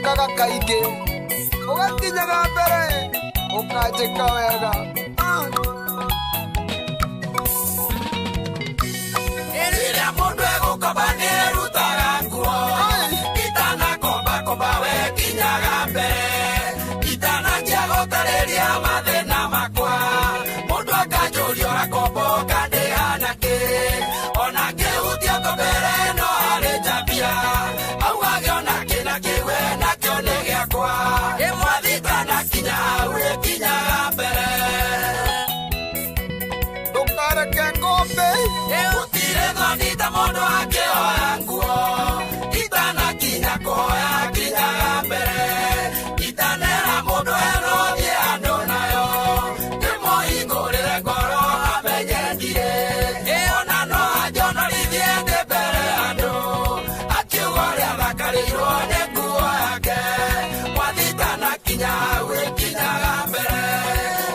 wĩkaga kaingĩ ũgakinyaga mbere ũkanjĩka wega. Rĩrĩa mũndũ egũkomba nĩerutaga nguo, itanakombakomba we kinyaga mbere, itananjia gũtarĩria mathĩna makwa, mũndũ akanjũria ũrakomboka ndĩhana kĩ, ona ngĩhutia ngombere no harĩ njambia, augage ona kĩna kĩwe nakĩo nĩ gĩakwa, mwathi itanakinya hau ĩkinyaga mbere. Ndũkareke ngombe Gũtirĩ thoni ta mũndũ akĩoya nguo, itanakinya kũhoya kinyaga mbere, itanera mũndũ erothie andũ nayo, ndĩmũhingũrĩre ngoro amenye ndirĩ, ona no anjonorithie ndĩ mbere andũ, akiuga ũrĩa thakarĩirwo nĩ nguo yake, mwathi itanakinya hau ĩkinyaga mbere,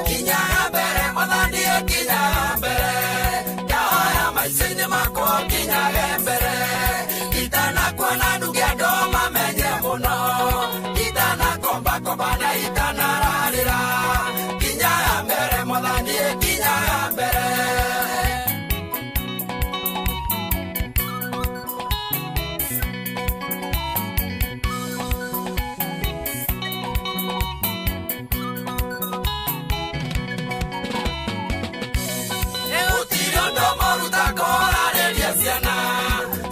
kinyaga mbere mwathani ĩkinyaga mbere, ndahoya maica-inĩ makwa kinyage mbere, itanakuona nduge andũ mamenye mũno, itanakombakomba na itanararĩra, kinyaga mbere mwathani ĩkinyaga mbere. Gũtirĩ ũndũ mũru ta kũrarĩria ciana,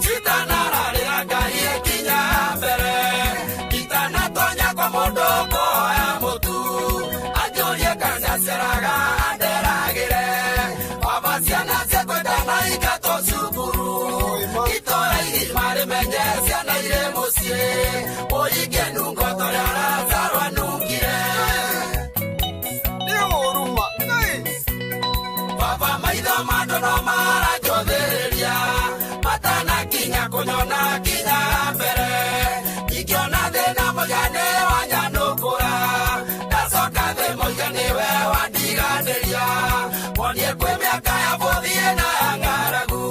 citanararĩra Ngai ĩkinyaga mbere, itanatonya kwa mũndũ kũhoya mũtu, anjũrie kana ceraga anderagĩre, waba ciana ciakwendana igatũ cukuru, itũra igima rĩmenye ciana irĩ mũciĩ, ũringe nungo torĩa Lazaro anungire. nĩ ũruma. Baba maitho mandũ no maranjũthĩrĩria, matanakinya kũnyona kinyaga mbere, ingĩona thĩna mũigane wanyanũkũra, ndacoka thĩ mũigane we wandiganĩria, monie kwĩ mĩaka ya bũthiĩ na ya ng'aragu,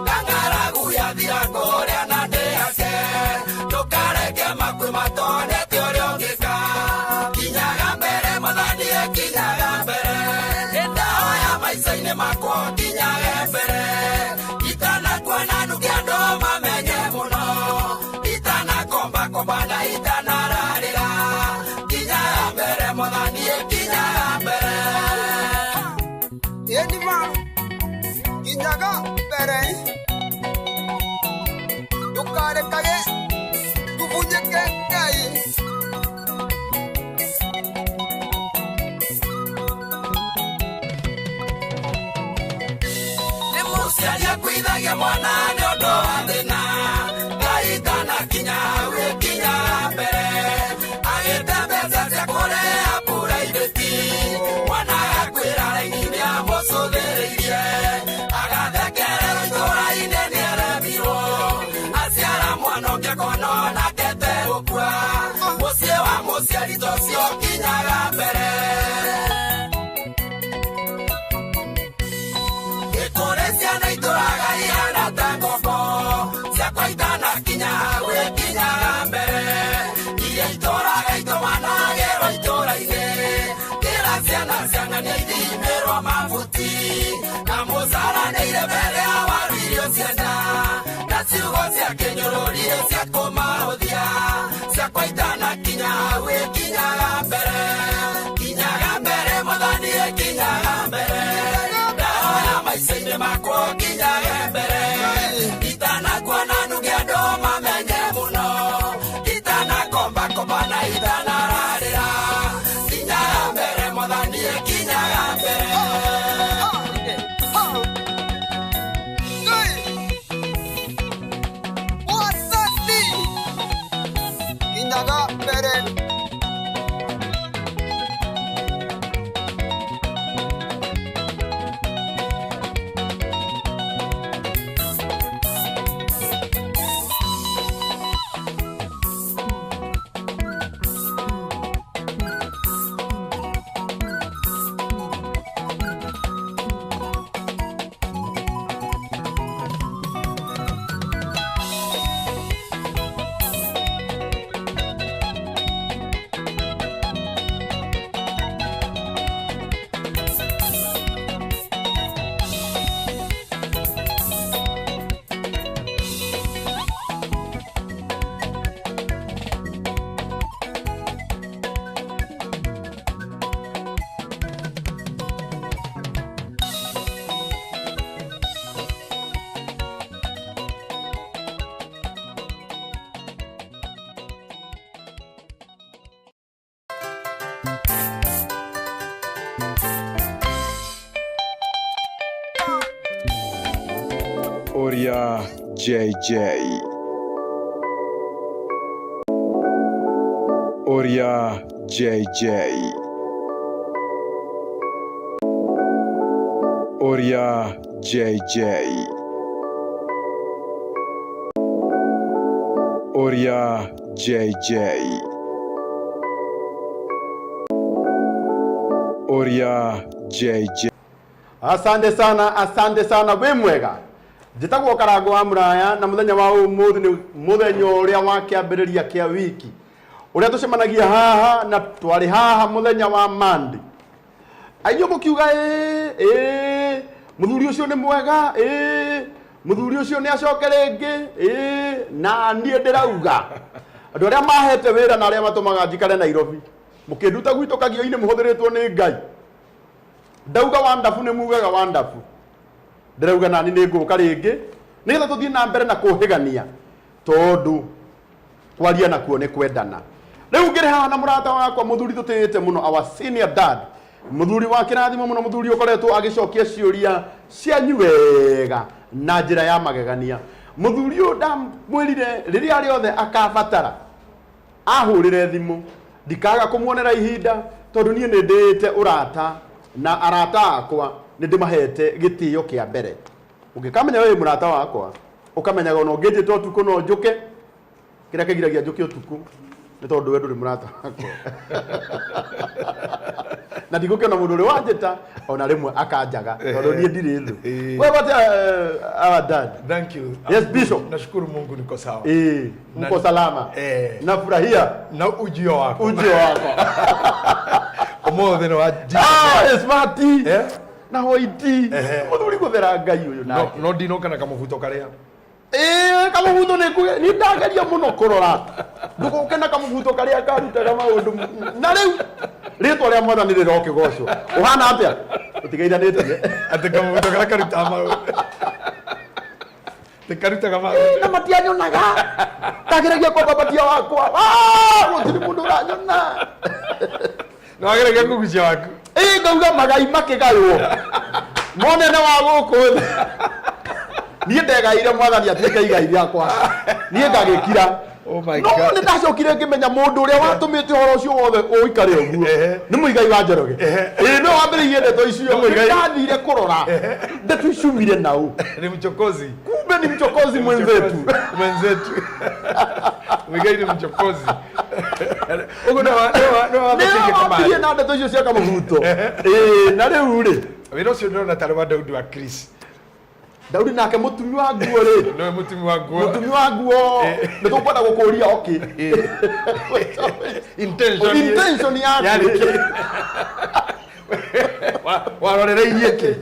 na ng'aragu yathira kũrĩa na ndĩhake, ndũkareke makwĩ matonete ũrĩa ũngĩka, kinyaga mbere mwathani ĩkinyaga mbere, ndahoya maica-inĩ makwa kinyage mbere, itanakuona nduge andũ mamenye mũno, itanakombakomba na itanararĩra, kinyaga mbere mwathani ĩkinyaga mbere. Yenima kinyaga mbere ndũkarekage tũbunyĩke Ngai. Nĩ mũciari akwithagia mwana nĩ ũndũ wa thĩna, Ngai itanakinya hau ĩkinyaga mbere, agĩte mbeca cia kũrĩha puraithĩti, mwana agakwĩra raini nĩamũcũthĩrĩirie, agathekererwo itũũra-inĩ nĩaremirwo, aciara mwana ũngĩ kono nakete gũkua, mũciĩ wa mũciari ta ũcio kinyaga mbere. Gĩkũrĩ ciana itũraga ihana ta ngombo, ciakwa itanakinya hau ĩkinyaga mbere, iria itũraga itũmanagĩrwo itũra-inĩ, kĩra ciana ciang'ania ithimĩrwo mabuti, na mũcaranĩire mbere ya waru irio cienda, na ciugo cia kĩnyũrũrie cia kũmahũthia, ciakwa itanakinya hau ĩkinyaga mbere, kinyaga mbere mwathani ĩkinyaga mbere, ndahoya maica-inĩ makwa kinyage mbere, itanakuona nduge andũ mamenye mũno, itanakombakomba na itanararĩra, kinyaga mbere mwathani ĩkinyaga mbere. Ngai wathani kinyaga mbere. Uria Jj. Uria Jj. Uria Jj. Uria Jj. Uria Jj. Asante sana we mwega. Njitagwo Karango wa Muraya na muthenya wa umuthi ni muthenya uria wa kiambiriria kia wiki. Uria tucemanagia haha na twari haha muthenya wa Monday. Aiyo mukiuga muthuri ucio ni mwega muthuri ucio ni acoke ringi na nie ndirauga andu aria mahete wira na aria matumaga njikare Nairobi mukinduta gwitu kagio-ini muhuthiritwo ni Ngai. Ndauga wonderful ni mugaga wonderful. Ndirauga nani ni nguka ringi nigetha tuthie na mbere na kuhigania tondu kwaria nakuo ni kwendana. Riu ngire haha na murata wakwa muthuri tutite muno our senior dad muthuri wa kirathimo muno muthuri ukoretwo agicokia ciuria cianyu wega na njira ya magegania. Muthuri uyu ndamwirire riria ari othe akabatara ahurire thimu ndikaga kumuonera ihinda tondu nie ni ndite urata na arata akwa ni ndimahete gitio kia mbere. Ungikamenya wewe murata wakwa ukamenyaga no ngijite utuku no njuke kiria kigiragia njuke utuku ni tondu we nduri murata wakwa na ndiguke na mundu uri wanjita ona rimwe akanjaga tondu nie ndiri thu. Wewe what our dad? Thank you. Yes Bishop. Nashukuru Mungu niko sawa. Mko salama. Nafurahia na ujio wako. Ujio wako. Umuthi no wa smarty. Na hoiti. Muthuri guthera Ngai uyu na. No ndinoka na kamuvuto karia. Kamuvuto ni ndageria muno kurora. Nduguke na kamuvuto karia karutaga maundu. Na ritwa ria mwathani riroke gocwo. Uhana atia? Utigairanite. Ati kamuvuto karia karuta maundu. Tekarutaga maundu. Na matianyonaga. Ndageragia kwabatia wakwa. Gutiri mundu uranyona. No ageragia kugucia waku. Ngauga magai makigaywo. Mone na wa guku. Nie ndegaire mwathani atuike igai riakwa. Nie ngagikira. Oh my God. No ndacokire ngimenya mundu uria watumite horo ucio wothe uikare uguo. Ni muigai wa Njoroge. No wambiririe ndeto icio. Ndathire kurora. Ndeto icumire nau. Ni mchokozi. Kumbe ni mchokozi mwenzetu. Muigai ni mchokozi. Ugo no wathike kama. Ni na ndeto icio cia kamuvuto. Na riu ri. Wira ucio ndona tarwa Daudi wa Chris. Daudi nake mutumi wa nguo ri. No mutumi wa nguo. Mutumi wa nguo. Nitukwenda gukuria okay. Intention yake. Warorereirie ki.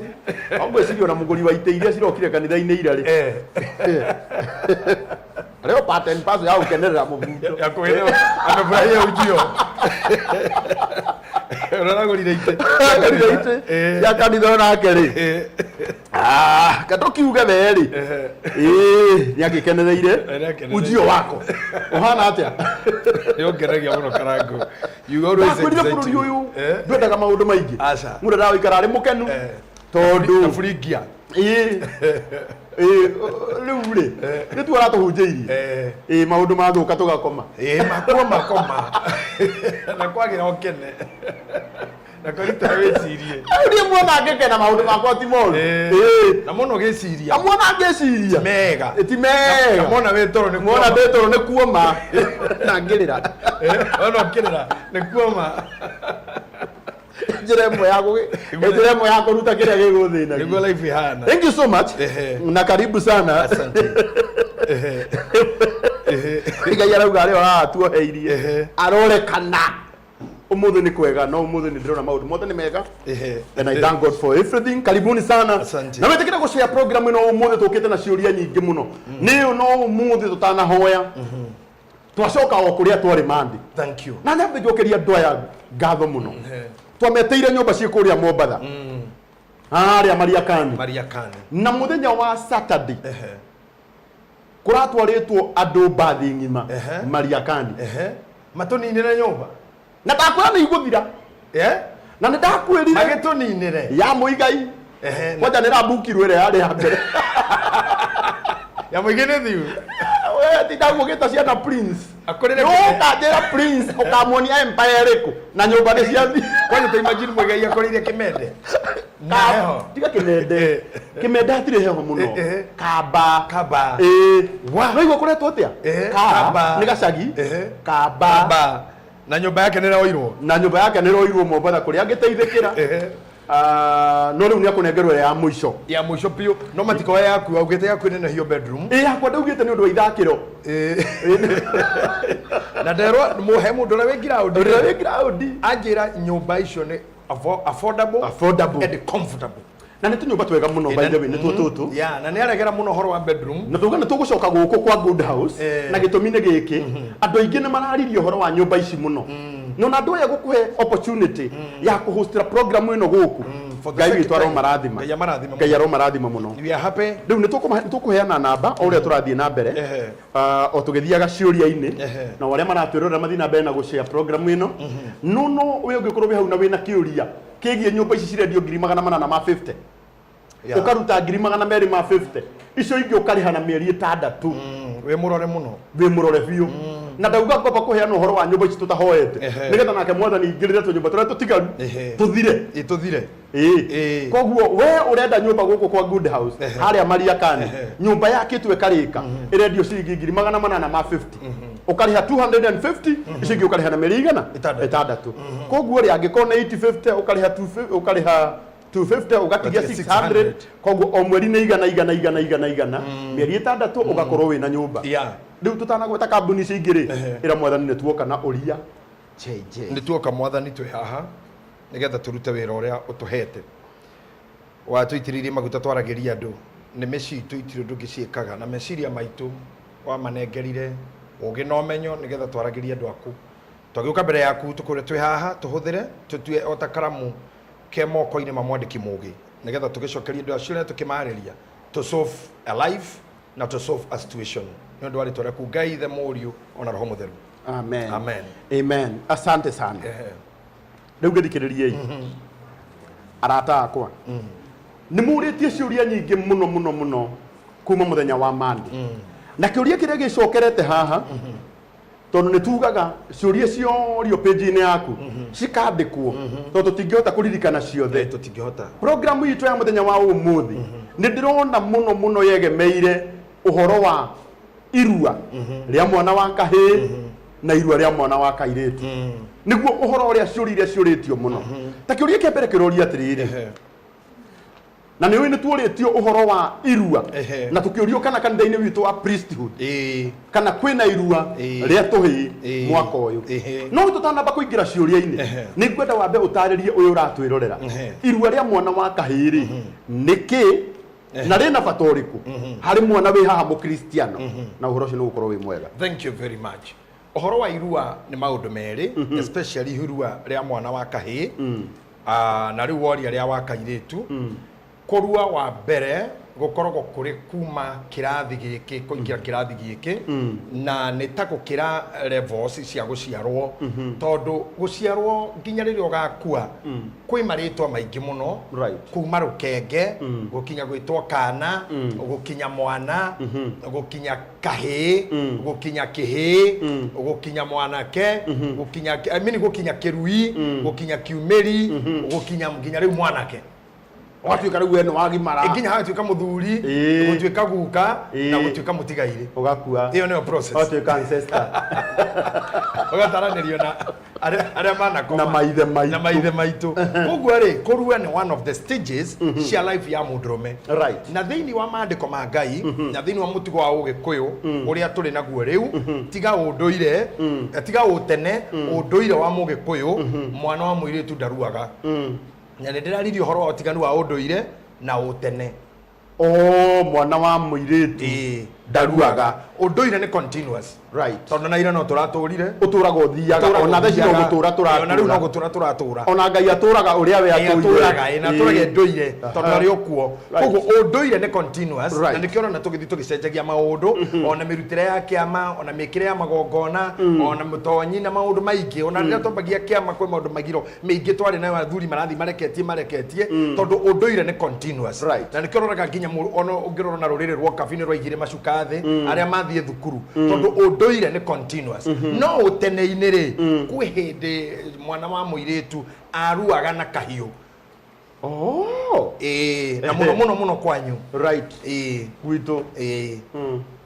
Amwe cirio na muguri wa ite iria cirokire kanitha-ini ira ri. Leo pattern pass ya ukenerera muvuto. Ya kwenda amefurahia ujio. Uraragurire ite. Ya kanitha nake ri. Katokiuge weri. Ni agikenereire ujio wako. Uhana atia? Yongeragia muno Karango. You always excited. Buri uyu ndwendaga maundu maingi. Mura dawa ikara ari mukenu. Tondu Afrika. Riu ri ni tu aratuhunjiirie maundu mathuka tugakoma makoma na kwagira okene na korita wecirie ni mwana ngekena maundu makwa ti moru na muno giciria na mwana ngeciria mega ti mega na mwana wetoro ni mwana wetoro ni kuoma na ngirira ona ngirira ni kuoma njira imwe ya kuruta kiria giguthina niguo life ihana. Thank you so much na karibu sana. Asante. Ngai arauga ari aratuoheirie arorekana umuthi ni kwega no umuthi ni ndirona maundu mothe ni mega and I thank God for everything. Karibuni sana. Asante. Na wetekire go share program ino umuthi tukite na ciuria nyingi muno niyo no umuthi tutanahoya twacoka o kuria twari mandi. Thank you. Na nyambe njokeria ndoya ngatho muno twameteire nyumba cia kuria Mombatha aria Maria Kani na muthenya wa Saturday kuratwaritwo andu bathi ngima Maria Kani matuninire nyumba na takwira ni iguthira na ni ndakwirire magituninire ya muigai kwaja ni rabukirwe ire yari ya mbere Ya mwingine thiu. Wewe ndagugita ciana prince. Akorere No kajera prince ukamuonia empire riko na nyumba ni ciathi. Kwani ta imagine mwegai akorire kimende. Ka tiga kimende. Kimende atire heho muno. Kaba. Wa. No igwo kuretwo atia? Kaba. Ni gacagi. Kaba. Na nyumba yake ni roirwo. Na nyumba yake ni roirwo Mombasa kuria angiteithikira. No riu ni akunengerwo ya muico. Ya muico pio. No matiko yaku augite yaku ni na hiyo bedroom. Yakwa ndaugite ni undu wa ithakiro. Na ndero muhe mundu ura wi ground. Ura wi ground. Anjira nyumba icio ni affordable and comfortable. Na nä tå nyå twega må no nä tutu na nä aregera må no horo wa bedroom na tuga nä tå gå coka gå kå kwa good house na gä tå mi nä gä kä andå aingä nä mararirie horo wa nyå ici må no no na andå aya gå kå he opportunity ya kå hostera program ä no gå kå ngai witå aro marathima ngai aro marathima må no rä u nä tå kå heana namba o å rä a tå rathiä na mbere o tå gä thiaga ciå ria-inä na arä a maratwä rora mathiä na mbere na gå share program ä no no wä å ngä korwo wä hau na wä na kä å ria kigie nyumba ici cirendio 850 ukaruta 250 icio ingĩ ukariha na mĩeri 6 we murore muno we murore biũ na ndauga ngomba kuheana uhoro wa nyumba ici tutahoete nigetha nake mwathani ingĩrĩre tũnyũmba tũrĩa tũtigaru tũthire koguo we urenda nyumba gũkũ kwa good house harĩa Mariakani nyumba yakĩtwo ĩkarĩka ĩrendio ciringi 850 ukariha 250 icio ingĩ ukariha na mĩeri 6 koguo rĩ angĩkorwo nĩ 850 ukariha 250 ugatigia 600 koguo o mweri nĩ igana mĩeri 6 ugakorwo wĩ na nyumba rĩu tũtanagweta kambuni ici ingĩ rĩ ĩra mwathani nĩ tuoka na Uria JJ nĩ tuoka mwathani twĩ haha nigetha turute wĩra ũrĩa ũtũhete wa tũitĩrĩirie maguta twaragĩria andũ nĩ mĩciĩ itũ itirĩ ũndũ ũngĩciĩkaga na meciria maitũ wamanengerire ũgĩ na ũmenyo nigetha twaragĩrie andũ aku twagĩũka mbere yaku tũkũre twĩ haha tũhũthĩre tũtue o ta karamu ke moko-inĩ ma mwandĩki mũũgĩ nigetha tũgĩcokerie andũ acio tũkĩmarĩria to solve a life na to solve a situation nĩ ũndũ wa rĩtwa rĩaku Ngai ithe mũriũ ona roho mũtheru amen asante sana rĩu ngĩthikĩrĩriei arata akwa nĩ mũrĩtie ciũria nyingĩ mũno kuma mũthenya wa Monday na kĩũria kĩrĩa gĩcokerete haha tondũ nĩ tugaga ciũria ciorio page-inĩ yaku cikandĩkwo tondũ tũtingĩhota kũririkana ciothe program itũ ya mũthenya wa ũmũthĩ nĩ ndĩrona mũno yegemeire ũhoro wa irua rĩa mwana wa kahĩĩ na irua rĩa mwana wa kairĩtu nĩguo ũhoro ũrĩa ciũria iria ciũrĩtio mũno ta kĩũria kĩa mbere kĩroria atĩrĩrĩ na nĩ nĩ tuũrĩtio ũhoro wa irua na tukĩũrio kana kanitha-inĩ witũ wa priesthood kana kwĩna irua rĩa tũhĩĩ mwaka ũyũ no tũtanamba kũingĩra ciũria-inĩ nĩ ngwenda wambe ũtarĩrie ũyũ ũratwĩrorera irua rĩa mwana wa kahĩĩ nĩkĩ na rĩna bata ũrĩkũ harĩ mwana wĩ haha mũkristiano na ũhoro ũcio nĩ ũgũkorwo wĩ mwega. Thank you very much. Ũhoro wa irua nĩ maũndũ merĩ especially irua rĩa mwana wa kahĩĩ na rĩu woria rĩa wa kairĩtu kũrua wa mbere gũkoragwo kũrĩ kuma kĩrathi gĩkĩ kũingĩra kĩrathi gĩkĩ na nĩ ta gũkĩra levels cia gũciarwo tondũ gũciarwo nginya rĩrĩa ũgakua kwĩ marĩtwa maingĩ mũno kuma rũkenge gũkinya gwĩtwo kana gũkinya mwana gũkinya kahĩĩ gũkinya kĩhĩĩ gũkinya mwanake gũkinya kĩrui gũkinya kiumĩri gũkinya nginya rĩu mwanake watuĩka rĩu eno wagimara nginya hatuĩka mũthuri gũtuĩka guka na gũtuĩka mũtigairĩ ũgakua ĩyo nĩyo process watuĩka ancestor ũgataranĩrio na arĩa manakoma na maithe maitũ koguo rĩ kũrua nĩ one of the stages cia life ya mũndũrũme na thĩinĩ wa maandĩko ma Ngai na thĩinĩ wa mũtugo wa ũgĩkũyũ ũrĩa tũrĩ naguo rĩu tiga ũndũire tiga ũtene ũndũire wa mũgĩkũyũ mwana wa mũirĩtu ndaruaga na nĩ ndĩraririe ũhoro wa ũtiganu wa ũndũire na ũtene mwana wa mũirĩtu ndaruaga ũndũire nĩ continuous tondũ na ira no tũratũrire ũtũraga ũthiaga ona theci no gũtũra tũratũra ona rĩu no gũtũra tũratũra ona Ngai atũraga ũrĩa we atũraga na tũrage ndũire tondũ arĩ okuo koguo ũndũire nĩ continuous na nĩkĩo ona tũgĩthiĩ tũgĩcenjagia maũndũ ona mĩrutĩre ya kĩama ona mĩkĩre ya magongona ona mũtonyi na maũndũ maingĩ ona rĩrĩa twambagia kĩama kwĩ maũndũ maingĩ twarĩ nayo athuri marathiĩ mareketie tondũ ũndũire nĩ continuous na nĩkĩo ũroraga nginya ona ũngĩrora na rũrĩrĩ rwa kabini rwaigire macuka irathi aria mathie thukuru tondu unduire ni continuous no utene-ini ri kwi hindi mwana wa muiritu aruaga na kahiu na muno kwanyu right gwitu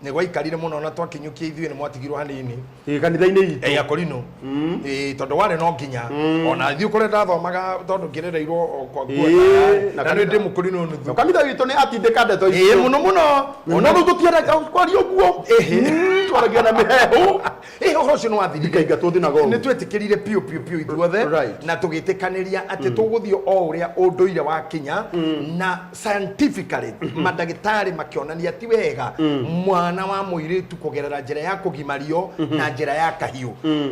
ni gwaikarire muno na twakinyukia ithuĩ ni mwatigirwo hanini kanitha-inĩ itu akorino tondu wari no nginya ona thiĩ ukore ndathomaga tondu ngirereirwo na nĩ ndĩ mũkũrino nuthu kanitha witũ nĩ atindĩka ndeto icio muno ona rĩu tũtiendaga kwaria ũguo twaragia na mĩhehu ũhoro ũcio nĩ wathirika ingatwo thinagogu nĩ twetĩkĩrire piũ ithuothe na tũgĩtĩkanĩria atĩ tũgũthiĩ o ũrĩa ũndũire wa Kenya na scientifically mandagĩtarĩ makĩonania ti wega mwana wa mũirĩtu kũgerera njĩra ya kũgimario na njĩra ya kahiũ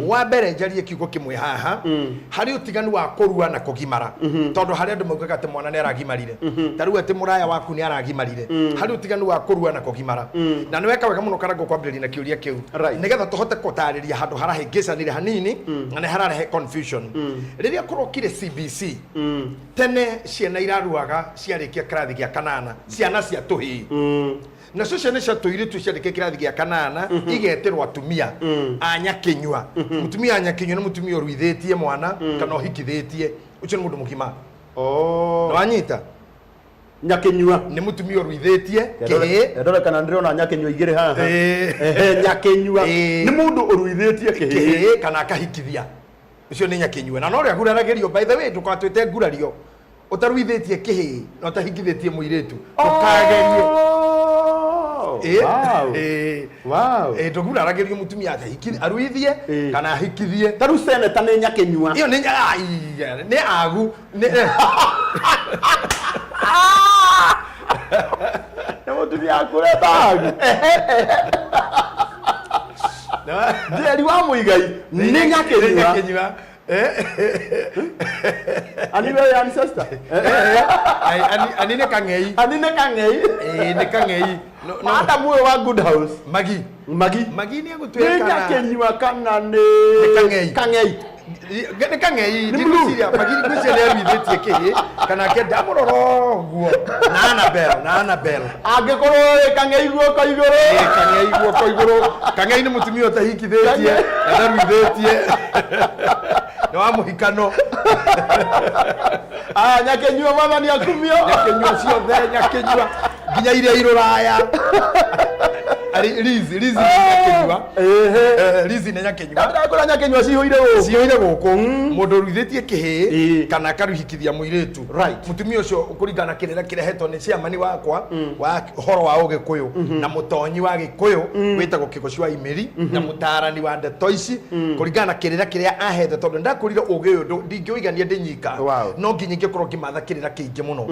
wa mbere njarie kiugo kĩmwe haha harĩ ũtiganu wa kũrua na kũgimara tondũ harĩ andũ maugaga atĩ mwana nĩ aragimarire ta rĩu atĩ mũraya waku nĩ aragimarire harĩ ũtiganu wa kũrua na kũgimara na nĩ weka wega mũno Karangũ kwambĩrĩria na kĩũria kĩu nĩgetha tũhote gũtarĩria handũ harahĩngĩcanire hanini na nĩ hararehe confusion rĩrĩa kũrokire CBC tene ciana iraruaga ciarĩkia kĩrathi gĩa kanana ciana cia tũhĩĩ na ciana cia tũirĩtu ciarĩkia kĩrathi gĩa kanana igeterwo atumia a Nyakinyua mutumia a Nyakinyua nĩ mutumia ũruithĩtie mwana kana ũhikithĩtie ũcio nĩ mũndũ mũgima nĩ wanyita Nyakinyua nĩ mutumia ũruithĩtie kĩhĩ ndore kana ndĩrona Nyakinyua igĩrĩ haha Nyakinyua nĩ mũndũ ũruithĩtie kĩhĩ kana akahikithia ucio nĩ Nyakinyua na no rĩa guraragerio by the way ndũgatwĩte ngurario utaruithĩtie kĩhĩ na utahikithĩtie mũirĩtu ndũkagerie wow ndũguraragerio mutumia aruithie kana ahikithie ta rĩu seneta nĩ Nyakinyua iyo nĩ agu nĩ mũtumia akũreta agu Njeri wa Muigai nĩ Nyakinyua ani wewe ancestor ani ne kangei nĩ Kang'ei no hata muwe wa good house magi ni agutweka nĩ Nyakinyua kana nĩ Kang'ei nĩ Kang'ei ndikusiria magi ngwĩciria nĩarwithĩtie kĩhĩ kana kenda mũroro guo na Annabel angĩkorwo Kang'ei guoko igũrũ Kang'ei nĩ mutumia ũtahikithĩtie na ndarwithĩtie nĩ wa mũhikano Nyakinyua mwathani akumio Nyakinyua ciothe Nyakinyua nginya iria irũraya Lizi Nyakinyua Lizi nĩ Nyakinyua ndakora Nyakinyua ciihũire gũkũ mũndũ ũruithĩtie kĩhĩ kana akaruhikithia mũirĩtu mutumia ũcio kũringana kĩrĩra kĩrehetwo nĩ ciamani wakwa wa ũhoro wa ũgĩkũyũ na mũtonyi wa gĩkũyũ wĩtagwo Kĩgoci wa Imĩri na mũtarani wa ndeto ici kũringana kĩrĩra kĩrĩa ahete tondũ ndakũrire ũgĩ ũyũ ndingĩũigania ndĩ nyika no nginya ingĩkorwo ngĩmatha kĩrĩra kĩingĩ mũno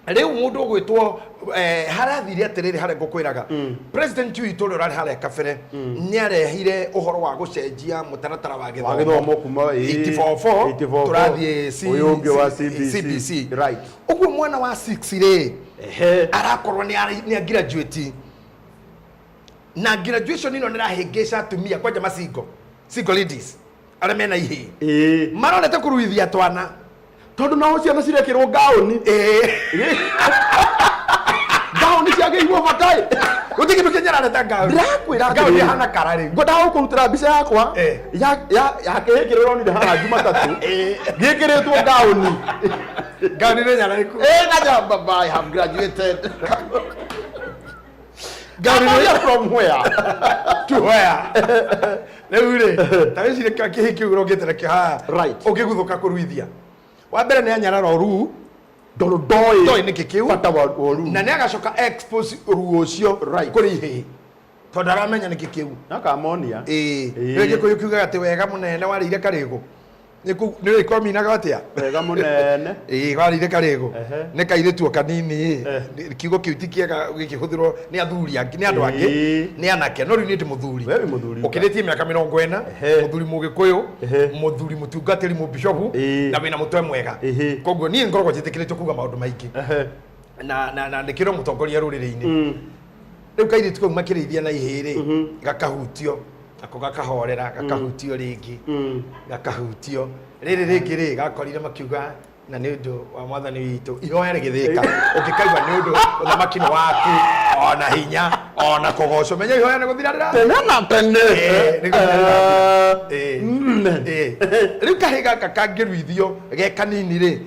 rĩu mũndũ ũgwĩtwo harathire atĩrĩrĩ harĩa ngũkwĩraga president witũ ũrĩa ũrarĩ harĩa kabere nĩarehire ũhoro wa gũcenjia mũtaratara wa gĩthomo kuma 84 tũrathiĩ CBC ũguo mwana wa 6 rĩ arakorwo nĩ graduate na graduation ĩno nĩrahĩngĩca atumia kwanja single ladies arĩa mena ihĩ maronete kũruithia twana tondu no ciana cirekirwo gauni gauni ciagĩirwo batai gũtirĩ kĩndũ kĩnyarareta gauni ndakwĩra gauni hana kararĩ ngwendaga gũkũrutĩra mbica yakwa ya kĩhĩ kĩrĩa ũronire haha Jumatatũ gĩkĩrĩtwo gauni nĩ nyararĩku naja baba I have graduated gauni from where to where rĩu rĩ ta wĩcire kĩhĩ kĩu ũrongĩte nakĩo haha ũngĩguthũka kũruithia wa mbere nĩ anyarara ũru ndoi nĩ kĩkĩu na nĩ agacoka expose ruo ũcio kũrĩ ihĩ tondũ aramenya nĩ kĩkĩu nakamonia rĩu Gĩkũyũ kiugaga atĩ wega mũnene warĩire karĩgũ nĩ ikominaga atĩa wega mũnene warĩire karĩgũ nĩ kairĩtuo kanini kiugo kĩu ti kĩega gĩkĩhũthĩrwo nĩ athuri angĩ nĩ andũ angĩ nĩ anake no rĩu niĩ ndĩ mũthuri ũkĩrĩtie mĩaka 40 mũthuri Mũgĩkũyũ mũthuri mũtungatĩri mũbishopu na wĩna mũtwe mwega koguo niĩ ngoragwo njĩtĩkĩrĩtio kuuga maũndũ maingĩ na ndĩkĩrwo mũtongoria rũrĩrĩ-inĩ rĩu kairĩtu kau makĩrĩithia na ihĩ-rĩ gakahutio ako gakahorera gakahutio rĩngĩ gakahutio rĩrĩ rĩngĩ rĩ gakorire makiuga na nĩ ũndũ wa mwathani witũ ihoya rĩgĩthĩka ũngĩkaigua nĩ ũndũ ũthamaki nĩ waku ona hinya ona kogoco menya ihoya nä gå thirarä tene na tene rä u kahä gaka kangä ruithio ge kanini rä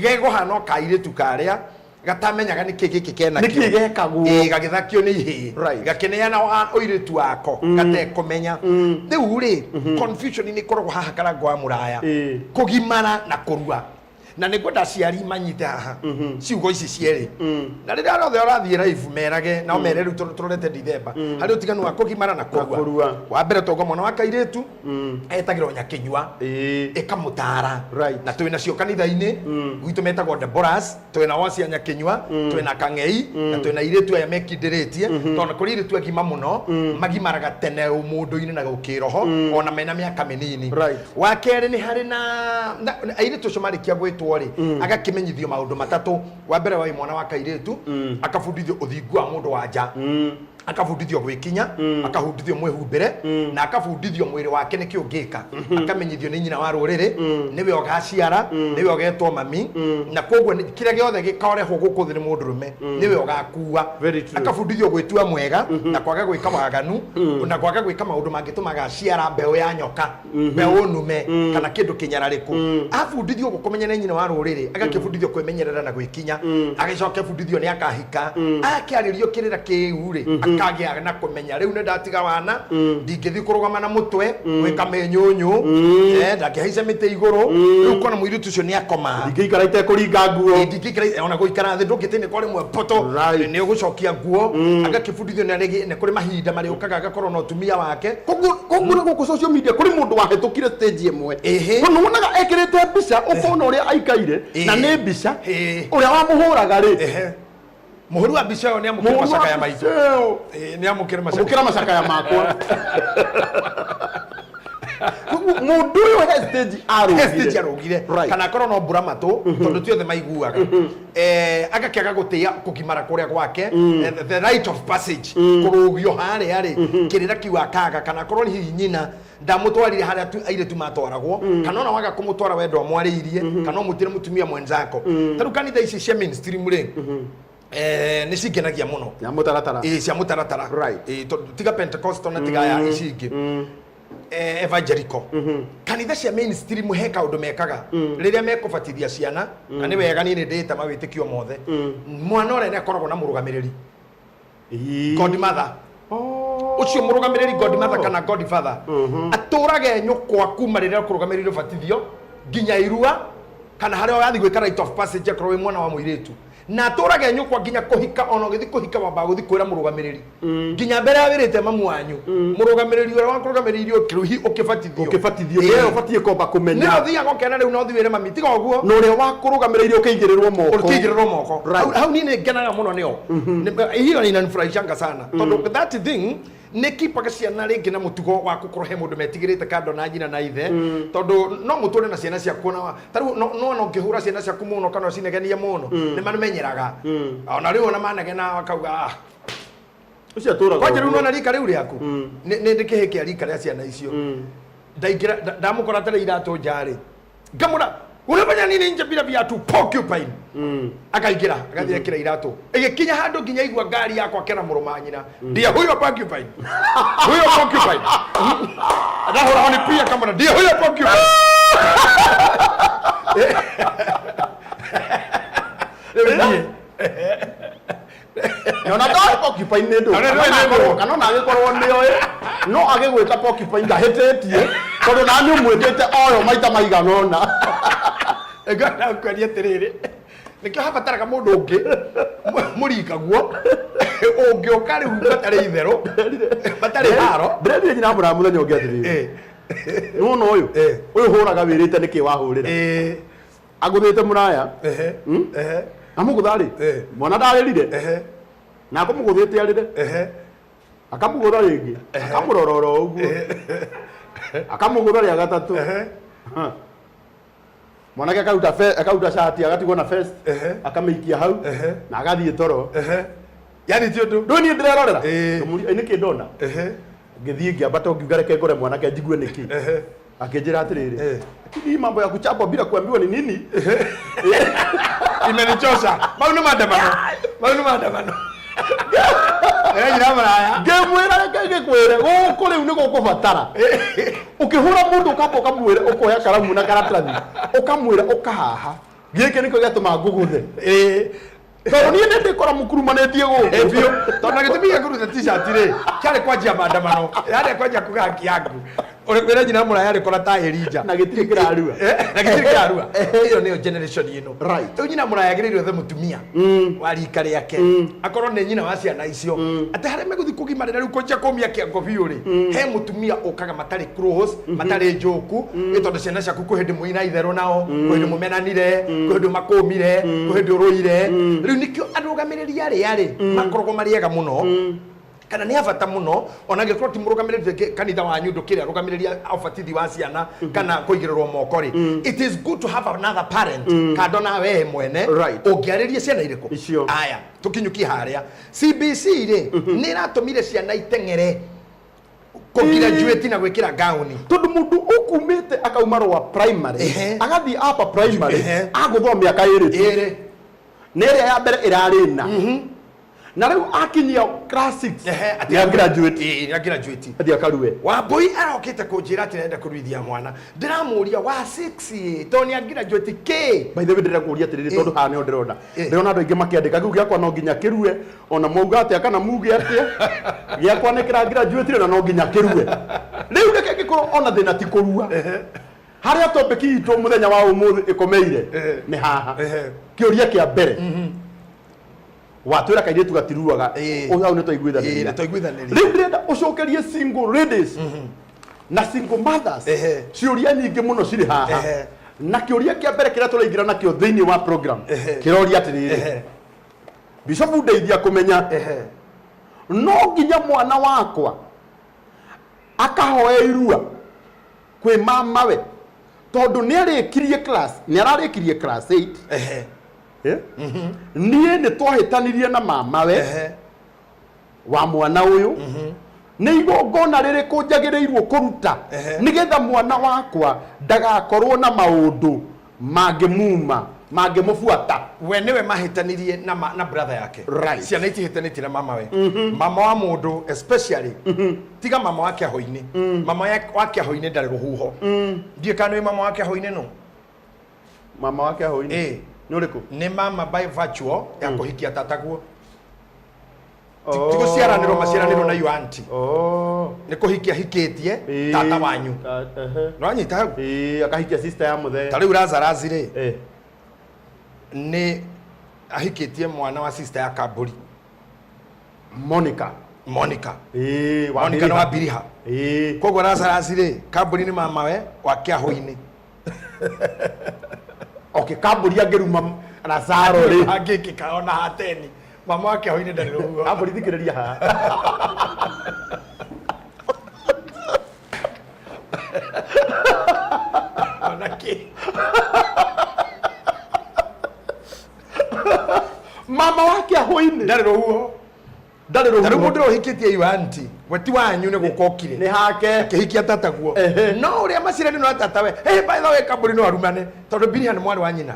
gegå hana o kairä tu karä a gatamenyaga nä kä gä kä kena niki gekagwo gagä thakio nä ihä gakeneana å irä tu wako gatekå menya rä u rä confusion nä koragwo haha karango wa må raya kå gimara na kå rua na nä ngwenda aciari manyite haha ciugo ici cierä na rä rä a rothe å rathiä raibu merage na mere rä u tå rorete ndithemba harä å tiganu wa kå gimara na kå rua wa mbere tongo mwana wa kairä tu etagä rwo nyakä ä kamå tara na twä nacio kanitha-inä gwitå metagwo Deborahs twä na wocia nyakä twä na kang'ei na twä na irä tu aya mekindä rä tie tondå kå rä irä tu agima må no magimaraga tene må ndå-inä na gå kä roho ona mena mä aka mä nini wa kerä nä harä na airä tå cio marä kia gwä two agakimenyithio maundu matatu wa mbere wa mwana wa kairitu akabundithio uthingu wa mundu wa nja akabundithio gwikinya akabundithio mwihumbire na akabundithio mwiri wake niki ungika akamenyithio ni nyina wa ruriri niwe ogaciara niwe ogetwo mami na koguo kire giothe gikareho guku thiri mundurume niwe ogakuwa akabundithio gwitua mwega na kwaga gwika waganu na kwaga gwika maundu mangituma gaciara mbeu ya nyoka mbeu nume kana kindu kinyarariku abundithio gukumenya ni nyina wa ruriri agakibundithio kwimenyerera na gwikinya agicoka bundithio ni akahika akiaririo kirira kiuri akagĩa na kũmenya rĩu nĩ ndatiga wana ndingĩthi kũrũgama na mũtwe gwĩka menyũnyũ ndakĩhaica mĩtĩ igũrũ rĩu kona mũirĩtu ũcio nĩ akoma ndingĩikara itekũringa nguo ndingĩikara ona gũikara thĩ ndũngĩtĩ nĩ kwa rĩmwe poto nĩ ũgũcokia nguo agakĩbundithio nĩ kũrĩ mahinda marĩ ũkaga agakorwo na ũtumia wake koguo gũkũ social media kũrĩ mũndũ wahĩtũkire stage ĩmwe nĩ wonaga ekĩrĩte mbica ũkona ũrĩa aikaire na nĩ mbica ũrĩa wamũhũraga rĩ muhuru wa mbica ĩyo nĩ amũkĩra macakaya maitũ nĩ amũkĩra macakaya makwa mundu uyu he stage arugire kana korwo no mbura matũ tondũ ti othe maiguaga agakĩaga gũtĩa kũgimara kũrĩa gwake the right of passage kũrũgio harĩa rĩ kĩrĩra kiuga kaga kana korwo hihi nyina ndamũtwarire harĩa airĩtu matwaragwo kana ona waga kũmũtwara wendo mwarĩirie kana ũmũtire mũtumia mwenzako tarĩu kanitha ici cia mainstream rĩ nĩ cingenagia mũno ya mũtaratara cia mũtaratara tiga Pentecostal na tiga ya ici ingĩ evangelical kanitha cia mainstream he kaũndũ mekaga rĩrĩa mekũbatithia ciana na nĩ wega niĩ ndĩĩta mawĩtĩkio mothe mwana ũrĩa nĩ akoragwo na mũrũgamĩrĩri godmother ucio mũrũgamĩrĩri godmother kana godfather atũrage nyũkwa kuma rĩrĩa kũrũgamĩrĩrio batithio nginya irua kana harĩa wathi gwĩka right of passage akorwo wĩ mwana wa mũirĩtu na atũrage nyũkwa nginya kũhika ona ũgĩthi kũhika wamba gũthi kwĩra mũrũgamĩrĩri nginya mbere ya wĩrĩte mamu wanyu mũrũgamĩrĩri ũrĩa wakũrũgamĩrĩirio ũkĩbatithio yeye ũbatiĩ kwamba kũmenya nĩ ũthiaga ũkena rĩu no thiwĩre mami tiga ũguo na ũrĩa wakũrũgamĩrĩirio ũkĩigĩrĩrwo moko hau niĩ nĩ ngenaga mũno nĩo hiyo inanifurahishanga sana tondũ that thing nä kipaga ciana rä ngä na må tugo wa gå korwo he må ndå metigä rä te kando na nyina na ithe tondå no må tå re na ciana ciaku tarä no ngä hå ra ciana ciaku må no kana cinegenia må no nä mamenyeraga ona rä u ona manegena akauga kwanja rä u nona rika rä u rä aku nä kä hä kä a rika rä a ciana icio ndamå kora tarä iratå njarä ngamå unafanya nini nje bila viatu porcupine akaingira agathie ekira iratu igikinya handu nginya igwa ngari yakwa kena muruma nyina ndia huyo porcupine ndahora oni pia kama ndia huyo porcupine yona ta porcupine ndo kana na agikorwo nioe no agigwita porcupine ndahĩtĩtie tondũ na nĩ ũmwĩtĩte oyo maita maigana ũna egana kwari atiriri nikio habataraga mundu ungi murikaguo ungi ukari batari itherũ batari haro ndĩrendire nyina mbura mũthenya ũngĩ atiriri nũno ũyũ hũraga wĩrĩte nĩkĩ wahũrĩra agũthĩte mũraya amũgũtha rĩ mwana ndarĩrire na akũmũgũthĩte arĩre akamũgũtha rĩngĩ akamũrorora ũguo akamũgũtha rĩa gatatũ mwanake akauta shati agatigwo na vest akamĩikia hau na agathiĩ toro yani ti ũndũ ndũni ndĩrerorera nĩkĩ ndona ngĩthiĩ ngĩambata ngiuga reke ngore mwanake njigue nĩkĩ akĩnjĩra atĩrĩrĩ hii mambo ya kuchapwa bila kuambiwa ni nini imenichosha mau nĩ maandamano Wera nyina maraya. Ngemwira reke ngikwire guku riu ni gukubatara. Ukihura mundu ukamba ukamwira ukoya karamu na karatathi. Ukamwira ukahaha. Giki niko giatuma nguguthe. Tondũ niĩ nĩndĩkora mũkurumanĩtie gũkũ biũ tondũ gĩtũmi kũruta t-shirt rĩ kĩarĩ kwanjia maandamano yarĩ kwanjia kũgaki yangu wĩra nyina mũraya yarĩ kora ta Elijah na gĩtirĩ kĩrarua na gĩtirĩ kĩrarua ĩyo nĩyo generation ĩno right rĩu nyina mũraya agĩrĩirwo othe mũtumia wa rika rĩake akorwo nĩ nyina wa ciana icio atĩ harĩa megũthiĩ kũgimarĩra rĩu kũnjia kũmia kĩongo biũ rĩ he mũtumia ũkaga matarĩ close matarĩ njoku tondũ ciana ciaku kwĩ hĩndĩ mũina itherũ nao kwĩ hĩndĩ mũmenanire kwĩ hĩndĩ makũmire kwĩ hĩndĩ ũrũire rĩu nikio arũgamĩrĩri arĩ makoragwo marĩ ega mũno kana nĩ abata mũno ona angĩkorwo ti mũrũgamĩrĩri kanitha wanyu ndũkĩrĩ arũgamĩrĩria ũbatithi wa ciana kana kũigĩrĩrwo moko rĩ it is good to have another parent kando na we mwene ũngĩarĩria ciana irĩkũ aya tũkinyũkie harĩa CBC rĩ nĩ ĩratũmire ciana iteng'ere kũgraduate na gwĩkĩra gauni tondũ mũndũ ũkumĩte akauma rwa primary agathiĩ upper primary agũthoma mĩaka ĩrĩ nĩ ĩrĩa ya mbere ĩrarĩ na rĩu akinyia class 6 ya graduate athi akarue Wambui arokĩte kũnjĩra atĩ nenda kũruithia mwana ndĩramũria wa 6 tondũ nĩ graduate k by the way ndĩrakũria atĩrĩrĩ tondũ haha nĩho ndĩrona ndĩrona andũ aingĩ makĩandĩka kĩu gĩakwa no nginya kĩrue ona mauga atĩa kana muge atĩa gĩakwa nĩ kĩra graduate na no nginya kĩrue rĩu reke ngĩkorwo ona thĩna ti kũrua harĩa topic itũ mũthenya wa ũmũthĩ ĩkomeire nĩ haha kĩũria kĩa mbere watwira kairĩtu gatiruaga hau nĩ twaiguithanĩria rĩu ndĩrenda ũcokerie single ladies na single mothers ciũria nyingĩ mũno cirĩ haha na kĩũria kĩa mbere kĩrĩa tũraingĩra nakĩo thĩinĩ wa program kĩroria atĩrĩrĩ Bishop ndeithia kũmenya no nginya mwana wakwa akahoe irua kwĩ mamawe tondũ nĩ ararĩkirie class 8 niĩ nĩ twahĩtanirie na mamawe wa mwana ũyũ nĩ igongona rĩrĩkũ njagĩrĩirwo kũruta nĩgetha mwana wakwa ndagakorwo na maũndũ mangĩmũbuata we nĩwe mahĩtanirie na brother yake ciana itihĩtanĩtie na mamawe mama wa mũndũ especially tiga mama wa kĩaho-inĩ mama wa kĩaho-inĩ ndarĩ rũhuho ndiĩ kana nĩ mama wa kĩaho-inĩ no mama wa kĩaho-inĩ nĩ ũrĩkũ nĩ mama by virtue ya kũhikia tataguo tiguciaranĩrwo maciaranĩrwo na you auntie nĩ kũhikia hikĩtie tata wanyu no anyita hau akahikia sister ya mũthee ta rĩu Lazarus rĩ nĩ ahikĩtie mwana wa sister ya Kambũri Monica Monica nĩ wa Biriha koguo Lazarus rĩ Kambũri nĩ mamawe wa kĩaho-inĩ okay Kambũri angĩruma Lazaro rĩ angĩkĩkaona hateni mama wa kĩaho-inĩ ndarĩ rũhuho Kambũri thikĩrĩria haha mama wa kĩaho-inĩ ndarĩ rũhuho tarĩ mũndũ ũhikĩtie you auntie weti wanyu nĩ gũkokire nĩ hake kĩhikia tataguo no ũrĩa maciaranĩrwo na tatawe by the way Kambũri no arumane tondũ Biriha nĩ mwarĩ wa nyina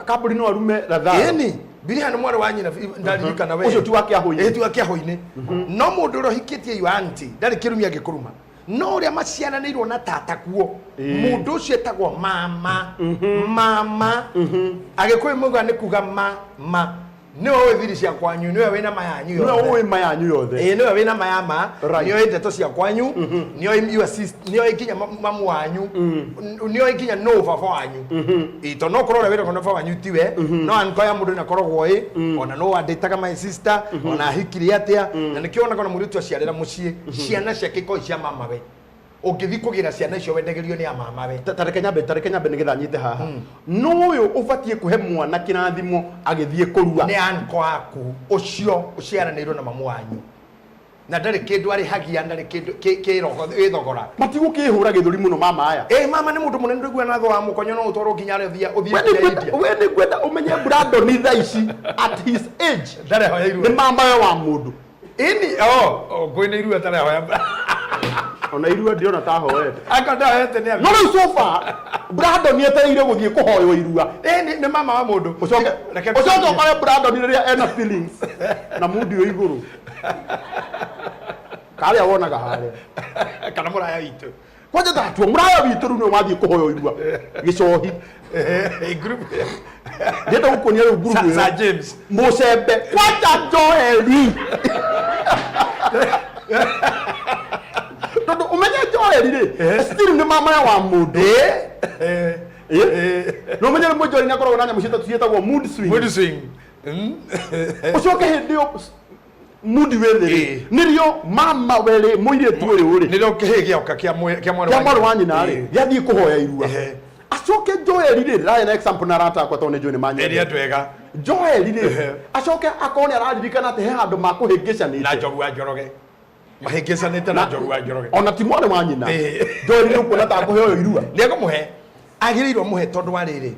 Kambũri no arume Lazaro ĩni Biriha nĩ mwarĩ wa nyina ndaririkana we ũcio ti wa kĩaho-inĩ ti wa kĩaho-inĩ no mũndũ ũrĩa ũhikĩtie you auntie ndarĩ kĩrumi angĩkũruma no ũrĩa maciaranĩirwo na tataguo mũndũ ũcio etagwo mama agĩkũyũ mauga nĩ kuga mama nĩ ũĩ thiri cia kwanyu nĩwe wĩna mayanyu yothe nĩwe ũĩ mayanyu yothe nĩwe wĩna mayama nĩoĩ ndeto cia kwanyu nĩoĩ nginya mamu wanyu nĩoĩ nginya no baba wanyu ito no korwo wĩra kono baba wanyu tiwe no ankoya mũndũ nĩ akoragwo ĩ ona no andĩtaga my sister ona ahikire atĩa na nĩkĩo ona kana mũirĩtu aciarĩra mũciĩ ciana ciake ikoĩ cia mamawe ũngĩthiĩ kũgĩra ciana icio wendagĩrio nĩ mamawe tareke nyambe nĩgetha nyite haha no ũyũ ũbatiĩ kũhe mwana kĩrathimo agĩthiĩ kũrua nĩ anko aku ũcio ũciaranĩirwo na mamu wanyu na ndarĩ kĩndũ arĩhagia ndarĩ kĩndũ kĩthogora matigũkĩhũra gĩthũri mũno mama aya mama nĩ mũndũ mũnene ndũigua na tho wa mũkonyo no ũtwarwo nginya ũthiĩ we nĩ ngwenda ũmenye Brandon thaa ici at his age ndarĩ hoya irua nĩ mamawe wa mũndũ ini ngwĩna irua tarĩ hoya ona irua ndiona ta hoete aka ndahoete nĩ no rĩu so far Brandon ni etereire guthie kuhoyo irua ni mama wa mundu ucoke kore Brandon riria ena feelings na mood yo iguru kale wonaga hale kana muraya witu kwanja tatu muraya witu ru no wathie kuhoyo irua gicohi group ndenda gukonia ru group Sir James Musembe kwanja Joeli Todo umenye Joeli ri still ni mama wa mundu no menye mo Joeli nakoro na nyamucita tucietagwo mood swing ucoke hindi yo mood wethe nirio mama wele muire tuore uri nirio kihige oka kia mwana wa nyina ri yathie kuhoya irua acoke Joeli ri ra na example na rata kwa tone Joeli manya eria twega Joeli ri acoke akone araririkana te he handu makuhingicanite na jogu wa njoroge mahingicanite na jogu wa njoroge ona ti mwana wa nyina Joeli ri kuona ta kuhoyo irua nego muhe agirirwo muhe tondu wa riri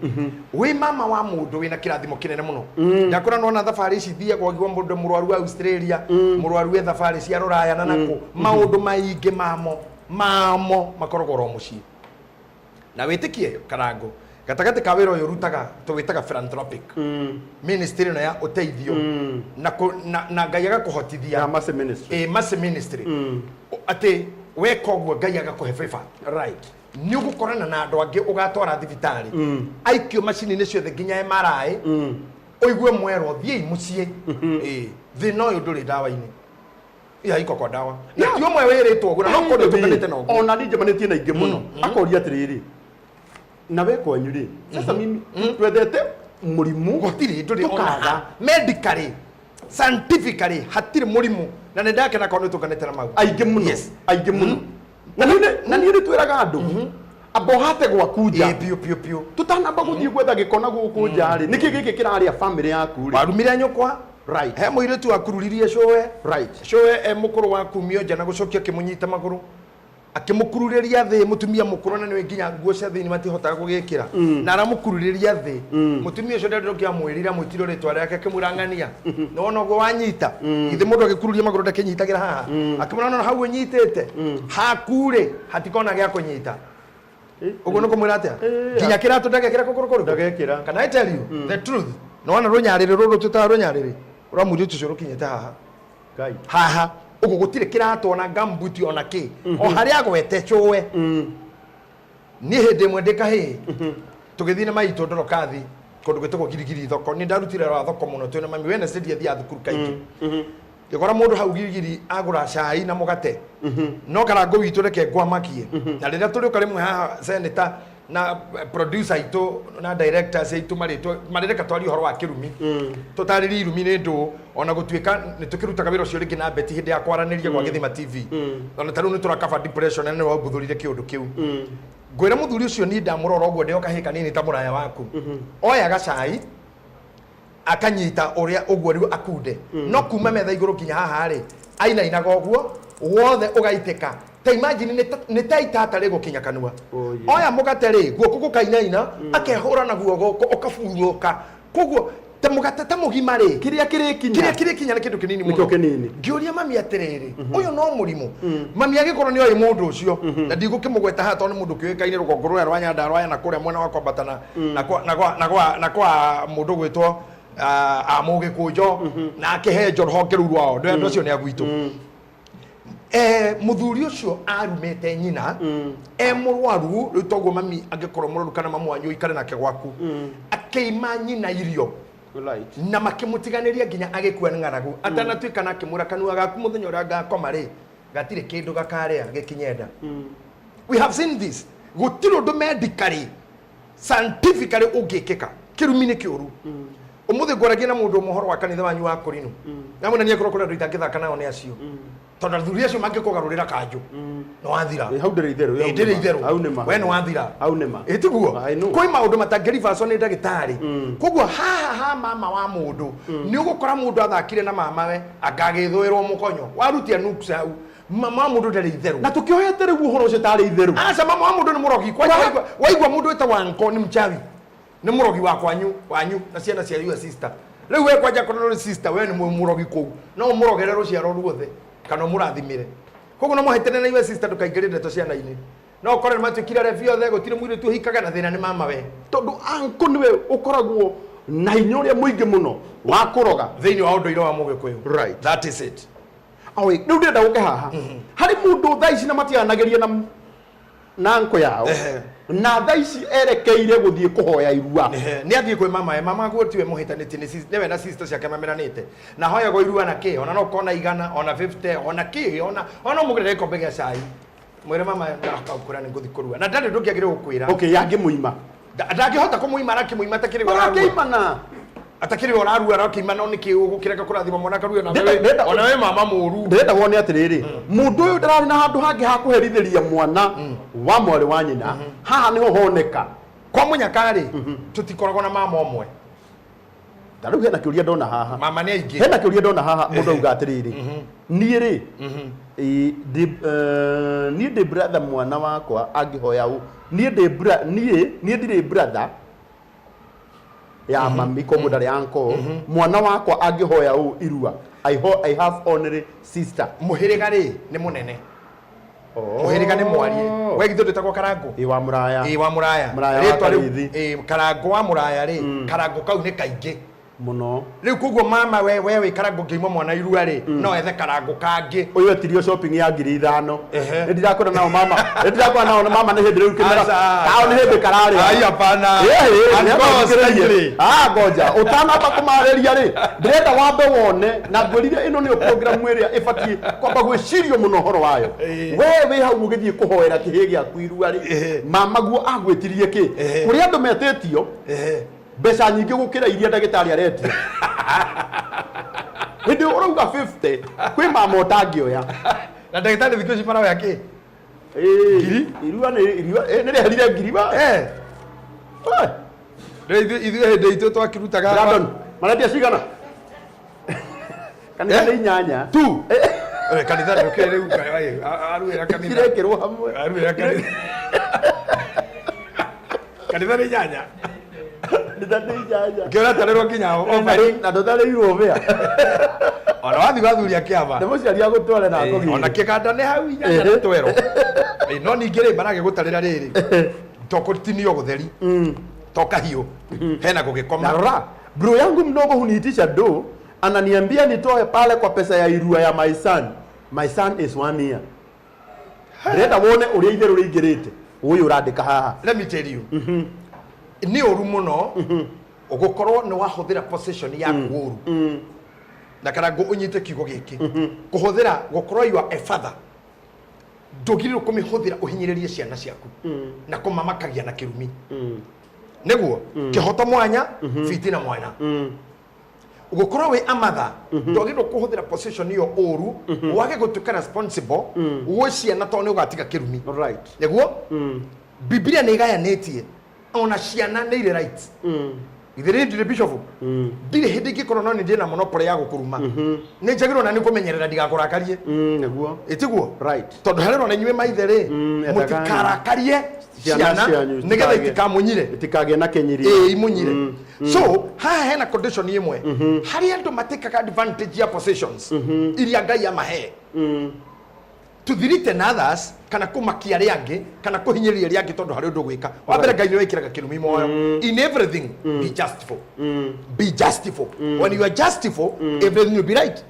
wi mama wa mundu wina kirathimo kinene muno ndakora nona thabari ici thia gwagirwo mundu murwaru wa Australia murwaru we thabari cia ruraya na nako maundu maingi mamo makoragwo ro mucii na witikie karango gatagati ka wira uyu rutaga tuwitaga philanthropic ministry na ya uteithio na Ngai agakuhotithia mass ministry ati weka uguo Ngai agakuhe favor right ni ugukorana na andu angi ugatwara thibitari aikio macini ni ciothe nginya MRI oigue mwero thie mucie thina uyu nduri dawa-ini iya iko kwa dawa na ti umwe wiritwo gura no kondo tukanite no ona nije manetie na ingi muno akoria atiriri na we kwanyu ri sasa mimi twethete murimu gotiri nduri ona medically scientifically hatiri murimu na ndake na kondo tukanite na mau aingi muno na nini twiraga andu abo hate gwa kuja pio tutanamba guthie gwetha gikona guku njari niki giki kiraria family yaku ri warumire nyokwa right he muiretu akururirie showe right showe mukuru wa kumio jana gucokia kimunyita maguru akimukururiria thi mutumia mukuru na niwe nginya nguo cia thini matihotaga gugikira na aramukururiria thi mutumia ucio ndio kia mwirira mwitiro ritwa riake kimurangania no ono go wanyita ithe mundu agikururia maguru ndakinyitagira haha akimurana no hau nyitete hakure hatikona gya kunyita ugo no kumwira atia nginya kiratu ndagekira kukurukuru ndagekira can I tell you the truth no wana runyarire ruru tutarunyarire uramuri tucio rukinyete haha Ngai haha ugo gutire kiratu ona gambuti ona ki o hari agwete chowe ni hende mwendeka he tugithine maito ndorokathi kondu gwetagwo girigiri thoko ni ndarutire ra thoko muno twina mami wena sedia thia thukuru kaingi ngora mundu hau girigiri agura cai na mugate no karango witu reke gwamakie na riria turi karimwe haha senator na producer ito na directors ito mareka twari horo wa kirumi tutariri irumi ni ndu ona gutwika ni tukirutaga wira ucio ringi na beti hindi ya kwaraniria gwa Githima TV ona taru ni turakaba depression na ni wa guthurire kiundu kiu ngwira muthuri ucio ni ndamurora uguo ndio kahika nini ta muraya waku oya gacai akanyita uria uguo riu akude no kuma metha iguru kinya haha ri aina inaga uguo wothe ugaitika ta imagine ni ta itata rego kinya kanua oya mugate ri guoko gukainaina akehura na guoko okafuruka koguo ta mugate ta mugima ri kiria kinya ni kindu kinini muno ngiuria mami atiriri uyu no murimu mami agikorwo ni oyi mundu ucio na ndigukimugweta hato ni mundu kiuikaine rugongo rwa rwanya ndarwaya na kuria mwena wa kwambatana na kwa mundu gwitwo amuge kujo na akehenjo rhoke ru rwao ndo cio ni agwitu muthuri ucio arumete nyina murwaru riu toguo mami angikorwo murwaru kana mamu wanyu ikare nake gwaku akeima nyina irio na makimutiganiria nginya agikua ng'aragu atanatuika na kimura kanua gaku muthenya uria ngakoma ri gatire kindu gakaria gikinyenda we have seen this gutiro ndo medically scientifically ugikika kirumini kiuru umuthi ngoragia na mundu muhoro wa kanitha wanyu wa kurinu na mwana nie korwo kuri andu itangithaka nao ni acio tondu athuri acio mangikugarurira kanju no wathira hau ndiri itheru hau nima we no wathira hau nima itiguo koi maundu matangirivaco ni ndagitari koguo haha mama wa mundu ni ugukora mundu athakire na mama we agagithwirwo mukonyo warutia nuksa hau mama wa mundu ndari itheru na tukiohete riu uhoro ucio tari itheru aca mama wa mundu ni murogi kwa waigwa mundu eta wanko ni mchawi ni murogi wa kwanyu na ciana cia your sister riu we kwanja kono sister we ni murogi kou no murogere ruciaro ruothe kana murathimire koguo no muhetene na your sister ndukaingire ndeto ciana-ini no kore matukira revio the gutire mwire tu hikaga na thina ni mama we tondu anko niwe ukoragwo na hinya uria muingi muno wa kuroga thiini wa unduire wa Mugikuyu. Right. That is it. Awe riu ndenda guke haha hari mundu thaici na matianageria na anko yao na thaici erekeire guthie kuhoya irua ni athie kwi mama guo tiwe muhitaniti ni we na sister ciake mameranite na hoya go irua na ki ona no kona igana ona 50 ona ki ona mugire kombe gya cai mwire mama ndakakura ni nguthi kurua na ndari ndukiagire gukwira okay yangi muima ndangihota kumuima na kimuima atakiri wararuana atakiri wararuara rakiima no niki ugukireka kurathima mwana karuya na wewe ona we mama muru ndenda wone atiriri mundu uyu ndarari na handu hangi ha kuherithiria mwana wa mwari wa nyina haha niho honeka kwa munyakari tutikoragwo na mama omwe ndaruge na kiuria ndona haha mama ni aingi hena kiuria ndona haha mundu auga atiriri nie ri nie ndi brother mwana wakwa angihoya u nie ndire brother ya mami ko mudari anko mwana wakwa angihoya u irua I have only sister muhiriga ri ni munene muhiriga ni mwarie we githu ndetagwo karango wa muraya ritwa riu karango wa muraya ri karango kau ni kaingi muno riu kuguo mama we karango ngeima mwana irua ri no ethe karango kangi uyu etirio shopping ya 5,000 ndirakora nao mama ndirakora nao mama ni hindi riu kimera kao ni hindi karari ai hapana goja utanamba kumareria ri ndirenda wambe wone na ngwirire ino ni program iria ibati kwamba gwicirio muno horo wayo we hau ugithie kuhoera kihi giaku irua ri mama guo agwitirie ki kuri andu metetio mbeca nyingi gukira iria ndagitari aretia hindi urauga 50 kwi mama utangioya na ndagitari thikũ ici maraoya ki ngiri irua ni rĩherire ngiri ba ithuĩ hĩndĩ itũ twakirutaga Brandon marendia cigana kanitha nĩ 8 tu kanitha ndũkĩrĩ rĩu aruĩra kanitha irekĩrwo hamwe aruĩra kanitha kanitha nĩ 8 Kĩora tarĩrwo nginya na ndũtarĩirwo bĩa ona wathi wathuria kĩama nĩ mũciari agũtware na ngũgi ona kĩganda nĩ hau inyanya na twero no ningĩ rĩ marage gũtarĩra rĩrĩ tokũtinio gũtheri tokahiũ hena gũgĩkoma narora bro yangu mdogo huniitisha do ananiambia nitoe pale kwa pesa ya irua ya my son is 1 year ndĩrenda wone ũrĩa itherũ rĩingĩrĩte ũyũ ũrandĩka haha let me tell you ni oru muno ugukorwo ni wahuthira possession ya kuoru na karango unyite kigo giki kuhuthira gukorwo you are a father ndugiriro kumihuthira uhinyiririe ciana ciaku na kumamakagia na kirumi niguo kihoto mwanya fitina mwanya ugukorwo we a mother ndugiriro kuhuthira possession iyo oru wage gutuka responsible wo ciana to ni ugatiga kirumi right niguo Biblia ni gayanetie ona ciana nĩ irĩ rights ithere ndire bishop ndire hindi ngĩkorwo no nĩ ndĩ na monopoly ya gũkũruma nĩ njagĩrĩrwo na nĩ kũmenyerera ndigakũrakarie nĩguo ĩtiguo right tondũ harĩ na inyuĩ maithe rĩ mũtikarakarie ciana nĩgetha itikamunyire itikagĩe na kenyiri imunyire so haha hena condition imwe harĩ andũ matĩkaga advantage ya possessions iria Ngai amahe tuthirite na others kana kumakia riangi kana kuhinyiriria riangi tondu hari undu gwika wa mbere Ngai ni wikiraga kirumi moyo in everything be justified be justified when you are justified everything will be right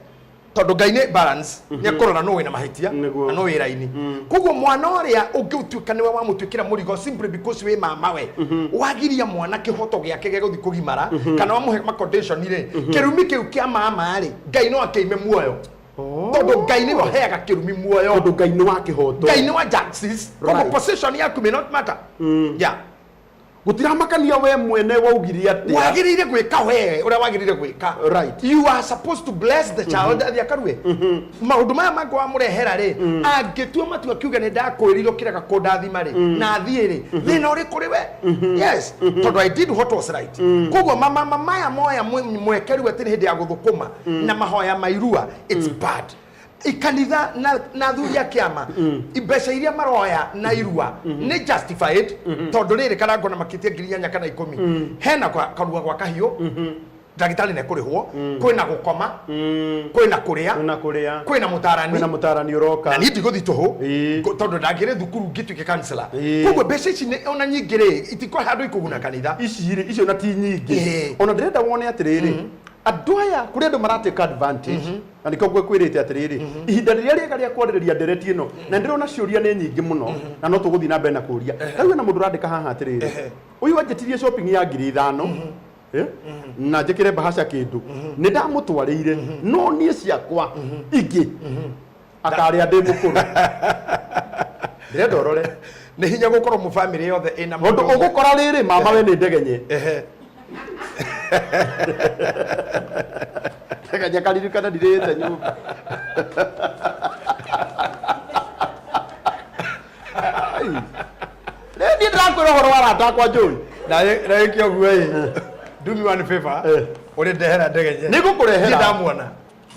tondu Ngai ni balance ni akorora no wina mahitia na no wira ini kuguo mwana uria ungiutuika niwe wa mutwikira murigo simply because we mama we wagiria mwana kihoto giake gya guthi kugimara kana wamuhe ma condition ire kirumi kiu kia mama ri Ngai no akeime muoyo tondu Ngai ni waheaga kirumi muoyo tondu Ngai ni wa kihoto Ngai ni wa justice koguo possession yaku may not matter yeah gutiramakania we mwene waugiria atia wagirire gwika we uria wagirire gwika right you are supposed to bless the child athia karue maundu maya mangu wa murehera ri angitua matua kiuga ni ndakwiriro kiraga kundathima ri na athie ri thina uri kuri we yes tondu I did what was right koguo mama maya moya mwekeru atiri hindi ya guthukuma na mahoya mairua it's bad ikanitha na thuria kiama imbeca iria maroya na irua ni justified tondu riri karango na makitia 8,000 kana 10 hena karua gwa kahiu ndagitari ne kurihwo kwina gukoma kwina kuria kwina mutarani uroka na nindi guthi tuhu tondu ndangire thukuru ngituike counselor koguo mbeca ici ona nyingi ri itiko handu ikuguna kanitha icio na ti nyingi ona ndirenda wone atiriri andu aya kuri andu marateka advantage na niko kwirite atiriri ihinda riria riega ria kwariria ndereti ino na ndirona ciuria ni nyingi muno na no tuguthi na mbere na kuria riu na mundu randika haha atiriri uyu wanjetirie shopping ya 5,000 na njikire bahasha kindu ni ndamutwarire no nie ciakwa ingi akari ande mukuru ndirenda urore ni hinya gukorwo mu family yothe ina mundu ugukora riri mama we ni ndegenye Kanya karirikana ndirete nyumba Ndi ndakwira horo wara ndakwa njui na ikio guei do me one favor uri ndehera ndegenye nigukurehera ndamuona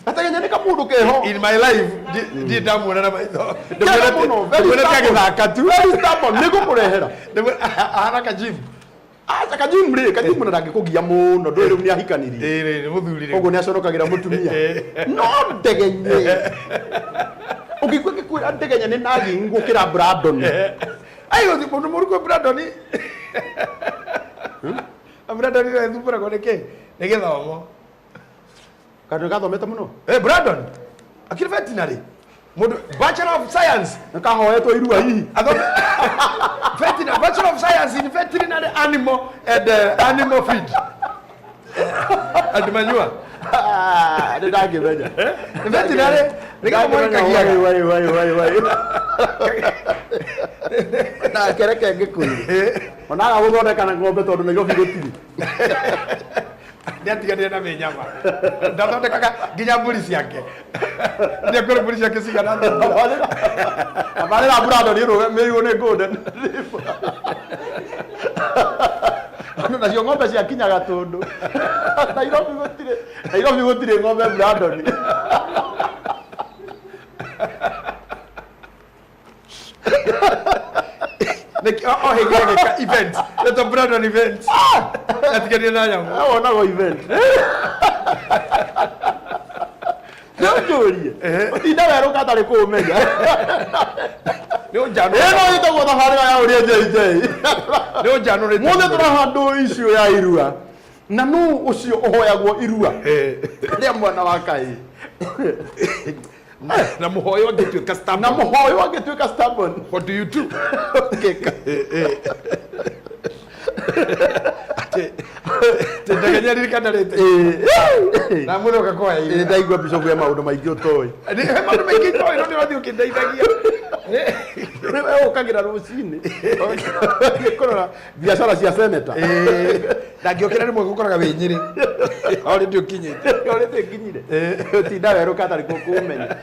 ategenya ni kamundu keho in my life ndi ndamuona na maitho ndimwene kagithaka tu very stubborn nigukurehera haraka gym acha kajimri kajimu ndangikugia muno ndwiri ni ahikanirie ni muthurire ogo ni aconokagira mutumia no ndegenye ukikwe kikwira ndegenye ni nagi ngukira Brandon ayo ndi mundu muruko Brandon Brandon ni thupura koneke negithomo kandu gathomete muno Brandon akiri veterinary mundu bachelor of science nikahoetwo irua hihi veterinary bachelor of science in veterinary animal and animal feed adimanyua ndagimenya veterinary nikamoikagia wai na kereke ngikuri onaga guthondeka na ng'ombe tondu Nairobi gutiri ndiatiganire na minyama ndathondekaga nginya mburi ciake ndia kwere mburi ciake cigana abarira Brandon iruga mirigo ni golden ano nacio ng'ombe cia kinyaga tundu Nairobi gutire ng'ombe Brandon hegeka event leto Brandon event atiganire na nyamu ona go event Njurie utinda weruka atari kumenya ni unjano eno itagwo thabarira ya Uria JJ ni unjano ri mothe turahandu icio ya irua na nu ucio uhoyagwo irua ria mwana wa Kai na muhoyo agituika stubborn what do you do keka ndagenya ririkana rite na muno gakoya iri ndaigua bishop ya maundu maingi utoi ni maundu maingi utoi no ndirathi ukindeithagia wewe ukagira rucini ngikora biashara cia senator ndagiokira rimwe gukoraga winyiri ori ndio kinyite utinda weruka atari kumenya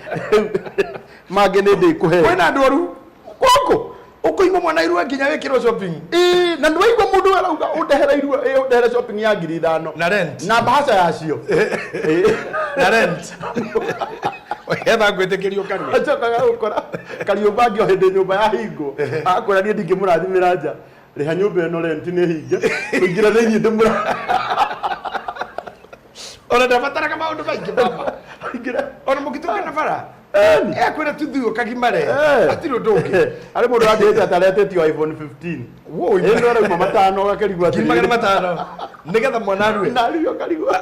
mage ni ndikuhe kwina andu oru koko ukuima mwana irua nginya wikirwo shopping na ndwaigua mundu arauga undehera irua undehere shopping ya 5,000 na rent na bahasha yacio na rent etha ngwitikirio karia acokaga gukora kariumba ngio hindi nyumba ya hingo akwira nie ndingimurathimira nja riha nyumba ino rent ni hinge ingira thiini ndimura ona ndabataraga maundu maingi mama ingira ona mukituka na bara kwira tuthuo kagimare atiri ndungi ari mundu athite ataretetio iPhone 15 wo ino arauma matano gakerigwa atiri magana matano nigetha mwana arue na rio karigwa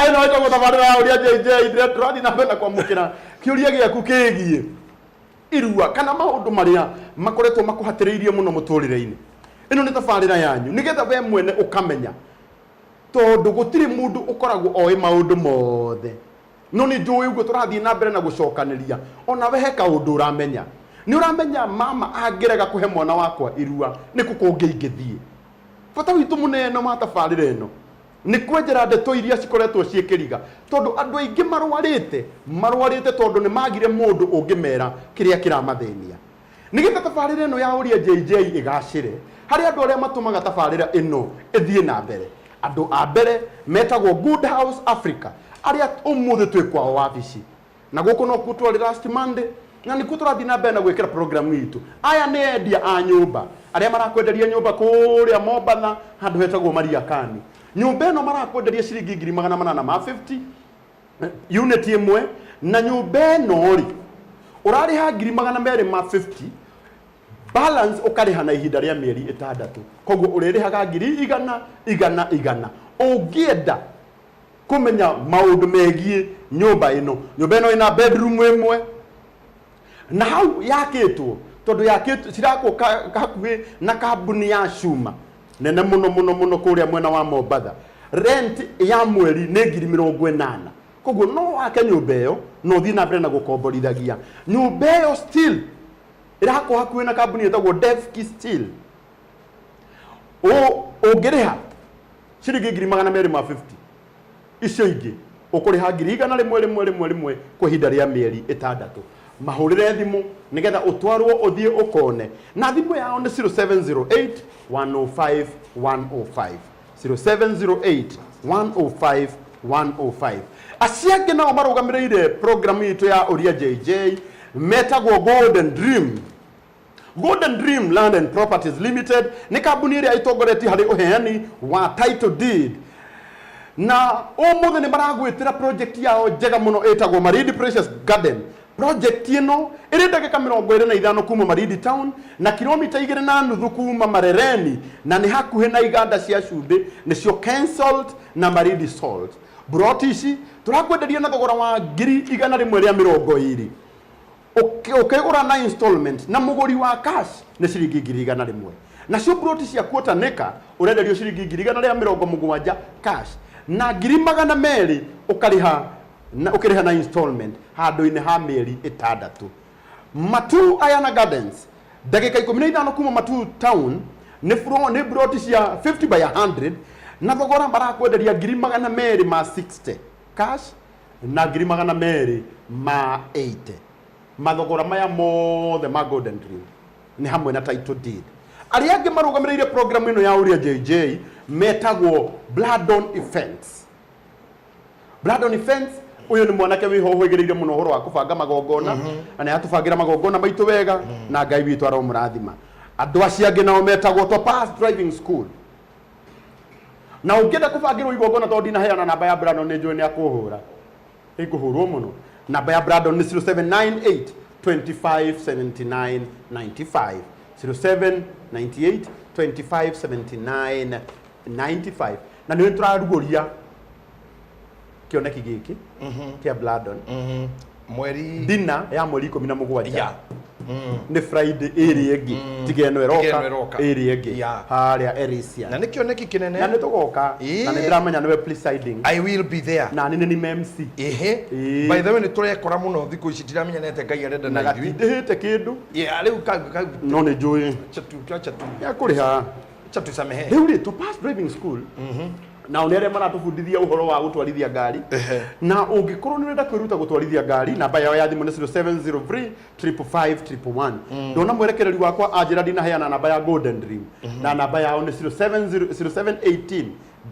ino ito gutabarira ya Uria JJ ndire turathi na mbere kwa mukira kiuria giaku kigie irua kana maundu maria makoretwo makuhatiriirie muno muturire-ini ino ni tabarira yanyu nigetha we mwene ukamenya tondu gutiri mundu ukoragwo oi maundu mothe no ni njui uguo turathii na mbere na gucokaniria ona we he kaundu uramenya ni uramenya mama angirega kuhe mwana wakwa irua ni kukungi ingithie bata witu munene ma tabarira ino ni kwenjera ndeto iria cikoretwo ciikiriga tondu andu aingi marwarite tondu ni magire mundu ungimera kiria kiramathenia nigetha tabarira ino ya Uria JJ igacire hari andu aria matumaga tabarira ino ithie na mbere andu a mbere metagwo Good House Africa aria umuthi twi kwao wabici na guku no kutwari last Monday na nä kå tå rathiä na mbere na gwä kä ra programu itå. Aya nä endia a nyåmba arä a marakwenderia nyåmba kå rä a Mombatha handå hetagwo Mariakani. Nyũmba ĩno marakwenderia ciringi 850 unit ĩmwe, na nyũmba ĩno rĩ ũrarĩha 250 balance ũkarĩha na ihinda rĩa mĩeri 6. Koguo ũrĩrĩhaga 100 ũngĩenda kũmenya maũndũ megiĩ nyũmba ĩno. Nyũmba ĩno ĩna bedroom ĩmwe na hau yakĩtwo, tondũ yakĩtwo cirakwo hakuhĩ na kambuni ya Cuma nene muno kuria mwena wa Mombatha. Rent ya mweri nĩ 80,000. Koguo no wake nyũmba ĩyo no thiĩ na mbere na gũkomborithagia. Nyũmba ĩyo still ĩrakwo hakuhĩ na kambuni ĩtagwo Devki Steel. Ũngĩrĩha ciringi 250 icio ingĩ ũkũrĩha 100 kwa ihinda rĩa mĩeri 6. Mahũrĩre thimũ nigetha ũtwarwo ũthiĩ ũkone. Na thimũ yao nĩ 0708 105 105 0708 105 105. Aciangĩ nao marũgamĩrĩire programu itũ ya Uria JJ metagwo Golden Dream Land and Properties Limited. Nĩ kambuni ĩrĩa ĩtongoretie harĩ ũheani wa title deed. Na ũmũthĩ nĩ maragwĩtĩra project yao njega mũno ĩtagwo Maridi Precious Garden. Project ĩno ĩrĩ ndagĩka 25 kuma Maridi town na kilomita 2.5 kuma Marereni, na nĩ hakuhĩ na iganda cia cumbĩ nĩcio Kensalt na Maridi Salt. Broti ici tũrakwenderia na thogora wa 120,000. Ũkĩgũra na installment na mũgũri wa cash nĩ ciringi 100,000. Nacio broti cia kuotanĩka ũrenderio ciringi 170 cash na 200,000 ũkĩrĩha na installment handũ-inĩ ha mĩeri 6. Matu Ayana Gardens ndagĩka 15 kuma Matu town nĩ broti cia 50 by 100 na thogora marakwenderia 260 cash na 280. Mathogora maya mothe ma Golden Dream ni hamwe na title deed. Arĩa angĩ marũgamĩrĩire programu ĩno ya Uria JJ metagwo Blood-on Events. Blood-on Events uyu ni mwanake wiho hwegereire muno horo wa kubanga magongona na nĩ atubangira magongona maitũ wega na Ngai witũ aromũrathima. Andũ acio angĩ nao metagwo Topaz Driving School. Na ũngĩenda kubangĩrwo igongona tondũ ndinaheana namba ya Brandon nĩ njũĩ nĩ akũhũra. Ĩkũhũrwo mũno. Namba ya Brandon nĩ 0798 25 79 95 0798 25 79 95. Na nĩ tũrarugũria kĩoneki gĩkĩ kĩa Brandon mweri dina ya mweri 17 nĩ Friday ĩrĩa ĩngĩ tiga ĩno ĩroka ĩrĩa ĩngĩ harĩa Erisia, na nĩ kĩoneki kĩnene na nĩ tũgoka na nĩ ndĩramenya nĩwe presiding. I will be there na nĩ nĩ MC by the way nĩ tũrekora mũno thikũ ici ndiramenyanete Ngai arenda na ithuĩ ndĩhĩte kĩndũ rĩu no nĩ njũĩ chatu ya kũrĩha chatu samehe rĩu rĩ Topaz Driving School na nĩ arĩa maratũbundithia ũhoro wa gũtwarithia ngari. Na ũngĩkorwo nĩ ũrenda kwĩruta gũtwarithia ngari, namba yao ya thimũ nĩ 0703 555 111. Ndona mwerekereri wakwa anjĩra ndinaheana namba ya Golden Dream na namba yao nĩ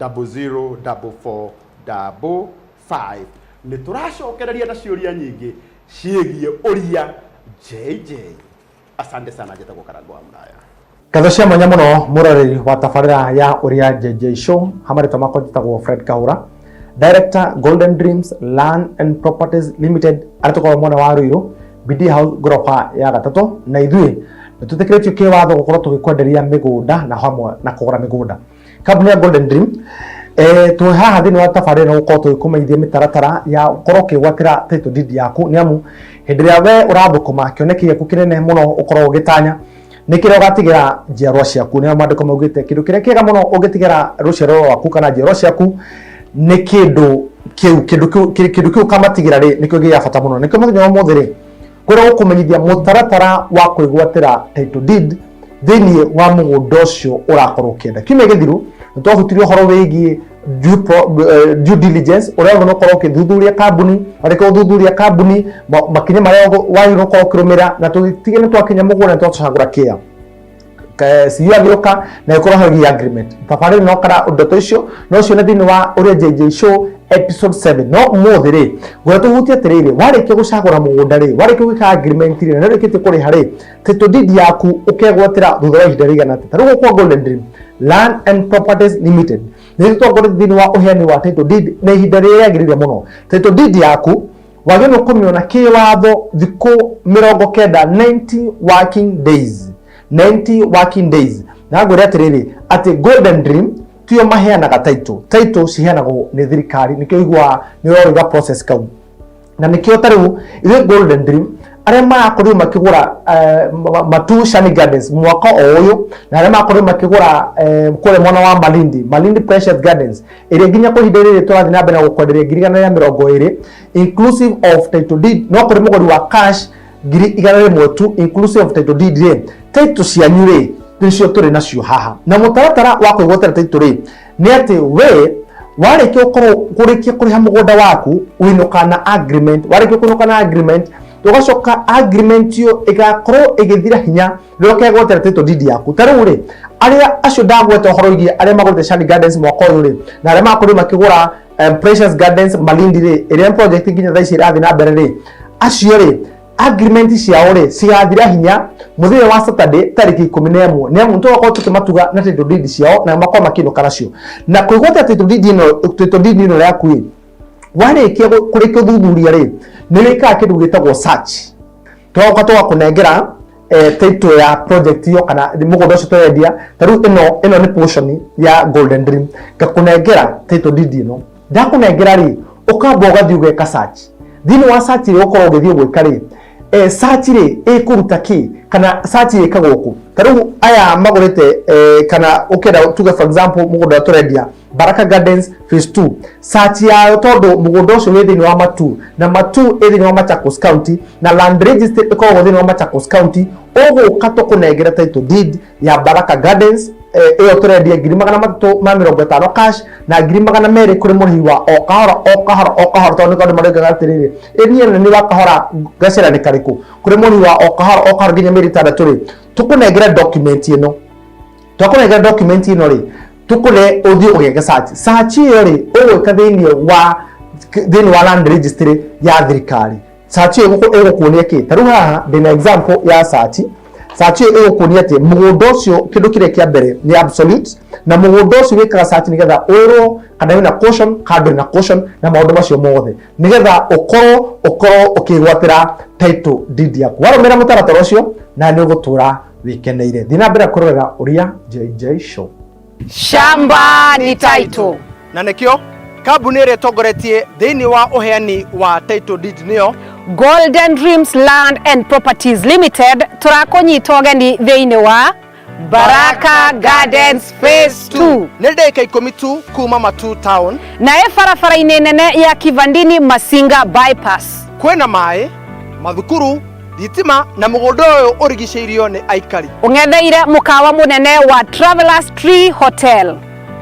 0718 004455. Nĩ tũracokereria na ciũria nyingĩ ciĩgiĩ Uria JJ. Asante sana njĩtagwo Karangũ wa Mũraya. Katho cia mwanya muno murariri wa tabarira ya Uria JJ show hamarĩtwa makwa njĩtagwo Fred Kaura, Director Golden Dreams Land and Properties Limited, arĩtũkorwo mwena wa Ruiru BD House gorofa ya 3, na ithuĩ nĩtwĩtĩkĩrĩtio kĩwatho gũkorwo tũgĩkwenderia mĩgũnda na hamwe na kũgũra mĩgũnda. Kambuni ya Golden Dream twĩ haha thĩinĩ wa tabarĩra gũkorwo tũgĩkũmenyithia mĩtaratara ya gũkorwo ũkĩgwatĩra title deed yaku, nĩamu hĩndĩ ĩrĩa we ũrathũkũma kĩoneki gĩaku kĩnene mũno ũkorwo ũgĩtanya nikire ũgatigĩra njiarwa ciaku. Nĩo maandĩko maugĩte kĩndũ kĩrĩa kĩega mũno ũngĩtigĩra rũciaro rwaku kana njiarwa ciaku nĩ kĩndũ kĩu kamatigĩra rĩ nĩkĩo gĩa bata mũno. Nĩkĩo mũthenya wa ũmũthĩ rĩ kwĩra gũkũmenyithia mũtaratara wa kwĩgwatĩra title deed thĩinĩ wa mũgũnda ũcio ũrakorwo ũkĩenda. Kiumia gĩthiru nĩtwahutirie ũhoro wĩgiĩ due diligence, ũrĩa ũgũkorwo ũkĩthuthuria kambuni, arĩkwo ũthuthuria kambuni makinya marĩa wagĩrĩirwo gũkorwo ũkĩrũmĩrĩra, na tũtige nĩ twakinya mũgũnda nĩ twacagũra kĩa. CEO agĩũka na ĩkorwo hagi agreement tabarĩra no kara ndeto icio no cio thĩinĩ wa Uria JJ show episode 7 no mũthĩ rĩ gwetũ tuhutie atĩrĩrĩ warĩkia gũcagũra mũgũnda rĩ warĩkia gwĩka agreement rĩ na rĩkĩtie kũrĩha rĩ title deed yaku ũkegwatĩra thutha wa ihinda rĩigana atĩa tarĩu kwa Golden Dream Land and Properties Limited nĩ tũtongorete thĩinĩ wa ũheani wa title deed na ihinda rĩrĩa rĩagĩrĩire mũno title deed yaku wagĩrĩirwo kũmĩona kĩwatho thikũ 90 working days 90 working days na ngwĩre atĩrĩrĩ atĩ Golden Dream tio maheanaga title ciheanagwo nĩ thirikari nĩkĩo igua nĩ ũroriga process kau na nĩkĩo tarĩu ithuĩ Golden Dream arĩa marakorwo makĩgũra Matu Shani Gardens mwaka o ũyũ na arĩa marakorwo makĩgũra kũrĩa mwena wa Malindi Precious Gardens ĩrĩa nginya kwa ihinda rĩrĩ tũrathiĩ na mbere na gũkwenderia 120 inclusive of title deed no kũrĩ mũgũri wa cash 100 tu inclusive of title deed rĩ title cianyu rĩ nĩcio tũrĩ nacio haha na mũtaratara wa kũigwatĩra title rĩ nĩ atĩ we warĩkia kũrĩkia kũrĩha mũgũnda waku wĩnũka na agreement warĩkia kũinũka na agreement tũgacoka agreement yo ĩgakorwo ĩgĩthira hinya rĩrĩa ũkegwatĩra title deed yaku tarĩu rĩ arĩa acio ndagweta ũhoro wĩgiĩ arĩa magũrĩte Shani Gardens mwaka ũyũ rĩ na arĩa makorwo makĩgũra Precious Gardens Malindi rĩ ĩrĩa project nginya thaa ici ĩrathiĩ na mbere rĩ acio rĩ agreement ciao rĩ cigathira hinya mũthenya wa Saturday tariki 11 nĩ amu tũgakorwo tũkĩmatuga na title deed ciao na makorwo makĩinũka nacio na kũigwatĩra title deed ĩno yaku rĩ warĩkia kũrĩkia ũthuthuria rĩ nĩ wĩkaga kĩndũ gĩtagwo search tũgoka tũgakũnengera title ya project iyo kana mũgũnda ũcio tũrendia tarĩu ĩno nĩ portion ya Golden Dream ngakũnengera title deed ĩno ndakũnengera rĩ ũkamba ũgathiĩ ũgeka search thĩinĩ wa search rĩ ũkorwo ũgĩthiĩ gwĩka rĩ search rĩ ĩkũruta kĩ kana search ĩkagwo kũ tarĩu aya magũrĩte kana ũkenda tuge for example mũgũnda tũrendia Baraka Gardens phase 2 search yayo tondũ mũgũnda ũcio wĩ thĩinĩ wa Matu na Matu ĩ thĩinĩ wa Machakos County na land register ĩkoragwo thĩinĩ wa Machakos County ũgũka tũkũnengera title deed ya Baraka Gardens ĩyo tũrendia 350 cash na 200 kũrĩ mũrĩhi wa o kahora tondũ nĩ kaũndũ marĩngaga atĩrĩrĩ ĩniĩ nĩ wakahora gacĩra nĩ karĩkũ kũrĩ mũrĩhi wa o kahora nginya mĩeri 6 rĩ tũkũnengera document ĩno tũkũnengera document ĩno rĩ tukule ũthiĩ ũgeke search ĩyo rĩ ũgwĩka thĩinĩ wa land registry ya thirikari search ĩyo ĩgũkuonia kĩ tarĩu haha ndĩna example ya search ĩyo ĩgũkuonia atĩ mũgũnda ũcio kĩndũ kĩrĩa kĩa mbere nĩ absolute na mũgũnda ũcio wĩkaga search nĩgetha ũĩrwo kana wĩna caution kana ndũrĩ na caution na maũndũ macio mothe nĩgetha ũkorwo ũkĩgwatĩra title deed yaku warũmĩrĩra mũtaratara ũcio na nĩ ũgũtũra wĩkeneire thiĩ na mbere kũrorera Uria JJ show Shamba ni title na nĩkĩo kambuni ĩrĩa ĩtongoretie thĩinĩ wa ũheani wa title deed nĩyo Golden Dreams Land and Properties Limited tũrakũnyita ũgeni thĩinĩ wa Baraka Gardens phase 2 nĩ ndagĩka 10 tu kuma Matu town na ĩ barabara-inĩ nene ya Kivandini Masinga bypass kwĩna maĩ mathukuru thitima na mũgũnda ũyũ ũrigicĩirio nĩ aikari ũng'etheire mũkawa mũnene wa Travelers Tree Hotel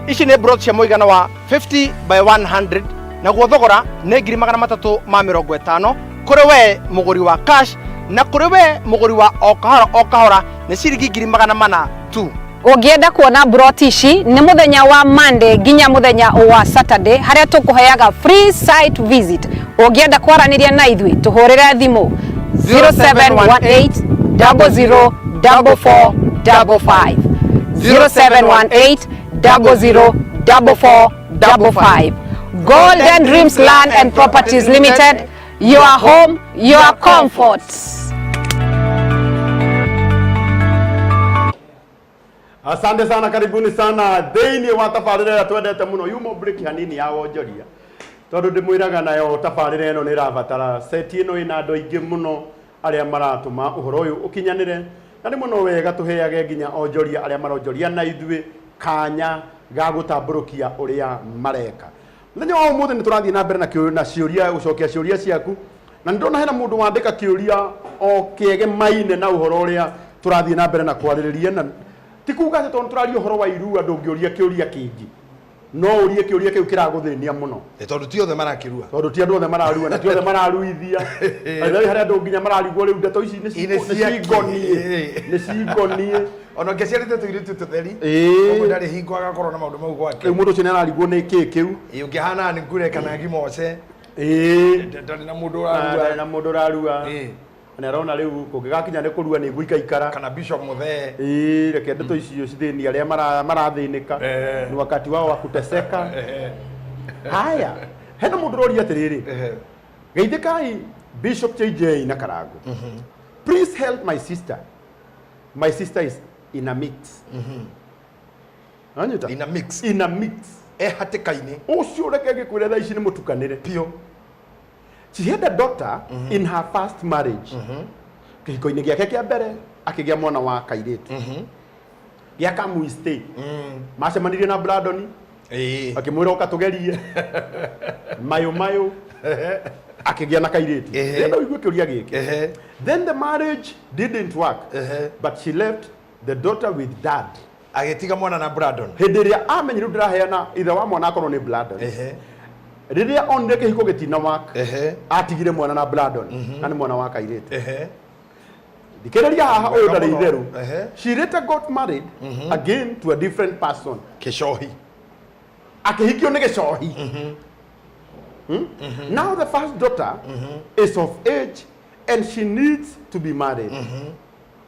ici nĩ brot cia mũigana wa 50 by 100 na thogora nĩ 350 kũrĩ we mũgũri wa cash na kũrĩ we mũgũri wa o kahora nĩ ciringi 400 tu ũngĩenda kuona brot ici nĩ mũthenya wa Monday nginya mũthenya wa Saturday harĩa tũkũheaga free site visit ũngĩenda kwaranĩria na ithuĩ tũhũrĩre thimũ 0718 00 4455 0718 00 4455 Golden Dreams Land and Properties Limited, your home, your comfort. Asante sana, karibuni sana thĩinĩ wa tabarĩra ĩrĩa twendete mũno yumo break hanini ya wonjoria tondũ ndĩmwĩraga nayo tabarĩra ĩno nĩ ĩrabatara seti ĩno ĩna andũ aingĩ mũno arĩa maratũma ũhoro ũyũ ũkinyanĩre na nĩ mũno wega tũheage nginya onjoria arĩa maronjoria na ithuĩ kanya ga gũtambũrũkia ũrĩa mareka mũthenya wa ũmũthĩ nĩ tũrathiĩ na mbere na ciũria gũcokia ciũria ciaku na nĩ ndona hena mũndũ wandĩka kĩũria o kĩegemaine na ũhoro ũrĩa tũrathiĩ na mbere na kwarĩrĩria na ti kuuga atĩ tondũ tũraria ũhoro wa irua ndũngĩũria kĩũria kĩngĩ no urie kiuria kiu kiraguthĩnia mũno tondu ti othe marakirua tondu ti andu othe mararua na ti othe mararuithia aithari harĩa andũ nginya mararigwo rĩu ndeto ici nĩ cingonie ona ngĩciarĩte tũirĩtu tũtheri ũguo ndarĩ hingo agakorwo na maũndũ mau gwake rĩu mũndũ ũcio nĩ ararigwo nĩ kĩĩ kĩu ũngĩhana nĩ ngure kana ngimoce ndarĩ na mũndũ ũrarua na arona rĩu kũngĩgakinya nĩ kũrua nĩ gũikaikara kana Bishop Muthee reke ndeto icio cithĩni arĩa marathĩnĩka ni wakati wao wa kuteseka haya hena mũndũ ũroria atĩrĩrĩ geithĩkai Bishop JJ na Karangu please help my sister is in a mix anyita in a mix hatĩka-inĩ ũcio reke ngĩkwĩre thaa ici nĩ mũtukanĩre pio. She had a daughter in her first marriage. Kĩhiko-inĩ gĩake kĩa mbere akĩgĩa mwana wa kairĩtu gĩaka muistay macemanirie na Brandon akĩmwĩra ũka tũgerie mayo akĩgĩa na kairĩtu ndio igue kĩũria gĩkĩ. Then the marriage didn't work but she left the daughter with dad agĩtiga mwana na Brandon. Hĩndĩ ĩrĩa amenyire ndĩraheana ithe wa mwana akorwo nĩ Brandon rĩrĩa onire kĩhiko gĩtina wak atigire mwana na Brandon na nĩ mwana wa kairĩtu thikĩrĩria haha ũyũ ndarĩ itherũ. She later got married again to a different person Kĩcohi akĩhikio nĩ Gĩcohi. Now the first daughter is of age and she needs to be married.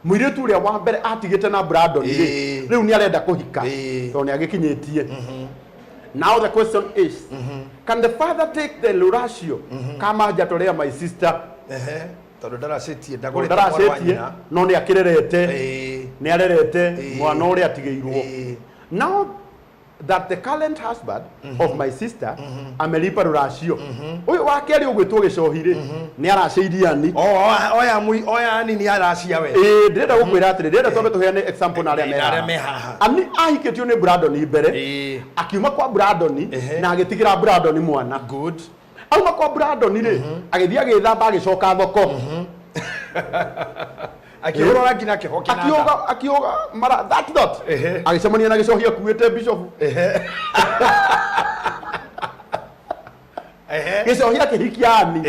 Mũirĩtu ũrĩa wa mbere atigĩte na Brandon rĩu nĩ arenda kũhika tondũ nĩ agĩkinyĩtie. Now the question is, can the father take the ratio kama hajatolea my sister tondu ndaracetie no nĩ akĩrerete nĩ arerete mwana ũrĩa atigĩirwo. Now that the current husband of my sister amelipa ruracio uyu wa keri ugwitwo Gĩcohi ni araceirie ani oya ani ni aracia we ndĩrenda gũkwĩra atĩrĩ ndĩrenda twambe tũheane example na arĩa me haha. Ani ahikĩtio nĩ Brandon mbere akiuma kwa Brandon na agĩtigĩra Brandon mwana good auma kwa Brandon agĩthiĩ agĩthamba agĩcoka thoko akĩhũra nginya kĩhoki na akioga mara that agĩcemania na Gĩcohi akuĩte Bishop Gĩcohi akĩhikia ani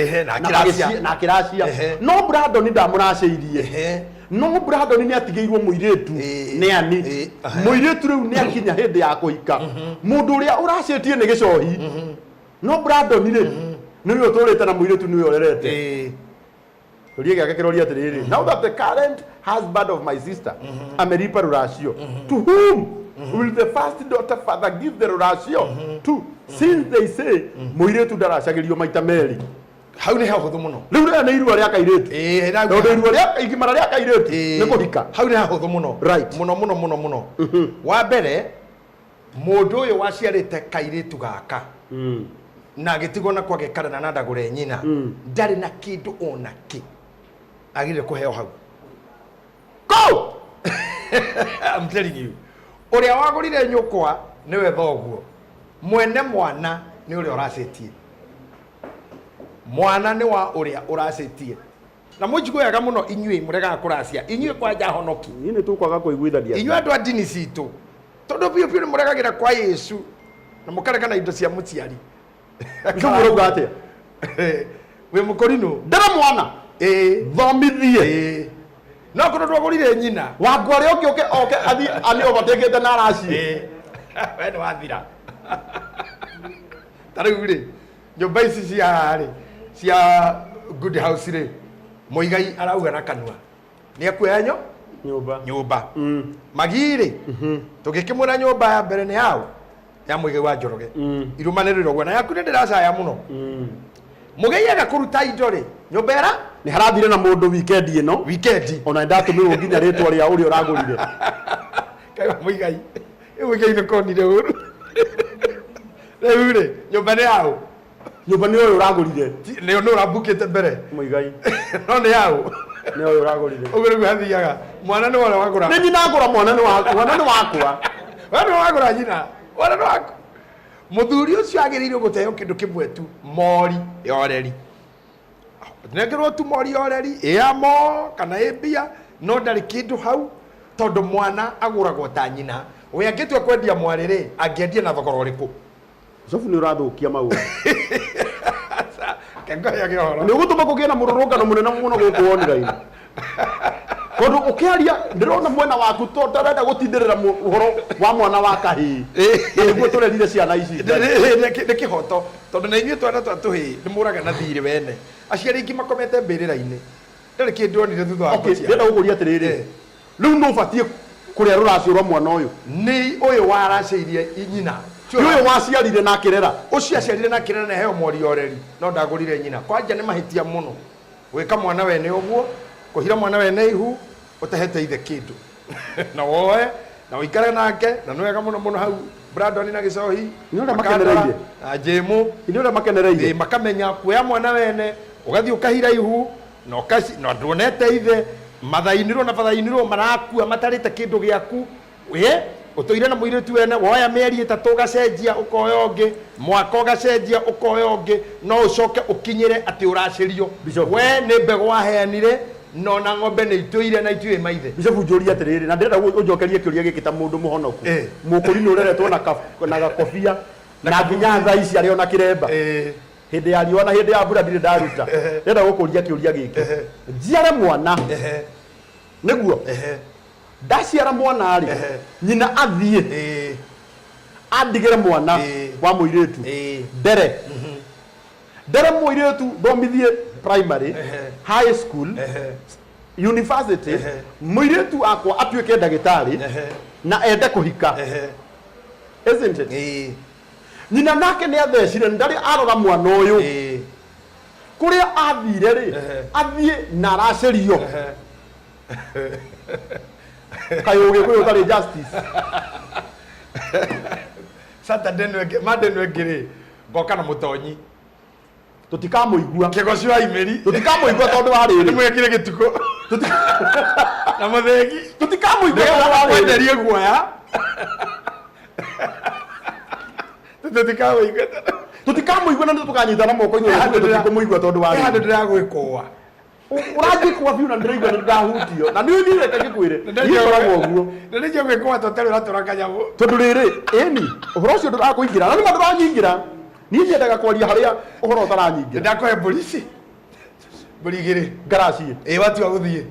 na kĩracia no Brandon ndamũracĩirie no Brandon nĩ atigĩirwo mũirĩtu nĩ ani mũirĩtu rĩu nĩ akinya hĩndĩ ya kũhika mũndũ ũrĩa ũracĩtie nĩ Gĩcohi no Brandon nĩwe ũtũrĩte na mũirĩtu nĩwe ũrerete. Now that the current husband of my sister amelipa ruracio, to whom will the first daughter father give the ruracio to, since they say mũirĩtu ndaracagĩrio maita merĩ. Hau nĩ hahũthũ mũno rĩu rĩa nĩ irua rĩa kairĩtu tondũ irua rĩa igimara rĩa kairĩtu nĩ kũhika. Hau nĩ hahũthũ mũno mũno wa mbere mũndũ ũyũ waciarĩte kairĩtu gaka na agĩtigwo na kwage karana na ndagũre nyina ndarĩ na kĩndũ ona kĩ agire kuheo hau go I'm telling you uria wagurire nyukwa niwe thoguo mwene mwana ni uria uracetie mwana ni wa uria uracetie na mũjiguyaga mũno inyuĩ mũregaga kũracia inyuĩ kwanja honoki ni tukwaga kũiguithania inyuĩ andũ a dini citũ tondu piũ piũ mũregagira kwa Yesu na mũkarega na indo cia mũciari Kĩmũrũga atĩa we mũkorino ndara mwana thomithie no kũndũ twagũrire nyina wangware oke athi ani overtakete na araci we nĩ wathira tarĩu rĩ nyũmba ici cia good house rĩ Mũigai arauga na kanua nĩ akuoya nyũmba magirĩ tũgĩkĩmwĩra nyũmba ya mbere nĩ yao ya Mũigai wa Njoroge irumanĩrĩro gwa na yaku nĩ ndĩracaya mũno Mũigai agakũruta indo rĩ nyũmba era nĩ harathire na mũndũ weekend ĩno ona ndatũmĩrwo nginya rĩtwa rĩa ũrĩa ũragũrire kai Mũigai Mũigai nĩ konire ũru rĩu rĩ nyũmba nĩ yao nyũmba nĩ ũyũ ũragũrire nĩ ũrambukĩte mbere Mũigai no nĩ yao nĩ ũyũ ũragũrire ũguo rĩu hathiaga mwana nĩ wona wagũra nĩ nyina agũra mwana nĩ wakwa wena wagũra nyina wena nĩ waku mũthuri ũcio agĩrĩirwo gũteo kĩndũ kĩmwe tu mori yoreri nengerwo tu mori yoreri ĩamo kana ĩmbia no ndarĩ kĩndũ hau tondũ mwana agũragwo ta nyina we angĩtua kwendia mwarĩ rĩ angĩendia na thogora ũrĩkũ Sofu ni urathukia maundu kengo ya gihoro ni gutuma kugie na mururungano munene muno guku online kondu ukiaria ndirona mwena waku to ndarenda gutindirira uhoro wa mwana wa kahii niguo turerire ciana ici ni kihoto tondu na inyuĩ twana twa tũhĩĩ nĩ mũraga na thirĩ wene aciari aingĩ makomete mbĩrĩra-inĩ ndarĩ kĩndũ onire thutha wa ndĩrenda gũkũria atĩrĩrĩ rĩu no ũbatiĩ kũrĩa rũraciũrwo mwana ũyũ nĩ ũyũ waracĩirie nyina ũyũ waciarire na akĩrera ũcio aciarire na akĩrera na heo mori oreri no ndagũrire nyina kwanja nĩ mahĩtia mũno gwĩka mwana wene ũguo kũhira mwana wene ihu ũtahete ithe kĩndũ na woe na ũikare nake na nĩ wega mũno mũno hau Brandon na Gĩcohi nĩ ũrĩa makenereire na Jemu nĩ ũrĩa makenereire makamenya kuoya mwana wene ũgathiĩ ũkahira ihu na ndwonete ithe mathainirwo na bathainirwo marakua matarĩte kĩndũ gĩaku ũtũire na mũirĩtu wene woya mĩeri 3 ũgacenjia ũkoya ũngĩ mwaka ũgacenjia ũkoya ũngĩ no ũcoke ũkinyĩre atĩ ũracĩrio we nĩ mbegũ waheanire no na ng'ombe nĩ itũire na itũĩ maithe Bishop njũria atĩrĩrĩ na ndĩrenda ũnjokerie kĩũria gĩkĩ ta mũndũ mũhonoku mũkũri nĩ ũreretwo na gakobia na nginya thaa ici arĩ ona kĩremba hĩndĩ ya riũa na hĩndĩ ya mbura ndirĩ ndaruta ndĩrenda gũkũria kĩũria gĩkĩ njiare mwana nĩguo ndaciara mwana rĩ nyina athiĩ andigĩre mwana wa mũirĩtu ndere mũirĩtu thomithie primary high school university mũirĩtu akwa atuĩke ndagĩtarĩ na ende kũhika isn't it nyina nake nĩ athecire ndarĩ arora mwana ũyũ kũrĩa athire rĩ athiĩ na aracĩrio kayo gĩkũyũ ũtarĩ justice Saturday Monday nĩ ngĩrĩ ngoka na mũtonyi tutikamũigua kĩgocio wa imeri tutikamũigua tondũ wa rĩrĩ mwekire gĩtukũ na mũthegi tutikamũigua tondũ wa rĩrĩ wenderie guoya tutikamũigua na tũkanyitana moko-inĩ tũtikũmũigua tondũ wa rĩrĩ ndĩragwĩkũa ũranjĩkwa biũ na ndĩraigua nĩ ndahutio na nĩ ũthire ngĩkwĩre nĩkoragwo ũguo nĩrĩcio gwĩkũa tũtarĩ ũratũra kanyamũ tondũ rĩrĩ ĩni ũhoro ũcio ndũrakũingĩra na nĩma ndũranyingĩra niĩ nyendaga kwaria harĩa ũhoro ũtaranyingĩra ndakũhe mbũrici mbũri igĩrĩ ngaraci watua gũthiĩ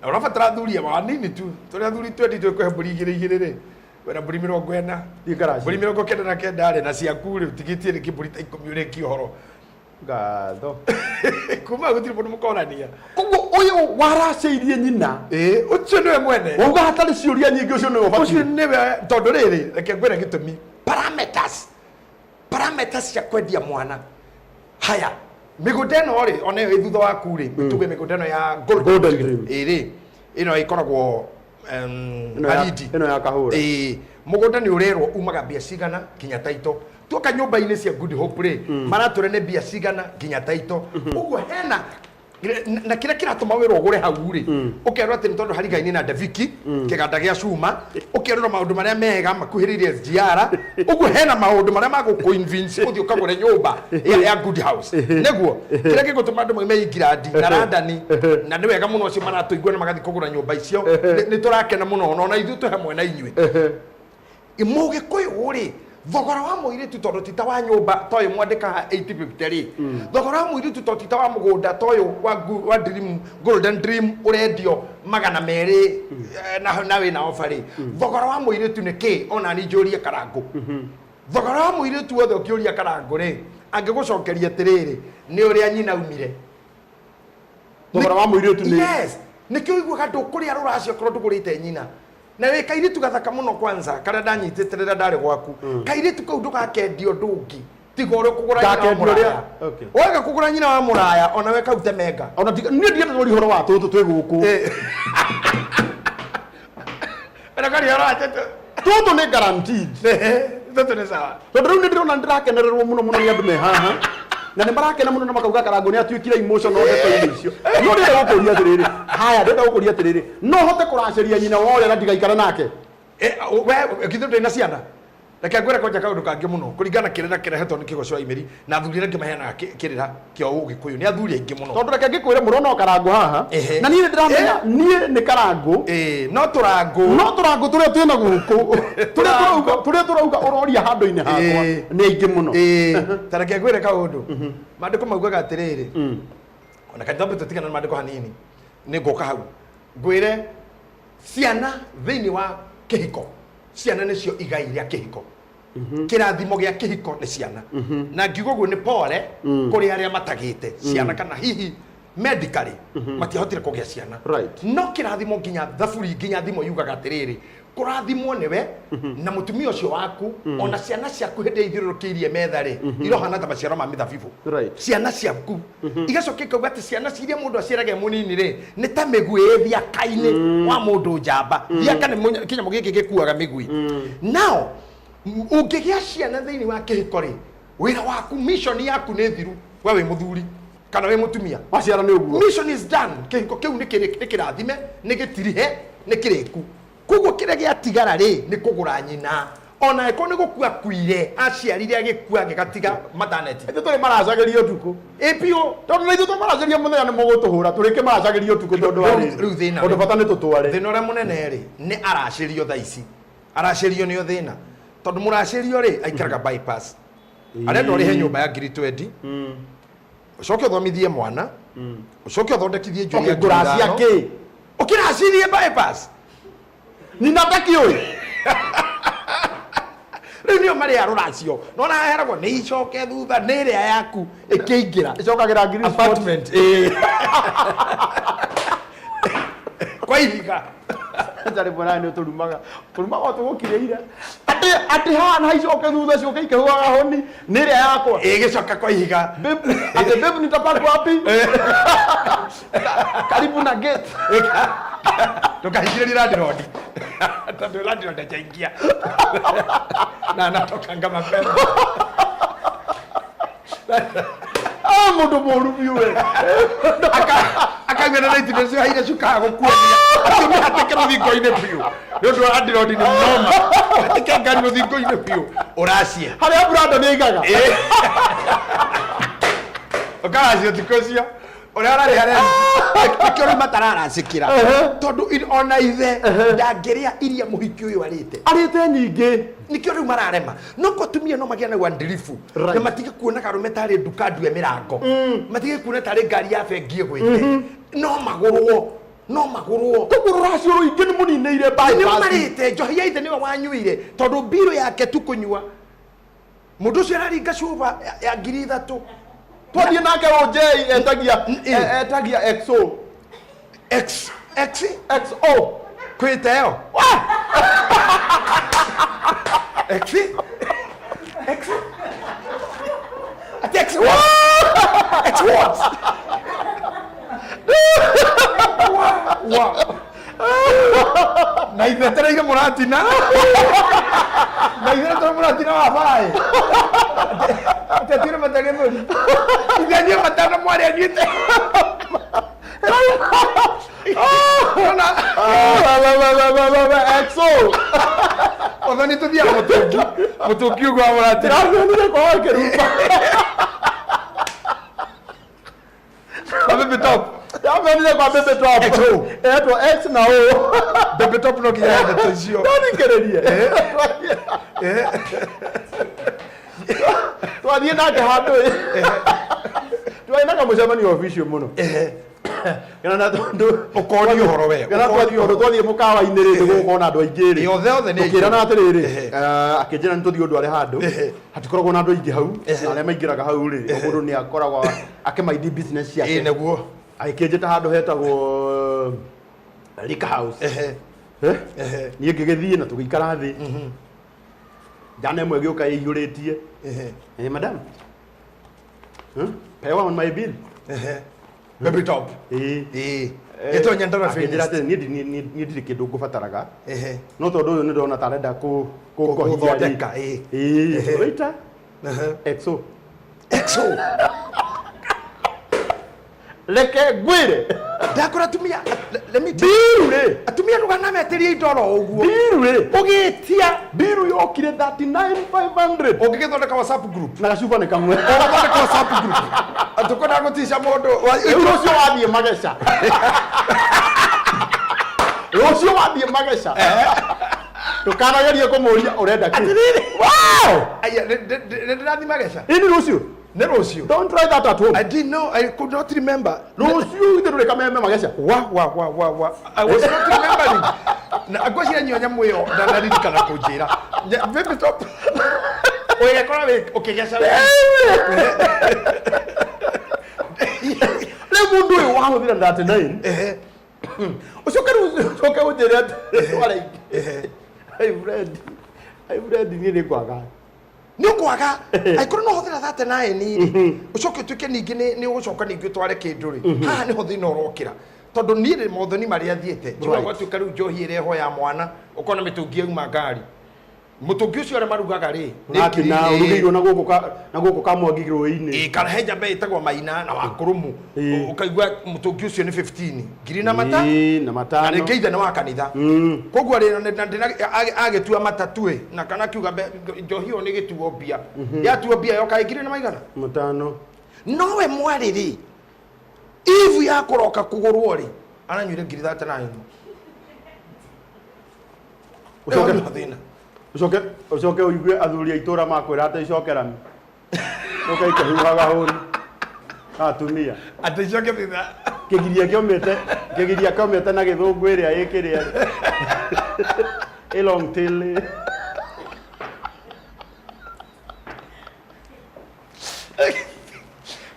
na ũrabatara thuria wanini tu tũrĩa thuri 20 twĩkũhe mbũri igĩrĩ rĩ wena mbũri 40 mbũri 99 rĩ na ciaku rĩ tigĩtie rĩ kĩmbũri ta 10 ũrĩki ũhoro ngatho kuma gũtirĩ mũndũ mũkorania koguo ũyũ waracĩirie nyina ũcio nĩwe mwene wauga hatarĩ ciũria nyingĩ ũcio nĩwe ũbatiĩ ũcio nĩwe tondũ rĩrĩ reke ngwĩre gĩtũmi parameters cia kwendia mwana haya mĩgũnda ĩno rĩ ona ĩyo thutha waku rĩ tuge mĩgũnda ĩno ya Golden Dream ĩrĩ ĩno ĩkoragwo Haridi ĩno ya kahũra mũgũnda nĩ ũrerwo umaga mbia cigana nginya taito tuoka nyũmba-inĩ cia Good Hope rĩ maratũre nĩ mbia cigana nginya taito ũguo hena na kĩrĩa kĩratũma wĩra ũgũre hau rĩ ũkerwo atĩ nĩ tondũ harigainie na Daviki kĩganda gĩa cuma ũkerwo maũndũ marĩa mega makuhĩrĩirie SGR ũguo hena maũndũ marĩa magũkũinvince ũthiĩ ũkagũre nyũmba ya Good House nĩguo kĩrĩa gĩgũtũma andũ moime England na London na nĩ wega mũno ũcio maratũigua na magathiĩ kũgũra nyũmba icio nĩ tũrakena mũno ona ithuĩ tũ hamwe na inyuĩ mũgĩkũyũ rĩ thogora wa mũirĩtu tondũ tita wa nyũmba toyũ mwandĩka 850 rĩ thogora wa mũirĩtu tondũ tita wa mũgũnda toyũ wa Dream Golden Dream ũrendio 200 na wĩna offer rĩ thogora wa mũirĩtu nĩ kĩ ona nĩ njũrie Karangũ thogora wa mũirĩtu wothe ũkĩũria Karangũ rĩ angĩgũcokeria atĩrĩrĩ nĩ ũrĩa nyina umire thogora wa mũirĩtu nĩ yes nĩkĩo ũiguaga ndũkũrĩa rũracio korwo ndũgũrĩte nyina na we kairitu gathaka muno kwanza kada ndanyitite rĩrĩa ndarĩ gwaku kairitu kau ndũgakendio ndũngi tiga ũrĩa kũgũra nyina wa mũraya wega kũgũra nyina wa mũraya ona we kaute menga ona niĩ ndienda tũri horo wa tũtũ twĩ gũkũ ona kari horo atete tũtũ nĩ guaranteed tũtũ nĩ sawa tondũ rĩu nĩ ndĩrona ndĩrakenererwo mũno mũno nĩ andũ me haha na nĩ marakena mũno na makauga Karangũ nĩ atuĩkire emotional ndeto-inĩ icio no ndĩrenda gũkũria atĩrĩrĩ haya ndĩrenda gũkũria atĩrĩrĩ no hote kũracĩria nyina wa ũrĩa na ndigaikara nake we kithũ ndĩ na ciana reke ngwire koja kaundu kangi muno kuringana kirira kirehetwo ni kigocwa imeri na thurire ngimaheana kirira kio ugikuyu ni athuri aingi muno tondu reke ngikwire murono karangu haha na nie ndiramenya nie ni karangu no turangu turia twina guku turia turauga uroria handu-ini hakwa ni aingi muno ta reke ngwire kaundu mandiko maugaga atiriri ona kanjambe tutigana na mandiko hanini ni ngoka hau ngwire ciana thiini wa kihiko ciana nicio igai ria kihiko kirathimo gia kihiko ni ciana na ngiugo guo ni pole kuri aria matagite ciana kana hihi medically matihotire kugia ciana no kirathimo nginya thaburi nginya thimo yugaga atiriri kurathimwo niwe na mutumia ucio waku ona ciana ciaku hindi ithirurukiirie methari irohana ta maciaro ma mithabibu ciana ciaku igacoke kauga ati ciana ciria mundu aciarage munini ri ni ta migui thiaka-ini wa mundu njamba thiaka ni kinyamo giki gikuaga migui now ungigia ciana thiini wa kihiko ri wira waku mission yaku ni thiru we wi muthuri kana we mutumia waciara ni uguo mission is done kihiko kiu ni kirathime ni gitirihe ni kiriku kuguo kire giatigara ri ni kugura nyina ona eko ni gukua kuire aciarire agikua gigatiga maternity ithu turi maracageria utuku epio tondu na ithu tumaracageria muthenya ni mugutuhura turike maracageria utuku tondu wa riu thina tondu bata ni tutware thina uria munene ri ni aracirio thaici aracirio ni thina tondu muracirio ri aikaraga bypass arenda urihe nyumba ya ngiri 20 ucoke uthomithie mwana ucoke uthondekithie njuri ya nguracia ki ukiracirie bypass ninataki oi riu nio mari aruracio no na heragwo ni icoke thutha ni ria yaku ikiingira icokagira ngiri apartment kwa ihiga tari bwana ni turumaga tugukireira ati hana icoke thutha cio ikihwaga honi ni ria yakwa gicoka kwa ihiga ati babe nitapaka wapi karibu na gate tukahingire landlord tatu landlord ajaingia na anatoka mapema mundu moru biwe akagenda na itine cio haire cukaga gukuania atumia ateke ruthingo-ini biu ni undu wa landlord ni noma ateke ngari ruthingo-ini biu uracie haria branda ni igaga ukaracia thikũ cio uria arari haria ikio ri matararacikira tondu ona ithe ndangiria iria muhiki uyu arite nyingi nikio riu mararema no kotumia no magia na wandirifu na matige kuona karume tari nduka ndue mirango matige kuona tari ngari ya bengi gwite no magurwo kugururacio ingi ni munineire bypass ni marite njohi ya ithe niwe wanyuire tondu biro yake tu kunyua mundu ucio araringa cuba ya ngiri 3 twathie nake ojei etagia exo xo kwiteo x what na ithe teraiga muratina wa bai tetire matage muri igania matana mwari anyite exo othoni tuthia mutungi ugwa muratina rathonire kwa wakerupa baby top rathonire kwa baby top etwo x na o baby top no kinya ya tecio ndonikirerie twathie nake handu twainaga mucemanio official muno kana na tondu ukoni uhoro we kana twathie mukawa-ini ri nigukona andu aingi ri yothe ni tukirana atiriri akinjira nituthie undu ari handu hatikoragwo na andu aingi hau na aria maingiraga hau ri mundu ni akoragwo akimaindi business yake neguo aikinjita handu hetagwo Lika House niä ngä gä thiä na tå gä ikara thä jana ĩmwe gä å ka ĩhiå rä tie madam pay on my bill baby top gätå nyandara njä ra atä niä ndirä kä ndå ngå bataraga no tondå å yå nä ndona tarenda kå thondeka waiter exo exo reke ngwä re ndakora atumia let me biru ri atumia ndugana meterie indoro uguo biru ri ugitia biru yokire 39500 ungigithondeka WhatsApp group na gacuba ni kamwe ugathondeka WhatsApp group atukona gutisha mundu ucio wathie mageca ucio wathie mageca tukanagerie kumuria urenda ki wow aya ndirathi mageca ini rucio ne rucio don't try that at home I didn't know I could not remember rucio ithe rureka meme mageca wa I was not remembering na agwacira nyonya muyo ndanaririkana kunjira baby stop oya kora we ukigeca we le mundu uyu wahuthira 39 ucoke unjire twara ai Fred ni kwaga ni ukwaga aikuru no huthira 39 ucoke tuke ningi ni ugucoka ningi tware kindu ri haha ni ho thina urokira tondu ni ri mothoni mari athiete njua gwatuka riu njohi ireho ya mwana ukona mitungi auma ngari mutungi ucio ari marugaga ri na urugirwo na guku kamwangigirwo ini kana heja be itagwo maina na wakurumu ukaigwa mutungi ucio ni 15 ngiri na mata na matano na ngeitha ni wa kanitha kogwa ri agetua matatue na kana kiuga njohi o ni gituo bia yatuo bia yoka ngiri na maigana matano nowe mwari ri ivu ya kuroka kugurwo ri ananyuire ngiri 39 ucoke uigue athuri aitura makwira ati icokerani ukaike hugaga huri atumia ati icoke thitha kigiria kiomete na githungu iria ikiria long tail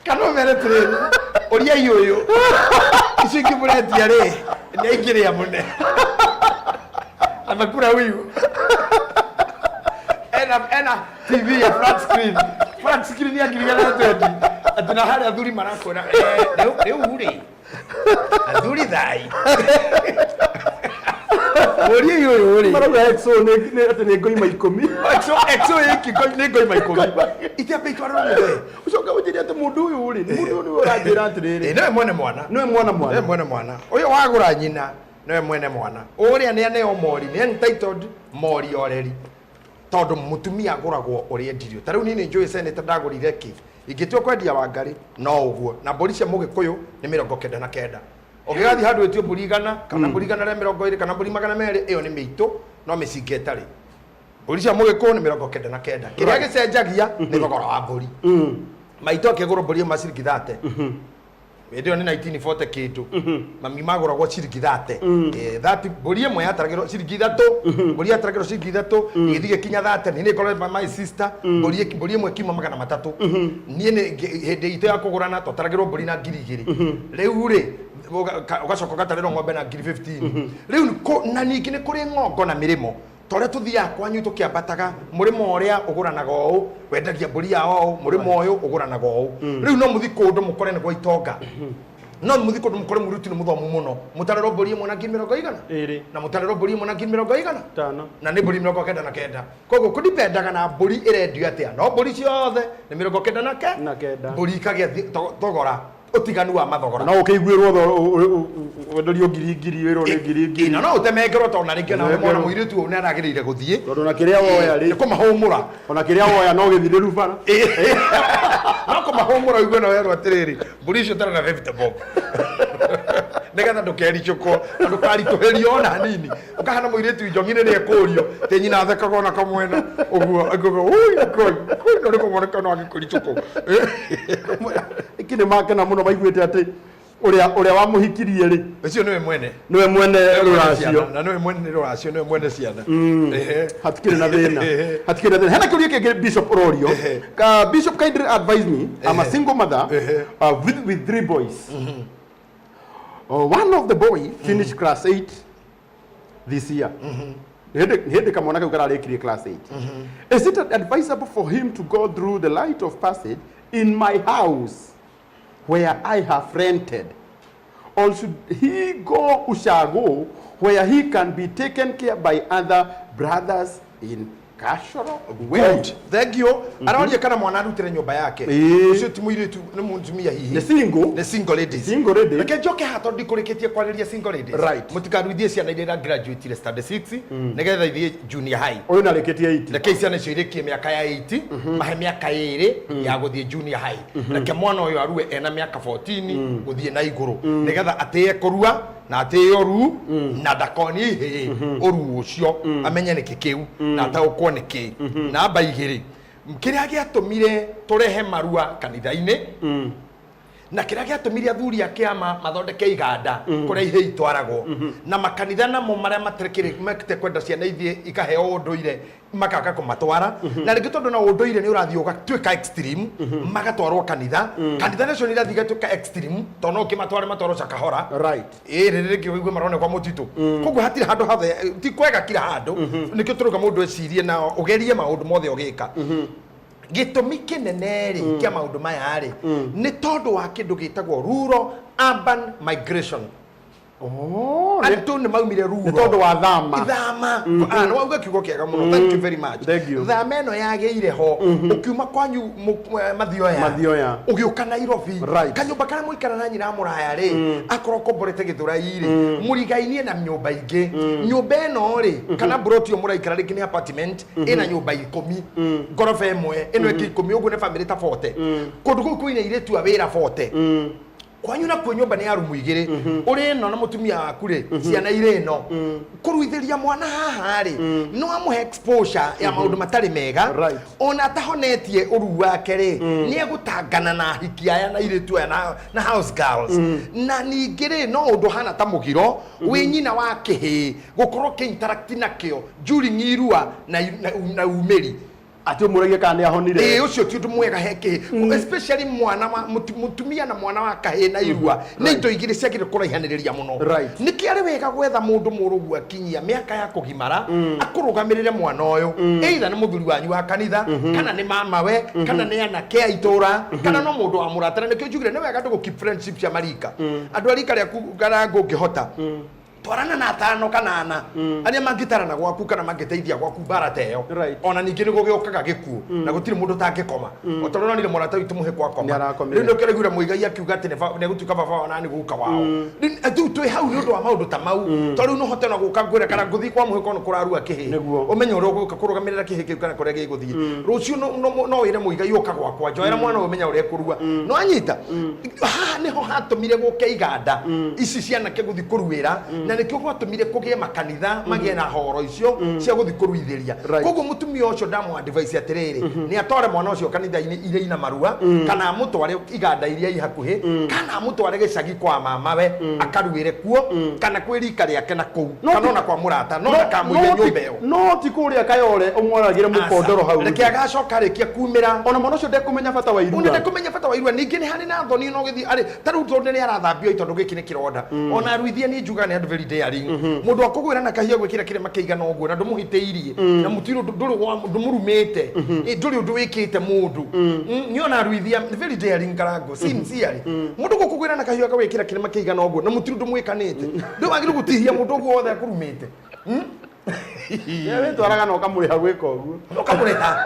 kano mere treni uria yuyu icingi muretia ri ni aingiria mune amakura wiu ena TV ya flat screen ya ngirigana twendi atina hari athuri marakona riu ri athuri thai uri yuyu marauga exo ni ati ni ngoima 10 exo iki ni ngoima 10 itiape itwaro we ucoka unjiri ati mundu uyu ri mundu ni uranjira atiriri niwe mwene mwana uyu wagura nyina niwe mwene mwana uria ni aneo mori ni entitled mori oreri tondu mutumia aguragwo uria ndirio tariu nini njui senator ndagurire ki ingitua kwendia Wangari no uguo na mburi cia mugikuyu ni 99 ugigathi handu etio mburi igana kana mburi igana ria 20 kana mburi 200 iyo ni miito no micinge tari mburi cia mugikuyu ni 99 kiria gicenjagia ni thogora wa mburi maito akigura mburi ma ciringi 30 Ndio ni 1940 kitu. Mami maguragwo ciringi 30. That mburi imwe yataragirwo ciringi 3, mburi yataragirwo ciringi 3, igithige kinya 30 ni call my sister, mburi imwe kima magana 3. Nie ni hindi ito ya kugurana totaragirwo mburi na 2000. Riu ri ugacoka gatarero ng'ombe na 15. Riu na niki ni kuri ng'ongo na mirimo. Tore tuthia kwanyu tukiambataga murimo uria uguranaga uu wendagia mburi yao murimo uyu uguranaga uu riu no muthi kundu mukore ni gwa itonga no muthi kundu mukore muruti ni muthomu muno mutarero mburi imwe na 100 na mutarero mburi imwe na 100 na ni mburi 99 koguo kudipendaga na mburi irendio atia no mburi ciothe ni 99 mburi ikagia thogora utiganu wa mathogora no ukiguirwo wendorio ngiri wiro ni ngiri no utemengerwo to na ringi na mwana muiritu ne aragirire guthie tondu na kiria woya ri kumahumura ona kiria woya no githire rubara no kumahumura igwe na werwa atiriri mburi icio tara na 50 bob negatha ndukeri chuko ndukari tuherio na hanini ukahana muiritu ijongine ni ekurio te nyina thekaga na kamwena uguo agogo ui koi no riko mwanaka no agikuri chuko ikine makena muno baiguite ati uria wamuhikirie ri ucio niwe mwene ruracio na niwe mwene ruracio niwe mwene ciana hatikire na thina hena kiuria kingi Bishop Rorio Bishop kindly advise me I'm a single mother with 3 boys. One of the boy finished class 8 this year. Hede kamwana kau kararikirie class 8. Is it advisable for him to go through the rite of passage in my house where I have rented, or should he go Ushago where he can be taken care by other brothers in Kashoro. Good. Thank you. Anaonia kana mwana arutire nyumba yake. Ucio ti muiritu ni mutumia hihi. The single. The single ladies. Single lady. Reke njoke hato ndikureketie kwariria single ladies. Right. Mutikaruithie ciana iria graduate standard 6 nigetha ithie junior high. Oyo na reketie 8. Reke ciana icio irikie miaka ya 8 mahe miaka 2 ya guthie junior high. Reke mwana uyu arue ena miaka 14 guthie na iguru nigetha atie kurua na atio ru na dakoni he oru ucio amenye niki kiu na ataukwo niki na baigiri kiria giatumire turehe marua kanitha-ini na kiria giatumire athuri akiama mathondeke iganda kuria ihe itwaragwo na makanitha namo maria materekire mekite kwenda ciana ithie ikaheo unduire makaka kumatwara na ringi tondu na unduire ni urathii ugatuika extreme magatwarwo kanitha nacio ni irathii gatuika extreme tondu ukimatwara matwaro cakahora Right. ringi wigue marone kwa mutitu koguo hatire handu hathe ti kwega kila handu nikio turuga mundu ecirie na ugerie maundu mothe ugika gitumi kinene ri kia maundu maya ri ni tondu wa kindu gitagwo rural urban migration. Oh, andu ni maumire rural tondu wa thama. Thama. No wauga kiugo kiega muno. Thank you very much. Thank you. Thama eno yageire ho ukiuma kwanyu mathioya ugiuka Nairobi Right. kanyumba kana muikara na nyina muraya ri akoroko borete githurai ri murigainie na nyumba ingi nyumba eno ri kana broti muraikara ri kini apartment ina nyumba 10 gorofa imwe eno iki 10 ugu ne family ta 40 kundu guku ine ire tu awira 40 kwanyu na kwe nyumba ni ya rumu igiri uri no na mutumia waku ri ciana ire no kuruithiria mwana haha ri no amuhe exposure ya maundu matari mega Right. ona tahonetie uru wake ri ni egutangana na hiki aya na ire tu na house girls na ningiri no undu hana ta mugiro wi nyina wa kihi gukorwo ki interact nakio during irua na umeri ati muragie kana ahonire ucio ti undu mwega heke especially mwana mutumia na mwana wa kahe na irua ni indo igiri ciagire kuraihaniriria muno Right. nikiari wega gwetha mundu murugu akinyia miaka ya kugimara akurugamirire mwana uyu either ni muthuri wanyu wa kanitha kana ni mama we kana ni anake aitura kana no mundu wa muratana nikio njugire ni wega ndugu keep friendship cia marika andu arika riaku garango ngihota twarana na tano kana ana aria mangitarana gwaku kana mangiteithia gwaku barateyo Right. ona ningi ni gugiokaga gikuo na gutiri mundu tangikoma otorona ni murata witu muhe kwa Ni koma arakomire. riu nokere gwira muigai akiuga ati ne gutuka baba wana ni guka wao tu tu hau ni undu wa maundu ta mau toriu no hote na guka gwira kana guthi kwa muhe kono kurarua kihi Niguo. umenye uri guka kurugamirira kihi kiu kana kuria giguthie rucio no wire muigai uka gwakwa njoera mwana umenya uria kurua no anyita ha ni ho hatumire guke iganda ici ciana ke guthi kuruira na nikio gwatumire kugie makanitha magie na horo icio cia guthi kuruithiria Right. koguo mutumia ucio ndamu advice atiriri ni atore mwana ucio kanitha-ini iria ina marua kana mutware iganda iria ihakuhi kana mutware gicagi kwa mama we akaruire kuo kana kwirika riake na kuu kana ona kwa murata no nakamuire nyumba iyo no ti kuria kayore umwaragire mukondoro hau reke agacoka rikia kumira ona mwana ucio ndekumenya bata wa irua unende kumenya bata wa irua ningi ni hani na thoni no githi ari taru tonde ni arathambio itondu giki ni kironda ona ruithie ni njuga ni andu very daring mundu akugwira na kahia gwikira kire makeiga no guo na ndumuhiteirie na mutiro ndumurumite nduri undu wikite mundu ni ona ruithia very daring karango sincerely mundu gukugwira na kahia gwikira kire makeiga no guo na mutiro ndumwikanite ndu wagire gutihia mundu guo wothe akurumite yewe twaraga no kamuriha gwika uguo no kamuriha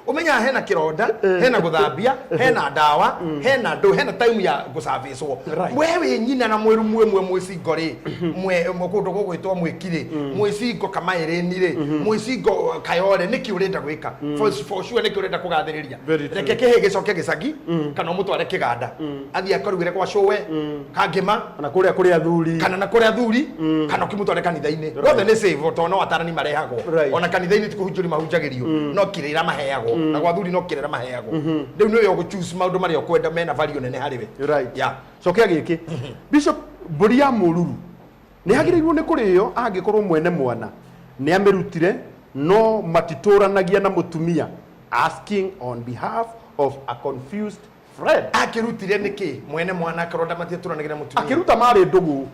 umenya hena kironda hena guthambia hena ndawa hena ndo hena time ya gusavicwo wewe nyina na mweru mwe mwicigo ri mwe mukundu gugwitwa mwikire mwicigo kamaireni ri mwicigo kayore niki urenda gwika for sure niki urenda kugathiriria reke kihe gicoke gicagi kana mutware kiganda athie akarugire kwa showe kangima na kuria athuri kana na kuria athuri kana ukimutware kanitha-ini rothe ni save to no atarani marehagwo ona kanitha-ini tikuhunjuri mahunjagirio no kirira maheagwo na gwa thuri no kirira maheagwo riu niwe ugu choose maundu maria ukwenda mena value nene hariwe right yeah cokia giki Bishop Buria Mururu ni hagirirwo ni kurio angikorwo mwene mwana ni amirutire no matituranagia na mutumia asking on behalf of a confused friend akirutire niki mwene mwana akaronda matituranagia na mutumia akiruta mari ndugu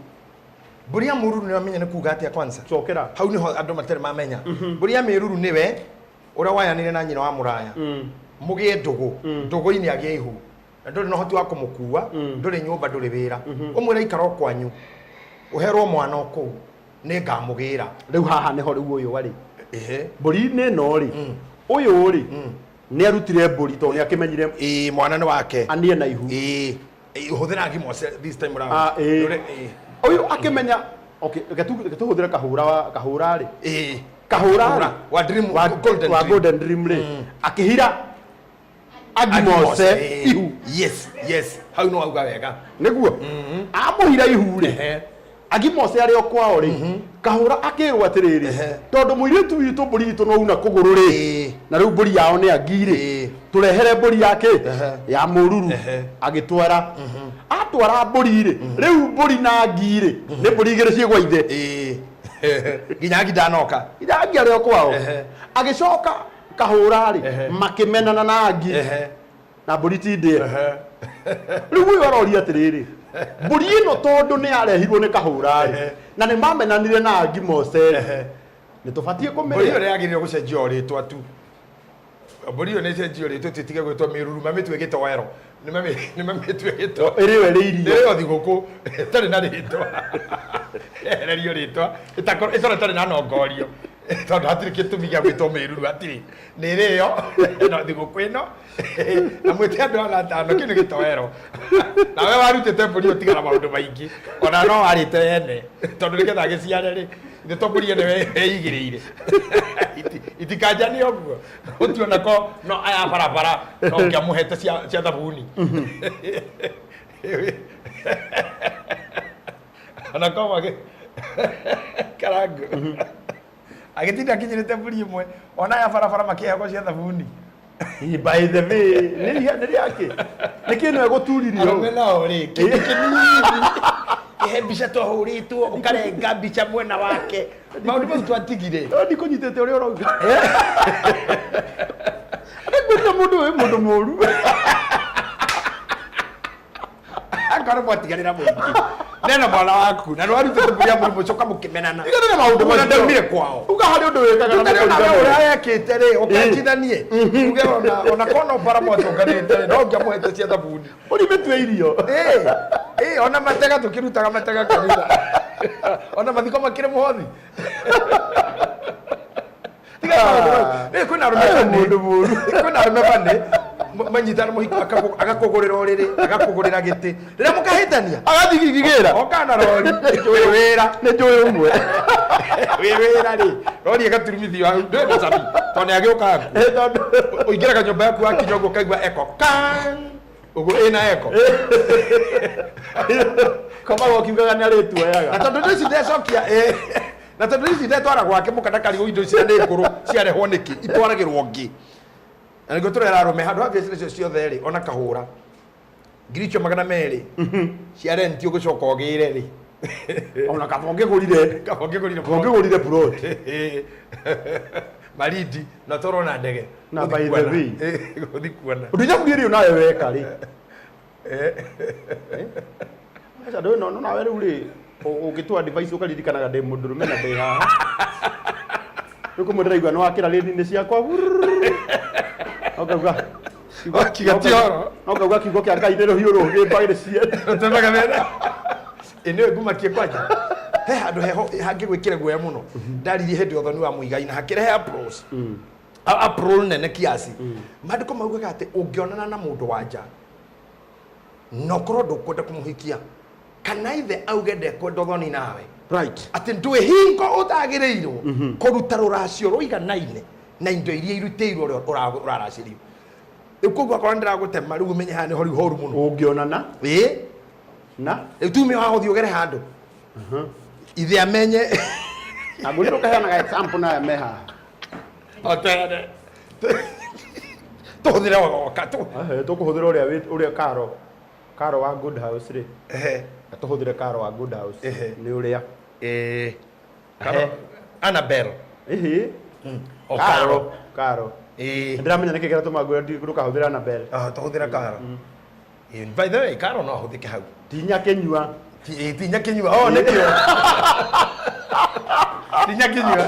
Buria Mururu ni wamenya ni kuga atia kwanza cokera hau niho andu matari mamenya Buria Mururu niwe ura wayanire na nyina wa muraya mugie ndugu-ini agie ihu na nduri no hoti wa kumukua nduri nyumba nduri wira umwira ikara kwanyu uherwo mwana oku nĩ ngamugira riu haha niho riu uyu wari ehe mburi ne no ri uyu ri ni arutire mburi to ni akimenyire mwana ni wake anie na ihu uhuthira ngimo this time round uyu akimenya okay getuhuthira kahura ri kahura wa dream wa golden dream ri akihira agimose ihu yes hau no auga wega niguo amuhira ihu ri agimose ari okwao ri kahura akirwa atiriri tondu muiritu witu mburi itu no una kuguru ri na riu mburi yao ni angire turehere mburi yake ya mururu agitwara atwara mburi ri riu mburi na ngire ni mburi igire ciigwa ithe nginya ngidanoka idangi ari okwao agicoka kahura ri makimenana na ngi na mburi tinde riu uyu aroria atiriri mburi ino tondu ni arehirwo ni kahura ri na ni mamenanire na ngi mose ni tubatie kumenya mburi ore agirire gucenjia ritwa tu mburi ore cenjia ritwa titige gwitwa miruru mamitwe gitowero ni mamitwe gitwa iriwe riirio iriwe thiguku tari na ritwa ererio ritwa itora tari na nongorio tondu hatiri kitumi gia gwitwa miruru hatiri ni rio no thiguku ino na mwite andu ala tano kinu gitowero na we warutite mburi utigara maundu maingi ona no warite ene tondu nigetha giciare ri ni to mburi ene weigiriire itikajani oguo utiona ko no aya barabara no ngiamuhete cia thabuni ana koma ke karango agitinda kinyirite mburi imwe ona aya barabara makihego cia thabuni by the way nĩ yake nĩ kĩno egũturirio aromena ori kinini ehe mbica twahuritwo ukarenga mbica mwena wake maundu mau twatigire ndikũnyitĩte ũrĩa ũrauga ngwĩra mũndũ ũyũ mũndũ mũru akara mwatiganĩra mũingĩ nena mwana waku na nĩwarutĩte mburi ya mũrimũ coka mũkĩmenana iganĩre maũndũ macio ndaumire kwao uga harĩ ũndũ wĩkaga na ũrĩa ekĩte rĩ ũkanjithanie uge ona kona bara mwatonganĩte no ngiamũhete cia thabuni ũrimĩtue irio ona matega tũkĩrutaga matega kanitha ona mathiko makĩrĩ mũhothi kwĩna arũme bane manyitana mũhiko agakũgũrĩra ũrĩrĩ agakũgũrĩra gĩtĩ rĩrĩa mũkahĩtania agathigigĩra okana rori wĩ wĩra nĩ njũĩ ũmwe wĩ wĩra rĩ rori agaturumithio hau ndũĩ na cabi tondũ nĩ agĩũkaga ũingĩraga nyũmba yaku wakinya ũguo ũkaigua eko kan ũguo ĩna eko komaga ũkiugaga nĩ arĩtuoyaga na tondũ ici ndecokia na tondũ ici ndetwara gwake mũkana karigũ indo icio nĩ ngũrũ ciarehwo nĩkĩ itwaragĩrwo ngĩ na nĩguo tũrera arũme handũ ha biacara icio ciothe rĩ ona kahũra ngiri icio 200 cia renti ũgũcoka ũgĩre rĩ ona kaba ũngĩgũrire plot maridi na tũrona ndege na by the way gũthi kuona ũndũ nyamugĩrio nawe weka rĩ aca ndũĩ no nawe rĩu rĩ ũngĩtwa device ũkaririkanaga ndĩ mũndũrũme na ndĩ haha rĩu kũmwe ndĩraigua nĩ wakĩra rĩni-inĩ ciakwa okauga kigatioro okauga kiugo kĩa Ngai nĩ rũhiũ rũgĩmbaĩrĩ ciene temaga wena ĩnĩ ngumakie kwanja he handũ heho hangĩgwĩkĩra guoya mũno ndaririe hĩndĩ ũthoni wa mũigai na hakĩrehe approach approach nene kiasi maandĩko maugaga atĩ ũngĩonana na mũndũ wa nja no korwo ndũkwenda kũmũhikia kana ithe auge ndekwenda ũthoni nawe right atĩ ndũĩ hingo ũtagĩrĩirwo kũruta rũracio rũiganaine na indo iria irutĩirwo ũraracĩrio rĩu koguo akorwo ndĩragũtema rĩu ũmenye haha nĩho rĩu horu mũno ũngĩonana na rĩu tume wagũthiĩ ũgere handũ ithe amenye na ngũrĩrwo kaheanaga example nawe me haha otene tũhũthĩre woka tũkũhũthĩra ũrĩa Karo wa Good House rĩ tũhũthĩre Karo wa Good House nĩ ũrĩa Annabelle Karo ndiramenya nĩkĩ kĩratũma ndũkahũthĩra Annabelle tũhũthĩre Karo by the way Karo no ahũthĩke hau tinya kĩnyua nĩkĩo tinya kĩnyua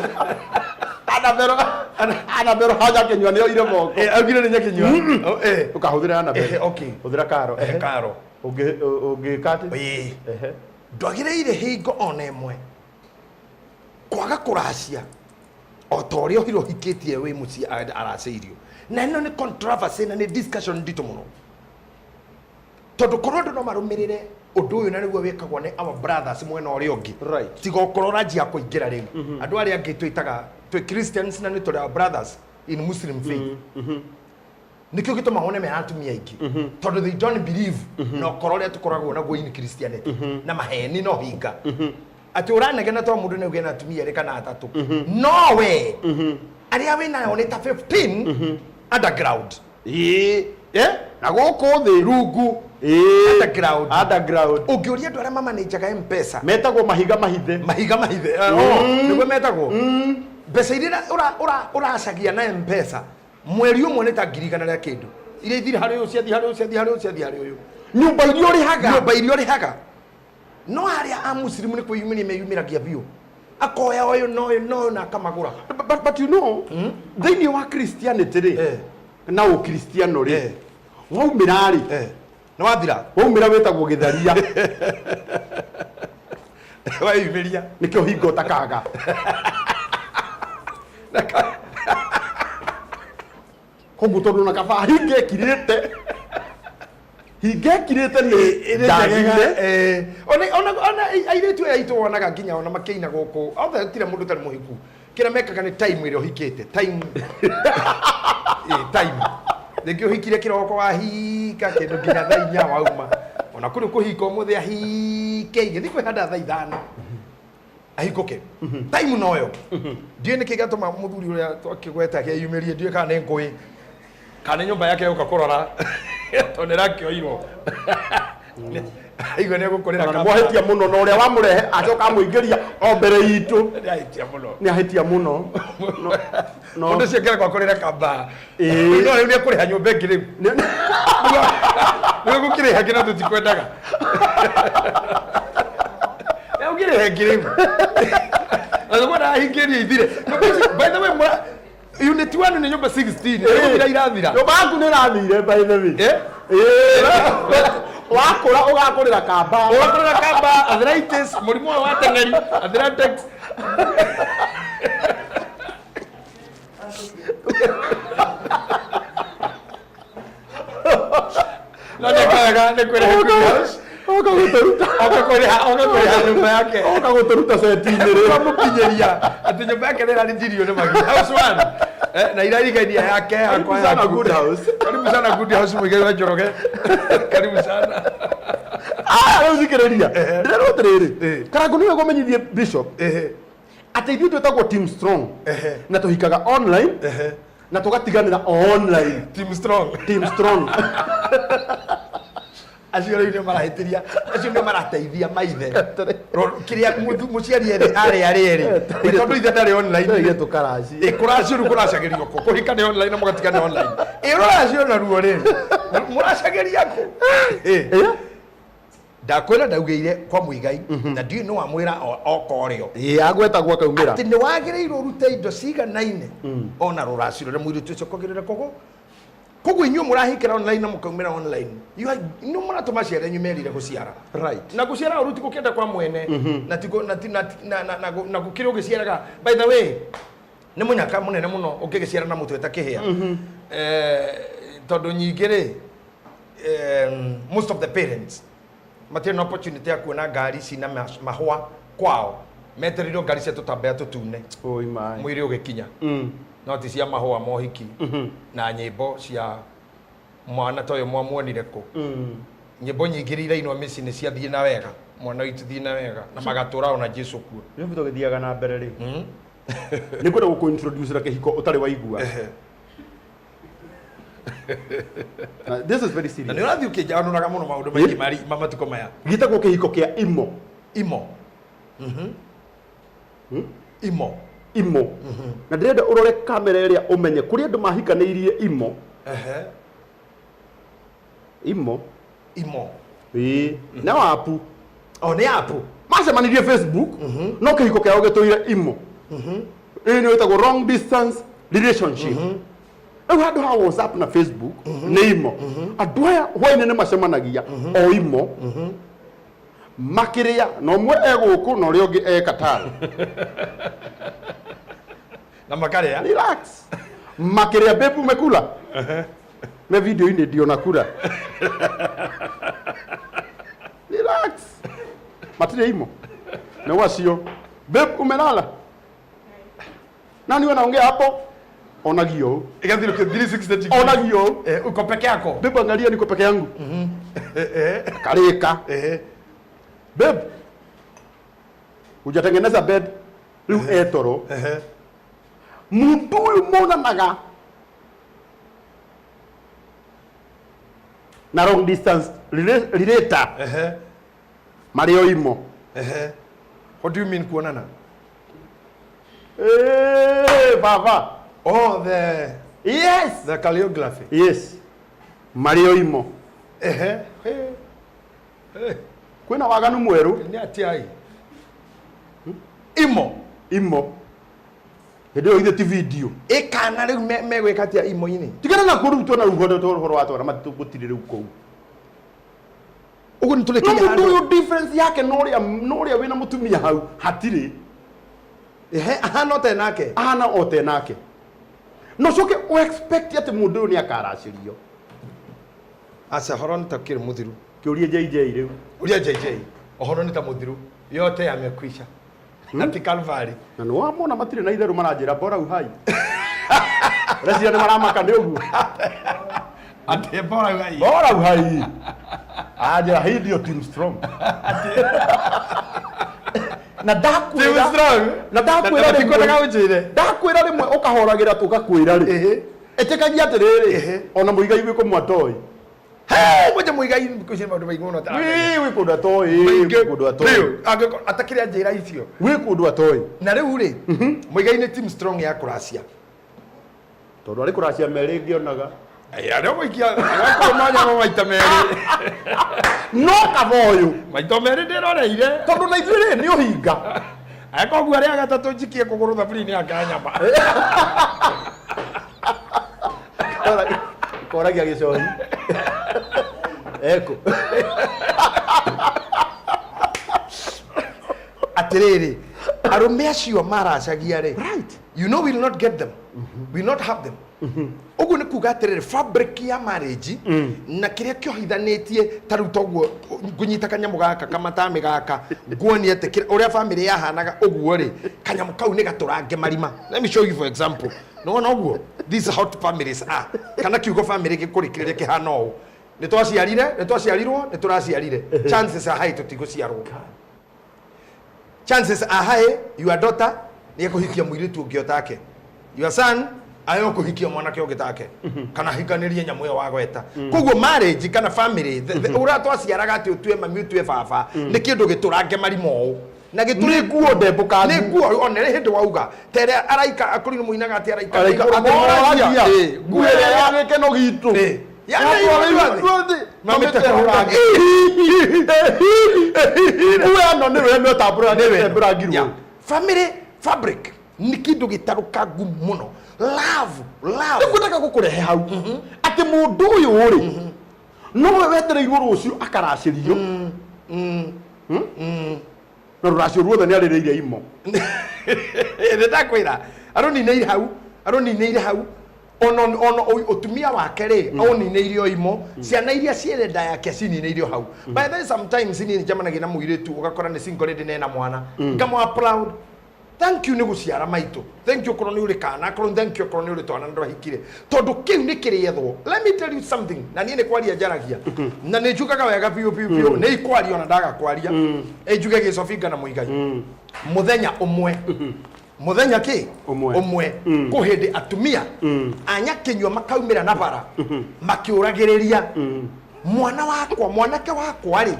Annabelle haja kĩnyua nĩo ire moko augire nĩ nyakinyua ũkahũthĩra Annabelle okay hũthĩra Karo Karo ũngĩka atĩ ndwagĩrĩire hingo ona ĩmwe kwaga kuracia o ta uria hiro hikitie we muci araceirio na ino ni controversy na ni discussion ndito muno tondu korwo andu no marumirire undu uyu na niguo wikagwo ni our brothers mwena uria ungi Right. tiga korora njia kuingira riu andu aria angi twitaga twi Christians na ni turi our brothers in Muslim faith nikio gituma hone me atumia ingi tondu they don't believe no korore tukoragwo na go in Christianity na maheni no hinga ati uranegena to mundu ne ugena atumia reka na atatu no way aria we nayo ni ta 15 underground na gũkũ thĩ rungu underground ungiuria andu aria mamanajaga mpesa metagwo mahiga mahithe niguo metagwo mbeca iria uracagia na mpesa mweri umwe ni ta ngiri igana ria kindu iria ithire hari uyu ciathi hari uyu nyumba iria ũrĩhaga no aria a muslimu ni kwiyumiria meyumiragia biu akoya uyu no na akamagura but you know thĩinĩ wa Christianity rĩ na ũkristiano rĩ waumĩra rĩ na wathira waumĩra wĩtagwo gĩtharia wayumiria nĩkĩo hingo takaga koguo tondũ na kaba hingekirĩte nĩ ndathire ona airitu aitu wonaga nginya ona makiina guku othe tire mundu tari muhiku kira mekaga ni time irio hikite time time thingio hikire kiroko wa hika kindu nginya thaa inya wauma ona kuri kuhika umuthi ahike igithi kwihanda thaa ithano ahikoke time noyo ndie ni kigatuma muthuri uria twakigweta kiyumirie ndie kana ni ngui kana nyumba yake yuka kurora tonera kioiro aigo ne gukorera kana mwahitia muno na uria wamurehe acoka muingiria o mbere yitu ni ahitia muno no ndo ciekera kwa korera kamba no ni kuriha nyumba ngiri ni gukiriha kina tutikwendaga ya ukiriha ngiri azobona hingiria ithire by the way unit 1 ni nyumba 16 ndio irathira nyumba yaku ni irathire by the way wakura ugakurira kamba arthritis murimu wa tengeri arthritis no ne kwere nyumba yake guturuta setini rä mukinyeria ati nyumba yake nä njirio nä magi house one na irarigania yake karibu sana good house muigari wa Njoroge karibu sana rä thikĩrĩria ndĩrerwo atĩrĩrĩ karangu nĩwe gũmenyithie bishop atĩ ithuĩ twĩtagwo team strong na tũhikaga online na tũgatiganĩra online team strong acio rĩu nĩ marahĩtĩria acio nĩ marateithia maithe kĩrĩa mũciari arĩ tondũ ithe ndarĩ online tũkaraci kũracio rĩu kũracagĩrio kũ kũhika nĩ online na mũgatigana online rũracio na ruo rĩrĩ mũracagĩria kũ ndakwĩra ndaugĩire kwa mũigai na ndiũĩ nĩ wamwĩra okorĩo agwetagwo akaumĩra atĩ nĩ wagĩrĩirwo ũrute indo ciganaine ona rũracio rũrĩa mũirĩtu ũcio kũgĩrĩra kũgũ koguo inyuĩ mũrahikĩra online na mũkaumĩra online nĩ mũratũma ciana inyuĩ merire gũciara na gũciara ũru ti gũkĩenda kwa mwene na gũkĩrĩ ũgĩciaraga by the way nĩ mũnyaka mũnene mũno ũngĩgĩciara na mũtwe takĩhĩa tondũ nyingĩ rĩ most of the parents matirĩ na opportunity ya kuona ngari cina mahũa kwao metereirwo ngari cia tũtambaya tũtune mwĩrĩ ũgĩkinya no ti cia mahũa mohiki na nyĩmbo cia mwana ta ũyũ mwamuonire kũ nyĩmbo nyingĩ iria irainwo mĩciĩ nĩ ciathiĩ na wega mwana witũ thiĩ na wega na magatũra ona Jesũ kuo nĩ tũgĩthiaga na mbere rĩ nĩ kwenda gũkũ-introduce ra kĩhiko ũtarĩ waigua this is very serious na nĩ ũrathiĩ ũkĩnjanoraga mũno maũndũ maingĩ matukũ maya gĩtagwo kĩhiko kĩa imo na ndĩrenda ũrore kamera ĩrĩa ũmenye kũrĩ andũ mahikanĩirie imo na apu nĩ apu macemanirie Facebook no kĩhiko kĩao gĩtũire imo nĩ wĩtagwo long distance relationship rĩu handũ ha WhatsApp na Facebook nĩ imo andũ aya hwainĩ nĩ macemanagia o imo makĩrĩa na ũmwe egũkũ na ũrĩa ũngĩ Qatar Na makarĩa. Relax. Makiria babe umekula? Na video ini ndio nakula. Relax. Matire imo. Na wasio. Babe umelala? Nani wanaongea hapo? Onagio. Ikathiro 360 degree. Onagio. Uko peke yako. Babe angalia niko peke yangu. Karika. Babe. Hujatengeneza bed. Riu etoro. Mundu uyu monanaga na long distance relator. Mario imo. What do you mean kuonana? Baba. Oh, the choreography. Yes. Mario imo. Kwina waganu mweru. Ni atiai. Imo. Ndio ile video. Ekana riu megweka atia imo-ini. Tigana na kurutwo na rugondo toro watwara matugutire riu kou. Ugu nituleke ya ndio difference yake noria wina mutumia hau hatire. Ahana otenake. Ahana otenake. No coke o expect ati mundu ni akaracirio. Asa horon takire muthiru. Uria JJ riu. Uria JJ. Ohoro ni ta muthiru. Yote yamekwisha. Ati Calvary. Na no amona matire na itheru maranjira bora uhai. Resia ni maramaka ni ugu. Ati bora uhai. Bora uhai. Aja hii ndio team strong. Na dakwira. Team strong. Na dakwira ndikonaga unjire. Dakwira rimwe ukahoragira tugakwira ri. Etekagia atiriri. Ona muigai wi kumwatoi. Hey, moja muigai kushima maundu maingi muno tara. Wi kundu atoi, kundu atoi. Atakire njira icio. Wi kundu atoi. Na riu ri, muigai ni team strong ya kuracia. Tondu ari kuracia meri ngionaga. Ya ndio muikia, akomanya no maita meri. No kavoyu. Maita meri ndiroreire. Tondu na ithuĩ ni uhinga. Akogua ria gatatu njikie kuguru thaburi-ini akanyama. Koragia gicohi. Eko. Atiriri, arume acio maracagia ri. Right. You know we will not get them. We will not have them. Ugu ni kuga atiriri fabric ya marriage na kiria kiohithanitie taru toguo ngunyita kanyamu gaka kamatami gaka nguoni ate uria family yahanaga uguo ri kanyamu kau ni gaturange marima. Let me show you for example. No uguo these how families are. Kana kiugo family gikurikirire kihana u. Ni twaciarirwo ni turaciarire. Chances are high tutiguciarwo. Chances are high your daughter ni kuhikia mwiritu ungiotake. Your son ayo kuhikia mwanake ugitake. Kana hikanĩrie nyamu yo wagweta. Koguo marriage kana family ura twaciaraga ati utue mami utue baba ni kindu giturange marimo. Na gituri guo ndembuka ni guo onere hindi wauga tere araika akuri muinaga ati araika guo ya gikeno gitu. Ya family fabric ni kindu gitaruka muno. Love. Ndikutaka gukurehe hau. Ati mundu uyu uri. No wetereirwo rucio akaracirio. Na ruracio ruothe ni arireire imo. Ndakwira aronineire hau. Ono utumia wake ri oniniirio imo ciana iria cienda yake cinineirio hau. By the way sometimes ni jamanagia na muiritu ugakora ni single lady nena mwana ngamwa proud. Thank you ni guciara maitu. Thank you koroni uri kana thank you koroni uri twana ndo hikire tondu kiu ni kiriyethwo. Let me tell you something na ni kwaria jaragia na ni njugaga wega piu ni ikwaria ona ndaga kwaria njuge gicofinga na muigai muthenya umwe muthenya ki umwe kuhindi atumia anya kinywa makaumira na bara makiuragiriria mwana wakwa mwanake wakwa ri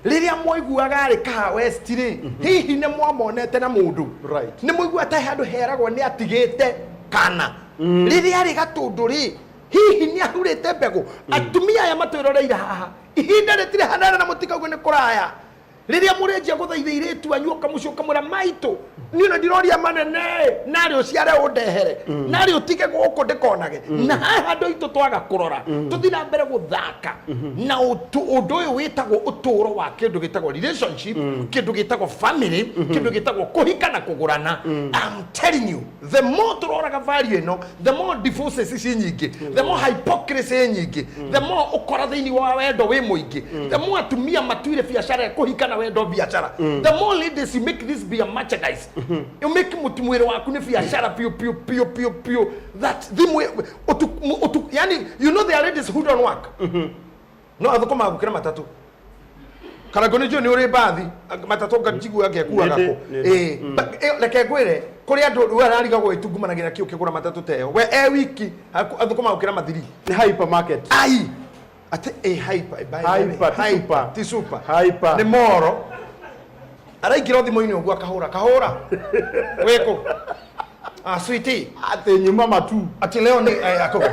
riria moiguaga ri ka west ri hihi ne mwamonete na mundu right ni moigua ta handu heragwo ni atigite kana riria ri gatundu ri hihi ni ahurite mbegu atumia ya matwiroreira haha ihinda ritire hanana na mutikaugo ni kuraya riria murenjia guthaitha iritu anyuka mucoka mura maitu ni no ndiroria manene nari uciare undehere nari utige guku ndikonage na handu itu twaga kurora tuthina mbere guthaka na undu uyu witagwo uturo wa kindu gitagwo relationship kindu gitagwo family kindu gitagwo kuhikana kugurana. I'm telling you, the more turoraga value ino, the more divorces ici nyingi, the more hypocrisy nyingi, the more ukora thiini wa wendo wi muingi, the more atumia matuire biashara kuhikana wendo biashara, the more ladies you make this be a merchandise. You make mutumwire waku ni biashara pio that thimwe yani you know there are ladies who don't work. No athukoma gukira matatu kana gone jo ni uri bathi matatu gajigu yake kuwa gako leke gwire kuri andu arariga gwitungumanagira kio kigura matatu teo we wiki athukoma gukira mathiri ni hypermarket ai ate hyper ti super hyper ni moro araikira thimo-ini ugu akahura weko sweetie ate nyuma matu ati leo ni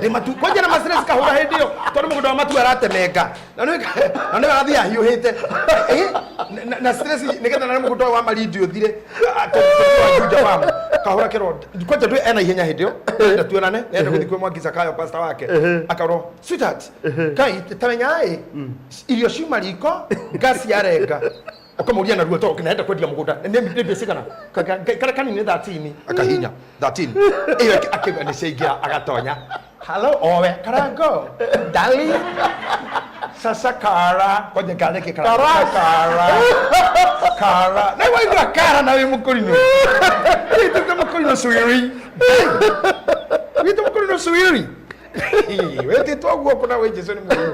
de matu kwaje na mastress kahura hindi yo tondu mugundo wa matu aratemeka na ni arathia hiuhite na stress nigetha na mugundo wa maridio thire atojuja mama kahura kiro kwaje tu ena ihenya hindi yo nda tuonane nenda guthikwe mwagiza kayo pastor wake akaro sweetheart kai tamenya irio ciuma riko gas yarenga akamuria na ruo to kinaenda kwendia mugunda ndio sikana kana kanini 13 akahinya 13 iyo akiga ni seigira agatonya hello owe karango dali sasa kara kwenye gale ke kara na wewe kara na wewe mkolino itu mkolino suiri itu mkolino suiri wewe togwo kuna wewe Jesu ni mkolino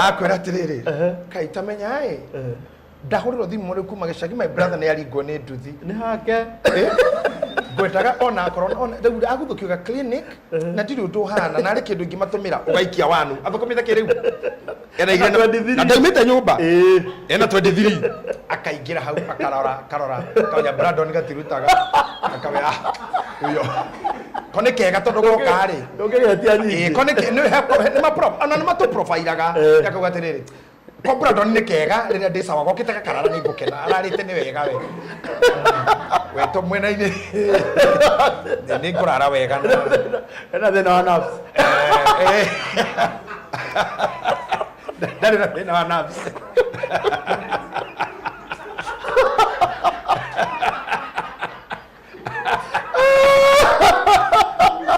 akwira atiriri kaita menya ndahuriro thimu muri kuma gicagi my brother ni aringo ni nduthi ni hake gwetaga ona akorona ona ndu aguthukiuga clinic na ndiri undu hana na ari kindu ngimatumira ugaikia wanu athukumite kiriu ena igena na ndaumite nyumba ena 23 akaingira hau akarora kanya Brandon gatirutaga akawe uyo kone kega tondu goka ri ndogeretia nyingi kone ni ma prop ana ma to profile ga yakaugatiriri ko Brandon ni kega riria ndi sawa gokitaka karara ni ngukena ararite ni wega we to mwena ini ni kurara wega ena thina wa nerves ndari na thina wa nerves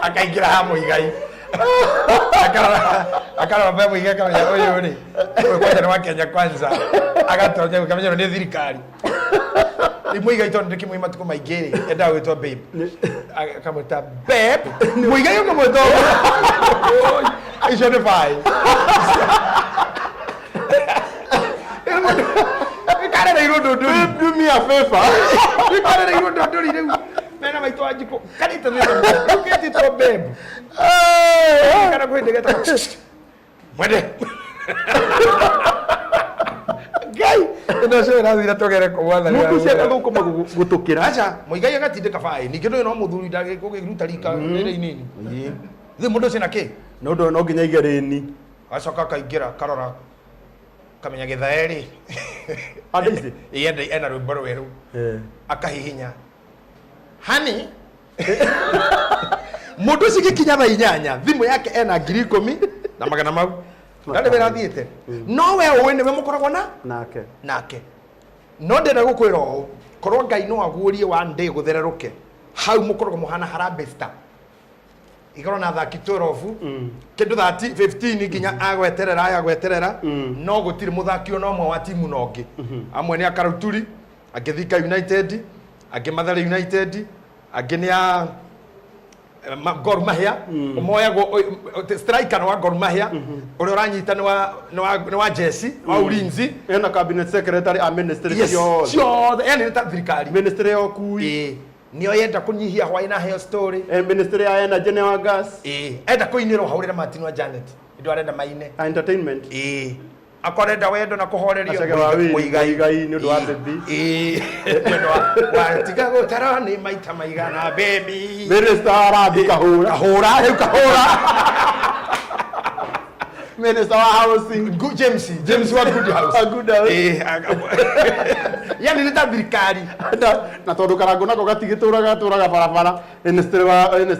akaingira hamu igai akara bebo igai kama ya oyo ni kwa wa Kenya kwanza agatonya kama ni thirikari imwe igai tonde kimwe matuko maigere enda wetwa babe akamota babe muigai yo moto ijo ne vai ikare na irodo do me a favor ikare na irodo do leo mena vai toa jiko kanita ndio uketi to babe kana kwende geta mwende gai ndo se na thira togere ko watha mundu cia kathuko gutukira acha muigai agatindika fai nikindo no muthuri ndage kugiruta rika rire inini thi mundu cina ki no nginya igereni acoka kaingira karora kamenya githaeri adizi yende ena rubaro weru akahihinya hani mundu cigikinya tha inyanya thimu yake ena 10,000 na magana mau ndari wera thiete no we uwe ni we mukoragwo nake no ndenda gukwira o korwo Ngai no agurie wa ndĩ guthereruke hau mukoragwo muhana harambesta igoro na thaki 12 kindu 15 nginya agweterera no gutiri muthaki ono mwe wa timu nongi amwe ni akaruturi agithika United agimathare United aginia Gor Mahia umoya go striker wa Gor Mahia uri uranyita ni wa Jesse wa Ulinzi ena cabinet secretary a ministry yo yani ta thirikari ministry yo kui nio yenda kunyihia hwaina heo story ministry ya energy wa gas enda kuinira haurira Martin wa Janet ndio arenda maine entertainment akorenda wendo na kuhorerio muigai ni ndo wa baby ndio wa tiga gutara ni maita maigana baby minister arabi kahura minister wa housing James wa good house yani nĩ ta thirikari na tondu karango nako gatigituraga barabara instead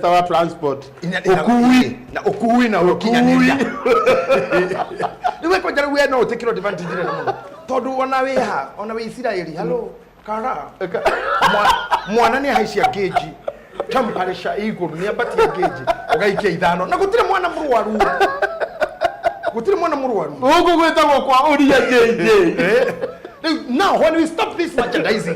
wa transport ukui na ukinyanĩria niwe kwenjera we no utekiro advantage ile muno tondu ona we Israeli hello kara mwana ni ahaicĩa geji temperature iguru ni abatia geji ugaikia ithano na gutire mwana mũrwaru ugu gwetagwo kwa Uria Jj. Now when we stop this merchandising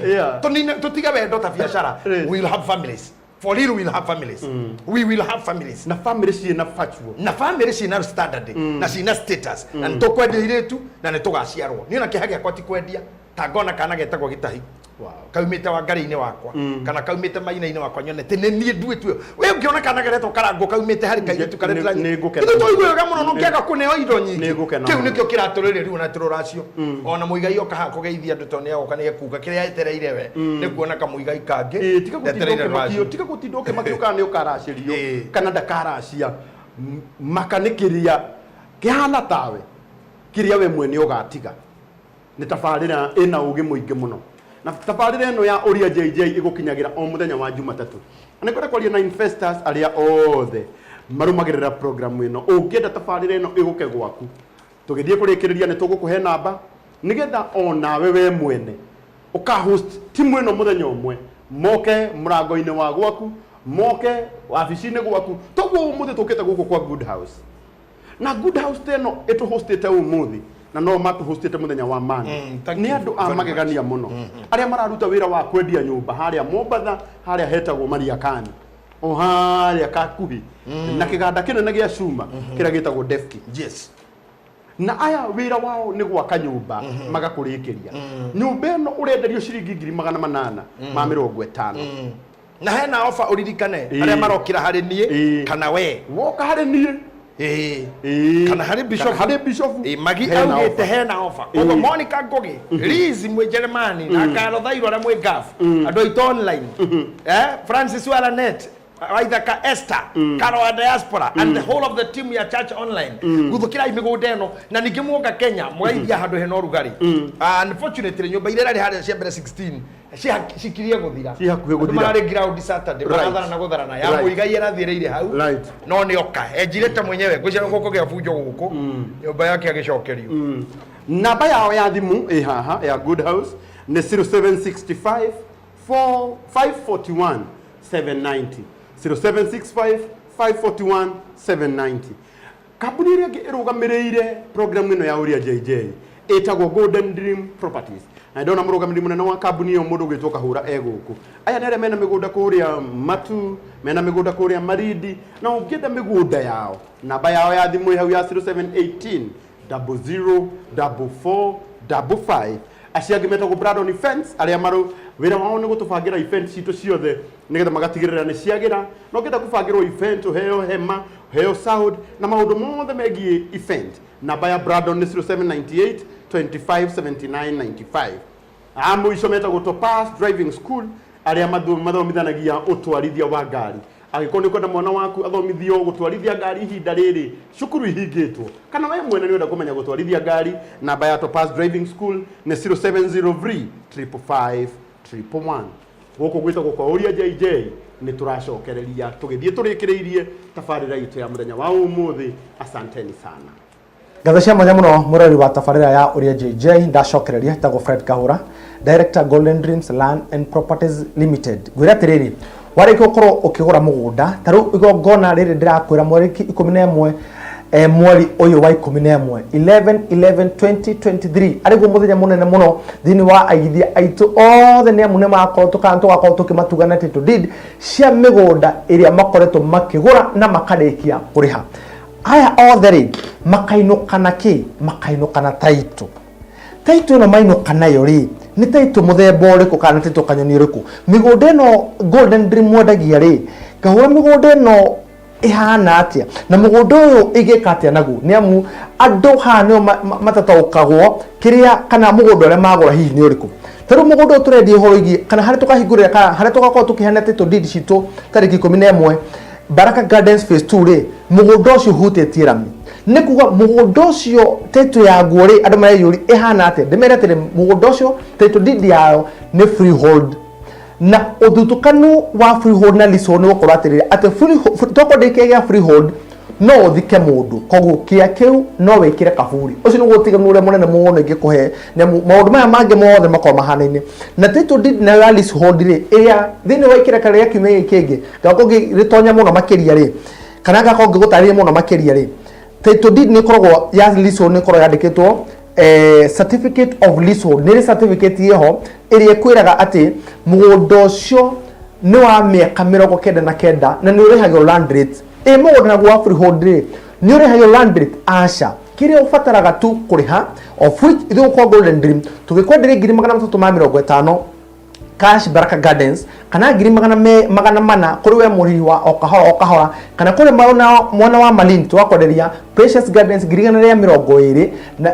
tutiga wendo ta biashara we will have families. For real, we will have families. We will have families. Na families ina factual. Na families ina standard. Na ina status. Na nitokwendia iretu na nitugaciarwo. Niona kihagia kwati kwendia. Tangona kana getagwo gitahi. Wow. Kaumite wa ngari-ini wakwa. Kana kaumite maina-ini wakwa nyonete ne nie nduĩtwe. We ungiona kana geretwo karango kaumite hari kairitu karetira. Itu toiguaga muno no kiaga kuneo indo nyingi. Kiu nikio kiraturire riu na tururacio. Ona muigai oka ha kugeithia ndu tone oka ne kuga kiria etereire we. Ni kuona ka muigai kangi. Tika gutindoke makiuka ni ukaracirio kana ndakaracia makanikiria kihana tawe kiria we mwene ugatiga ni tabarira ina ugi muingi muno na tabarira ino ya Uria Jj igukinyagira o muthenya wa Jumatatu na nikore kwaria na investors aria othe marumagirira program ino ungienda tabarira ino iguke gwaku tugithie kurikiriria ni tugukuhe namba nigetha ona we mwene uka host timu ino muthenya umwe moke mrango-ini wa gwaku moke wabici-ini gwaku toguo umuthi tukite guku kwa Good House na Good House teno itu hostete umuthi na no matu hostete muthenya wa Monday ni andu a magegania muno aria mararuta wira wa kwendia nyumba haria Mombatha haria hetagwo Mariakani o haria kakuhi na kiganda kinene gia cuma kiria gitagwo Defki. Yes. Na aya wira wao ni gwaka nyumba magakurikiria nyumba ino urenderio ciringi 850 na hena offer uririkane aria marokira hari nie kana we woka hari nie kana hari bishop magi augite hena offer ogo Monica Ngogi Liz mwe Germany na Karo Thairo aria mwe gaf ando ito online Francis Walanet Waithaka Esther Karo wa diaspora and the whole of the team ya church online guthukira imigunda eno na ningimuoga Kenya mwaithia handu heno rugari unfortunately nyumba ile rari hari cia mbere 16 cikirie guthira mari ground Saturday marathana na gutharana ya muigai arathireire hau no ni oka ejireta mwenyewe gucira guko gia bunjo guko nyumba yake agicokerio namba yao ya thimu haha ya Good House ni 0765 541 790 0765 541 790 kabuni iria irugamiriire program ino ya Uria Jj etagwo Golden Dream Properties na ndona murugamiri munene wa kabuni iyo mundu gwitoka hura eguku aya nere mena migunda kuria Matu mena migunda kuria Maridi na ungienda migunda yao namba yao ya thimu hau ya 0718 004455 aciangi metagwo Brandon Events aria maru wira wao ni gutubangira event citu ciothe nigetha magatigirira ni ciagira no ngenda kubangirwo event heo hema heo sound na maundu mothe megie event namba ya Brandon ni 0798 257995 amu ico metagwo Topaz Driving School aria mathomithanagia utwarithia wa ngari agikoni kwenda mwana waku athomithio gutwarithia ngari ihinda riri cukuru ihingitwo kana we mwene ni wenda kumenya gutwarithia ngari namba ya Topaz Driving School ni 0703 555 111 guku gwitagwo kwa Uria Jj ni turacokereria tugithie turikiriirie tabarira itu ya muthenya wa umuthi asanteni sana Gathashia mwanya muno murori wa tabarira ya Uria Jj ndacokereria tago Fred Kahura Director Golden Dreams Land and Properties Limited gwira tiriri wareke ukoro ukigura mugunda taru igongona riri ndirakwira mwereki 11 mweri uyu wa 11 11/11/2023 arigo muthenya munene muno thini wa aigithia aitu othe ne mune makorwo tugakorwo tukimatugana title deed cia migunda iria makoretwo makigura na makarikia kuriha aya othe ri makainukana ki makainukana title no mainukana yo ri ni title muthemba uriku kana title kanyoni uriku migunda ino Golden Dream mwendagia ri kahura migunda ino ihana atia na mugunda uyu igika atia naguo ni amu andu hano matataukagwo kiria kana mugunda ule magura hihi ni uriku taru mugunda turendi horo igi kana hari tukahingurira kana hari tugakorwo tukihana title deed citu tariki 11 Baraka Gardens phase 2 ri mugunda ucio hutetie rami nä kuga må gå nda å cio taitå ya guo rä andå mareyå ri ä hana atä ndämere atä må gå nda å cio taitå didi yao nä freehold na uthutukanu wa freehold na leasehold ni gukorwo atiriri ati toko ndike gya freehold no uthike mundu koguo kia kiu no wikire kaburi ucio ni gutiganu ure munene muno ingikuhe na maundu maya mangi mothe makoma mahanaine na title deed na ya leasehold ri iria thini wa ikire kare kiumia kingi gako ritonya muno makiria ri kana gako ngigutariria muno makiria ri title deed ni koragwo ya leasehold ni koragwo yandikitwo certificate of leasehold nä certificate yeho ĩrĩa kwĩraga atĩ mũgũnda ũcio nĩ wa mĩaka 99 na nĩ ũrĩhagio land rate mũgũnda naguo wa freehold rĩ nĩ ũrĩhagio land rate aca kĩrĩa ũbataraga tu kũrĩha of which ithuĩ kwa Golden Dream tũgĩkwenderia 350 cash Baraka Gardens kana 400 kuri we mũrĩhi wa okahora kana kuri mwana wa Malindi twakwenderia Precious Gardens 120 na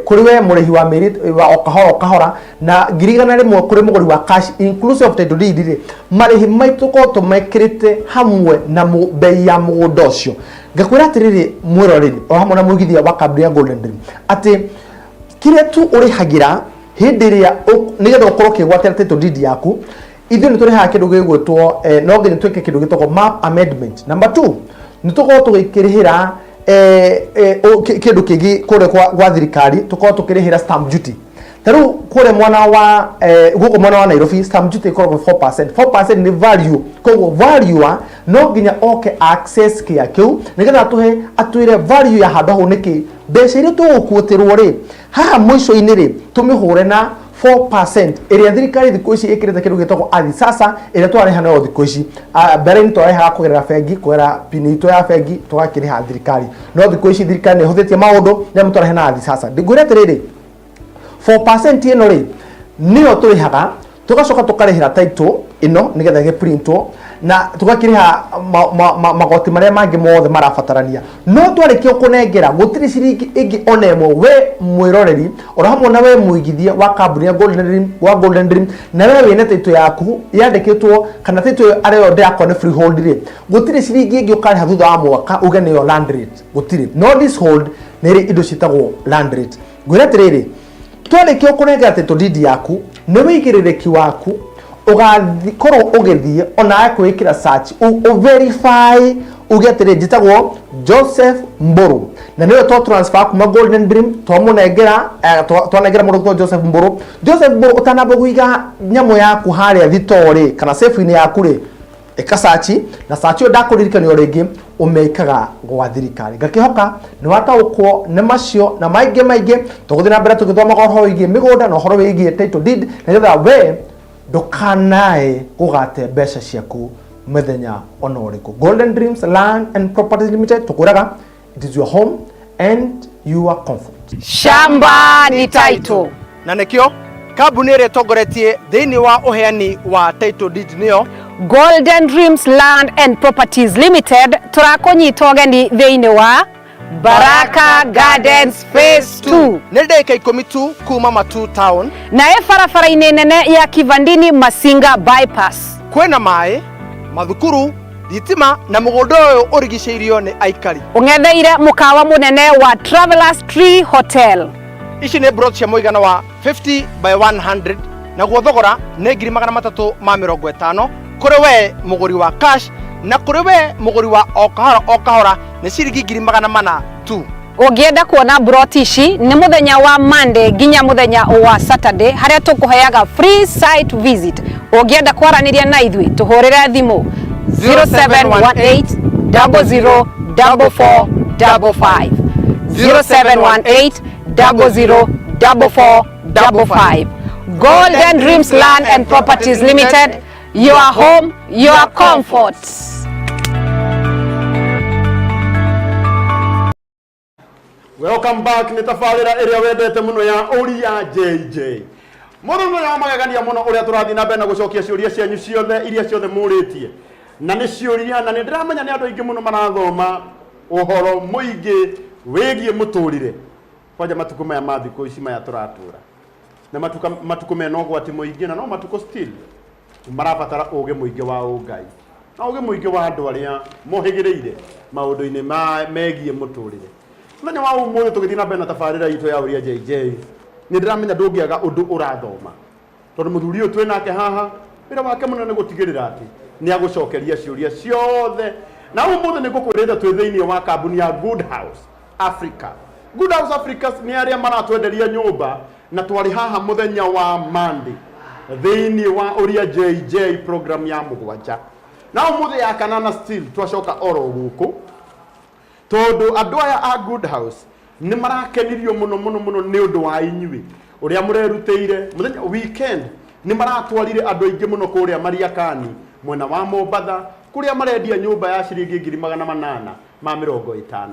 kuri we mũrĩhi wa mĩri wa okahora na 100 kuri mũgũri wa cash inclusive of title deed marĩhi maitũ ko tũmekĩrĩte hamwe na bei ya mũgũnda ũcio ngakwĩra atĩrĩrĩ mwĩroreri o hamwe na mũigithia wa kambuni ya Golden Dream atĩ kĩrĩa tu ũrĩhagĩra hindi ria nigetha ukorwo kigwatira title deed yaku ithu ni turiha kindu gigwitwo no nginya twike kindu gitagwo map amendment number 2 ni tukorwo tugikirihira kindu kingi kure kwa thirikari tukorwo tukirihira stamp duty taru kure mwana wa guko mwana wa Nairobi stamp duty ikoragwo 4% ni value koguo value no nginya oke access kia kiu nigetha tuhe atwire value ya handu ho niki mbeca iria tugukuotirwo ri haha mwico-ini ri tumihure na 4% iria thirikari thikũ ici ikirite kindu gitagwo athi sasa iria twariha nayo thikũ ici mbere ni twariha kugerera bengi kwera pini itu ya bengi tugakiriha thirikari no thikũ ici thirikari ni huthitie maundu na mutwariha na athi sasa ngwire atiriri 4% ino ri niyo turihaga tugacoka tukarihira title ino nigetha ge printwo na tugakiriha magoti maria mangi mothe marabatarania no twarikio kunengera gutiri ciringi ingi onemwe we mwiroreri ora hamwe na we muigithia wa kambuni ya Golden Dream na we wina title yaku yandikitwo kana title ariyo ndako ni freehold ri gutiri ciringi ingi ukariha thutha wa mwaka ugene yo land rate gutiri no leasehold niri indo citagwo land rate ngwira tiriri twarikio kunengera title deed yaku ni wigirирiki waku ugathikorwo ugithie ona kwikira search u verify ugetire njitagwo Joseph Mburu na niwe to transfer kuma Golden Dream to munengera twanengera mundu kwa Joseph Mburu utanamba guiga nyamo yaku haria thitori kana safe-ini yaku ri ikasachi na sachi ndakuririkania ringi umeikaga gwa thirikari ngakihoka ni wataukwo ni macio na maingi tuguthi na mbere tugithoma horo wigi migunda na horo wigi title deed nigetha we ndukanae gugate mbeca ciaku methenya ona uriku. Golden Dreams Land and Properties Limited tukuraga it is your home and your comfort. Shamba ni title na nekio kambuni ĩrĩa tongoretie thĩinĩ wa ũheani wa title deed nĩyo Golden Dreams Land and Properties Limited turakonyita ũgeni thĩinĩ wa Baraka Gardens Phase 2 nĩ ndĩka 10 tu kuma Matu Town na barabara-inĩ nene ya Kivandini Masinga bypass kwĩna maĩ mathukuru thitima na mũgũnda ũyũ ũrigicĩirio nĩ aikari ũng'etheire mũkawa mũnene wa Travelers Tree Hotel. Ici nĩ brochure cia mũigana wa 50 by 100 na guo thogora nĩ 350 kuri we mũgũri wa cash na kuri we mũgũri wa okahora nĩ ciringi 400 tu. Ũngĩenda kuona broti ici nĩ mũthenya wa Monday nginya mũthenya wa Saturday harĩa tũkũheaga free site visit. Ũngĩenda kwaranĩria na ithuĩ tũhũrĩre thimũ 0718 00 4455 0718 00 4455. Golden Dreams Land and Properties Limited, your home, your comfort. Welcome back ni tafarira area wendete muno ya Uria JJ. Muruno ya magagania muno uria turathi na bena gucokia ciuria cianyu ciothe iria ciothe muritie. Na ni ciuria na ni ndiramenya ni andu aingi muno marathoma uhoro muingi wigie muturire. Kwaja matuko maya mathiko ici maya turatura. Na matuko mena ugwati muingi na no matuko still marabatara uge muingi wa ungai. Na uge muingi wa andu aria mohigireire maundu-ini megie muturire. Muthenya wa umuthi tugithii na mbere na tabarira itu ya Uria JJ ni ndiramenya ndungiaga undu urathoma tondu muthuri uyu twi nake haha wira wake munene ni gutigirira ati ni agucokeria ciuria ciothe na umuthi ni ngukwirite twi thiini wa kambuni ya Good House Africa. Good House Africa ni aria maratwenderia nyumba na twari haha muthenya wa Monday thiini wa Uria JJ program ya mugwanja na umuthi ya kanana still twacoka oro guku tondu andu aya a Good House ni marakenirio muno ni undu wa inyui uria murerutire muthenya weekend ni maratwarire andu aingi muno kuria Mariakani mwena wa Mombatha kuria marendia nyumba ya ciringi 850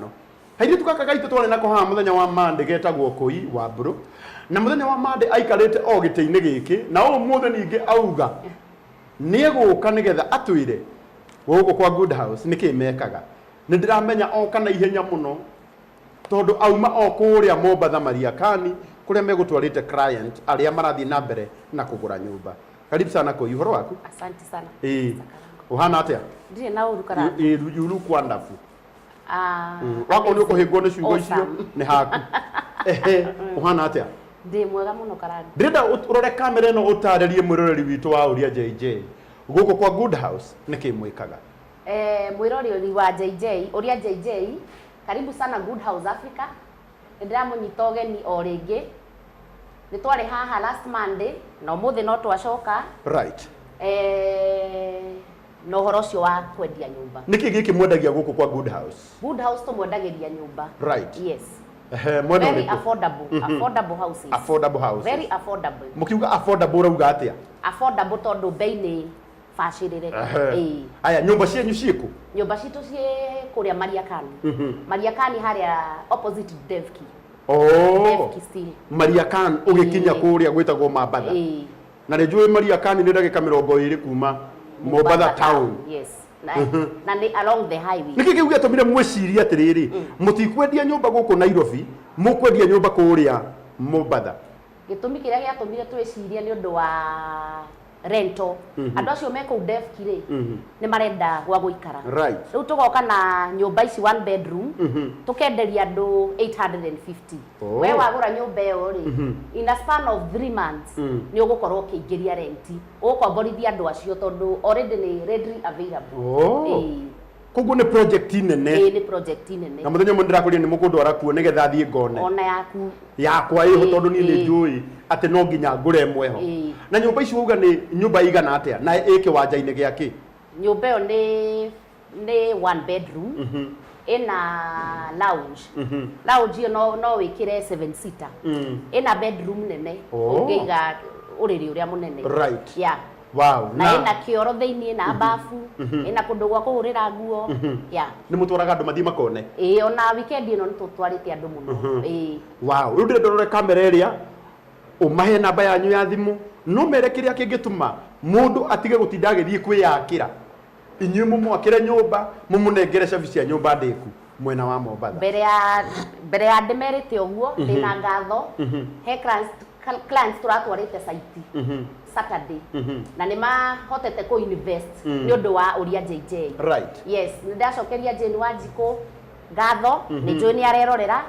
hairi tukaka gaitu twone nako ha muthenya wa Monday getagwo Koi wa Bro na muthenya wa Monday aikarite o gite-ini giki na umuthe ningi auga ni eguka nigetha atwire guku kwa Good House niki mekaga ni ndiramenya o kana ihenya muno tondu auma o kuria Mombatha Mariakani kuria megutwarite client aria marathi na mbere na kugura nyumba. Karibu sana Koi, uhoro waku? Asante sana. Uhana atia? Ndire na uru kara. You look wonderful. Wako ni ukuhingwo ni ciugo icio ni haku. Uhana atia? Ndi mwega muno kara. Ndirenda urore kamera ino utarerie mwiroreri witu wa Uria JJ. Guku kwa Good House niki mwikaga? Mwiroreri wa JJ, Uria JJ, karibu sana Good House Africa. Ndiramunyita ugeni o ringi. Nitwari haha last Monday na umuthi no twacoka. Right. No horo cio wa kwendia nyumba. Niki giki mwendagia guku kwa Good House? Good House to mwendagiria nyumba. Right. Yes. Very affordable. Affordable houses. Affordable houses. Very affordable. Mukiuga affordable rauga atia? Affordable tondu bei ni bacirire. Aya nyumba cienyu ciku? Nyumba citu cie kuria Mariakani. Mariakani haria opposite Devki. Devki still. Mariakani ugikinya kuria gwitagwo Mombatha. Na njui Mariakani ni ndagika 20 kuma Mombatha town. Yes. Na ni along the highway. Niki kiuga atumire mwiciria atiriri mutikwendia nyumba guku Nairobi mukwendia nyumba kuria Mombatha. Gitumi kiria giatumire twiciria ni undu wa rento. Andu acio me ku Devki ri ni marenda gwa guikara. Right. Riu tugoka na nyumba ici 1 bedroom tukenderia andu 850. We wagura nyumba iyo ri in a span of 3 months ni ugukorwo ukiingiria renti ukomborithia andu acio tondu already ni readily available. Koguo ni project nene. Ni project nene. Na muthenya mwendera kuria ni mukundwara kuo nigetha thie ngone. Ona yaku. Yakwa iho tondu ni njui ati no nginya ngure mweho. Na nyumba ici uga ni nyumba igana atia na kiwanja-ini giaki? Nyumba iyo ni 1 bedroom. Ina lounge. Lounge no wikire 7 seater. Ina bedroom nene. Ungiiga uriri uria munene. Right. Yeah. Wow. Na ina kioro thiini na bafu, ina kundu gwa kuhurira nguo. Yeah. Ni mutwaraga andu mathie makone? Ona weekend ino nitutwarite andu muno. Wow. Riu ndire ndorore kamera iria umahe namba yanyu ya thimu no mere kiria kingituma mundu atige gutinda agithie kwiyakira inyuĩ mumwakire nyumba mumunengere service ya nyumba ndiku mwena wa Mombatha. Mbere ya ndimerite uguo ndina ngatho he clients turatwarite site Saturday na nima hotete ko invest ni undu wa Uria JJ. Right. Yes, ndacokeria Jane Wanjiko ngatho ni njui ni arerorera.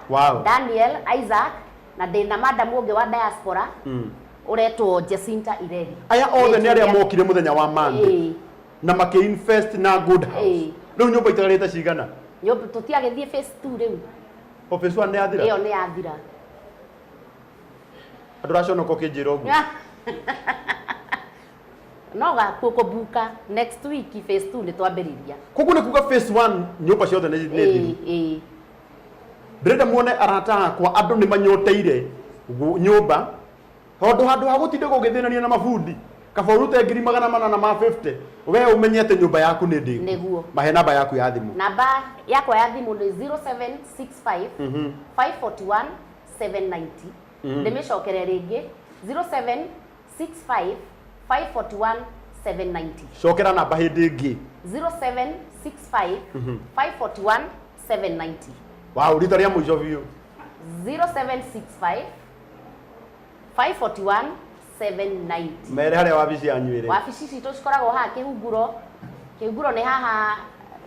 Daniel Isaac na ndina madam ungi wa diaspora uretwo Jacinta Ireri. Aya othe ni aria mokire muthenya wa Monday na maki invest na Good House. Riu nyumba itagarite cigana? Nyumba tutiagithie phase 2 riu. Phase 1 ni athira? Iyo ni athira. Andu acio no kokinjira uguo. No ga kubuka next week phase 2 ni twambiriria. Koguo ni kuga phase 1 nyumba ciothe ni thiru. Ndĩrenda muone arata akwa andu ni manyoteire nyumba tondu handu ha gutinde gugithinania na mabundi kaba urute 450 we umenyete nyumba yaku ni ndiku niguo mahe namba yaku ya thimu. Namba yakwa ya thimu ni 0765 541 790. Ndimicokere ringi 0765 541 790. Cokera namba hindi ingi 0765 541 790. Wow, rita ria mwisho biu 0765 541 790. Mere haria wabici yanyu iri. Wabici citu cikoragwo haha Kihunguro. Kihunguro ni haha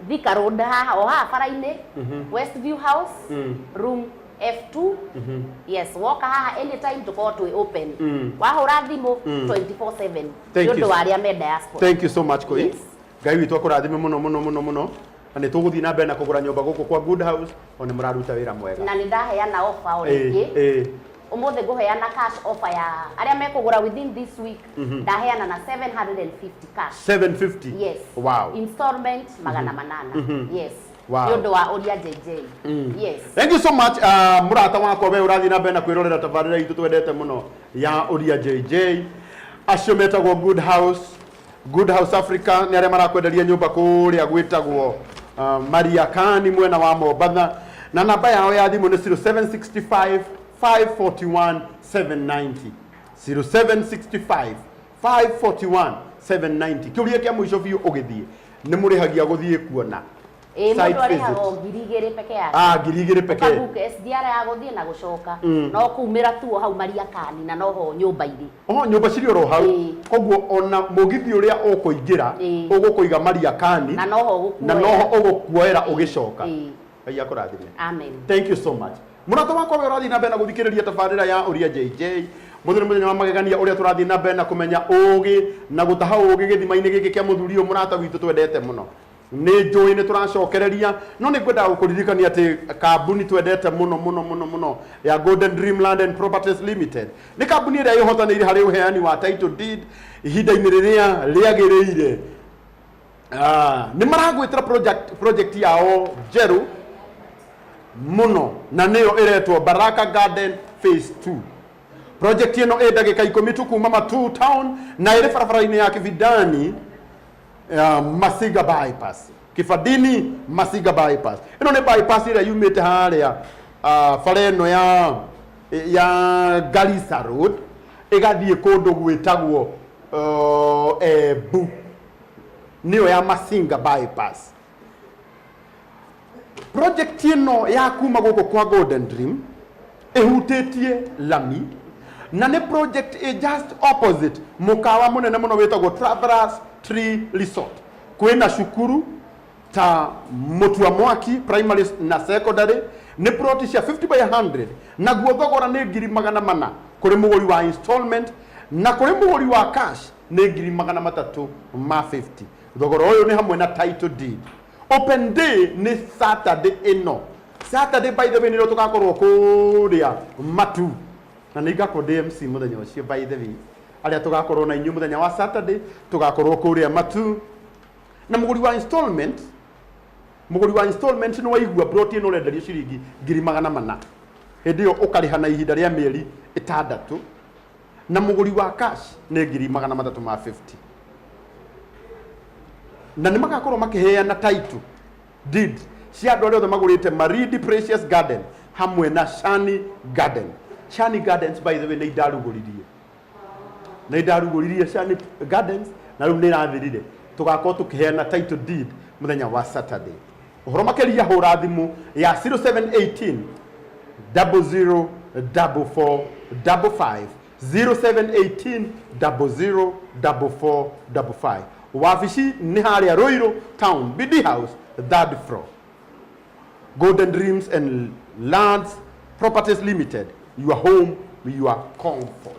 Thika Road haha o haha bara-inĩ Westview House room F2 yes woka haha anytime tuko twi open wahura thimu 24/7 ndio waria me diaspora. Thank you so much Koi. Ngai witũ akũrathime mũno na nĩ tũgũthiĩ na mbere na kũgũra nyũmba gũkũ kwa Good House o nĩ mũraruta wĩra mwega na nĩ ndaheana offer o rĩngĩ ũmũthĩ ngũheana cash offer ya arĩa mekũgũra within this week ndaheana na 750 cash 750 yes wow installment magana manana yes wow nĩ ũndũ wa Uria JJ yes thank you so much mũrata wakwa we ũrathiĩ na mbere na kwĩrorera tabarĩra itũ twendete mũno ya Uria JJ acio metagwo Good House Africa nĩ arĩa marakwenderia nyũmba kũrĩa gwĩtagwo Maria Kani mwena wa Mombatha na namba yao ya thimũ nĩ 0765 541 790 0765 541 790 kĩũria kĩa mũico biũ ũgĩthiĩ nĩ mũrĩhagia gũthiĩ kuona mũndũ arĩhaga ngiri igĩrĩ peke yake ngiri igĩrĩ peke yake ũkabuka SDR ya gũthiĩ na gũcoka no kumĩra tu hau Maria Kani na noho nyũmba irĩ nyũmba cirĩ oro hau koguo ona mũgithi ũrĩa ũkũingĩra ũgũkũiga Maria Kani na noho ũgũkuoera ũgĩcoka Ngai akũrathime amen thank you so much mũrata wakwa we ũrathiĩ na mbere na gũthikĩrĩria tabarĩra ya Uria JJ mũthenya wa magegania ũrĩa tũrathiĩ na mbere na kũmenya ũgĩ na gũtaha ũgĩ gĩthima-inĩ gĩkĩ kĩa mũthuri ũyũ mũrata witũ twendete mũno nĩ njũĩ nĩ tũracokereria no nĩ ngwenda gũkũririkania atĩ kambuni twendete mũno ya Golden Dream Land and Properties Limited nĩ kambuni ĩrĩa ĩhotanĩire harĩ ũheani wa title deed ihinda-inĩ rĩrĩa rĩagĩrĩire nĩ maragwĩtĩra project yao njerũ mũno na nĩyo ĩretwo Baraka Garden Phase 2 project ĩno ĩ ndagĩka 10 tu kuma Matu Town na ĩrĩ barabara-inĩ ya Kivindani Masiga bypass Kifadini Masiga bypass ĩno nĩ bypass ĩrĩa yumĩte harĩa bara ĩno ya Garissa Road ĩgathiĩ kũndũ gwĩtagwo Embu nĩyo ya Masinga bypass project ĩno ya kuma gũkũ kwa Golden Dream ĩhutĩtie Lami na nĩ project just opposite mũkawa mũnene mũno wĩtagwo Travelers Tree Resort kwĩna cukuru ta Mũtua Mwaki primary na secondary nĩ plot cia 50/100 naguo thogora nĩ 400,000 kũrĩ mũgũri wa installment na kũrĩ mũgũri wa cash nĩ 350,000 thogora ũyũ nĩ hamwe na title deed open day nĩ Saturday ĩno Saturday by the way nĩ tũgakorwo kũrĩa Matu na nĩ ngakwo DMC mũthenya ũcio by the way arĩa tũgakorwo na inyuĩ mũthenya wa Saturday tũgakorwo kũrĩa Matu na mũgũri wa installment nĩ waigua plot ĩno ũrenderio ciringi 400,000 hĩndĩ ĩyo ũkarĩha na ihinda rĩa mĩeri 6 na mũgũri wa cash nĩ 350,000 na nĩ magakorwo makĩheana title deed cia andũ arĩa othe magũrĩte Maridi Precious Garden hamwe na Shani Garden. Shani Gardens by the way nĩ ndarugũririe Shani Gardens na rĩu nĩ irathirire tũgakorwo tũkĩheana title deed mũthenya wa Saturday ũhoro makĩria hũra thimũ ya 0718 004455 0718 004455 wabici nĩ harĩa Ruiru Town BD House 3rd floor Golden Dreams and Lands Properties Limited your home your comfort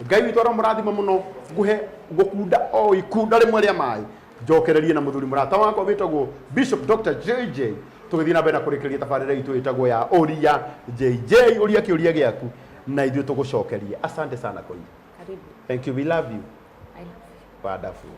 Ngai witũ arĩa mũrathima mũno ngũhe gũkunda o ikunda rĩmwe rĩa maĩ njokererie na mũthuri mũrata wakwa wĩtagwo Bishop Dr. JJ tũgĩthiĩ na mbere na kũrĩkĩrĩria tabarĩra itũ ĩtagwo ya Uria JJ ũria kĩũria gĩaku na ithuĩ tũgũcokerie asante sana Koi karibu thank you we love you I love you wonderful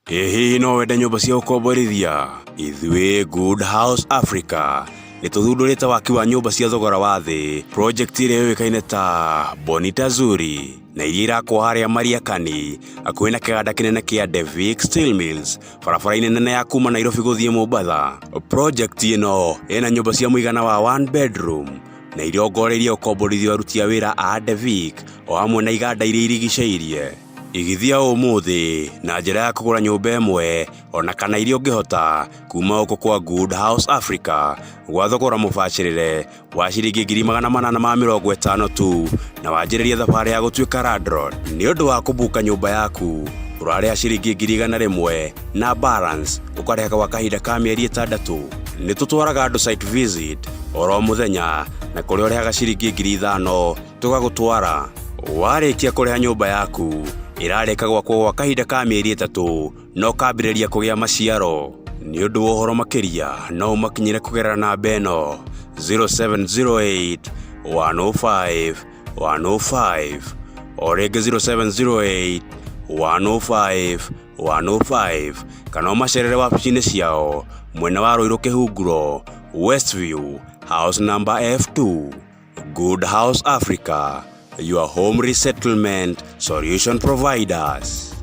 Hihi no wende nyũmba cia gũkomborithia ithuĩ Good House Africa nĩ tũthundũrĩte waki wa nyũmba cia thogora wa thĩ project ĩrĩa yũĩkaine ta Bonita Zuri na iria irakwo harĩa Maria Kani hakuhĩ na kĩganda kĩnene kĩa Devik Steel Mills barabara-inĩ nene ya kuma Nairobi gũthiĩ Mombatha. Project ĩno ĩna nyũmba cia mũigana wa 1 bedroom na irongoreirie ũkomborithia aruti a wĩra a Devik o hamwe na iganda iria irigicĩirie. igithia umuthi na njira ya kugura nyumba ĩmwe ona kana iria ũngĩhota kuma huko kwa Good House Africa gwa thogora mũbacĩrĩre wa ciringi 850 tu na wanjĩrĩria thabarĩ ya gũtuĩka landlord. Nĩ ũndũ wa kũbuka nyũmba yaku ũrarĩha ciringi 100 na balance ũkarĩha gwa kahinda ka mĩeri 6. Nĩ tũtwaraga andũ site visit oro mũthenya na kũrĩa ũrĩhaga ciringi 5,000 tũgagũtwara. Warĩkia kũrĩha nyũmba yaku ĩrarĩka gwakwo gwa kahinda ka mĩeri 3 no kambĩrĩria kũgĩa maciaro. Nĩ ũndũ wa ũhoro makĩria no ũmakinyĩre kũgerera namba ĩno 0708 105 105 o rĩngĩ 0708 105 105 kana ũmacerere wabici-inĩ ciao mwena wa Ruiru Kĩhunguro Westview house number F2. Good House Africa, your home resettlement solution providers.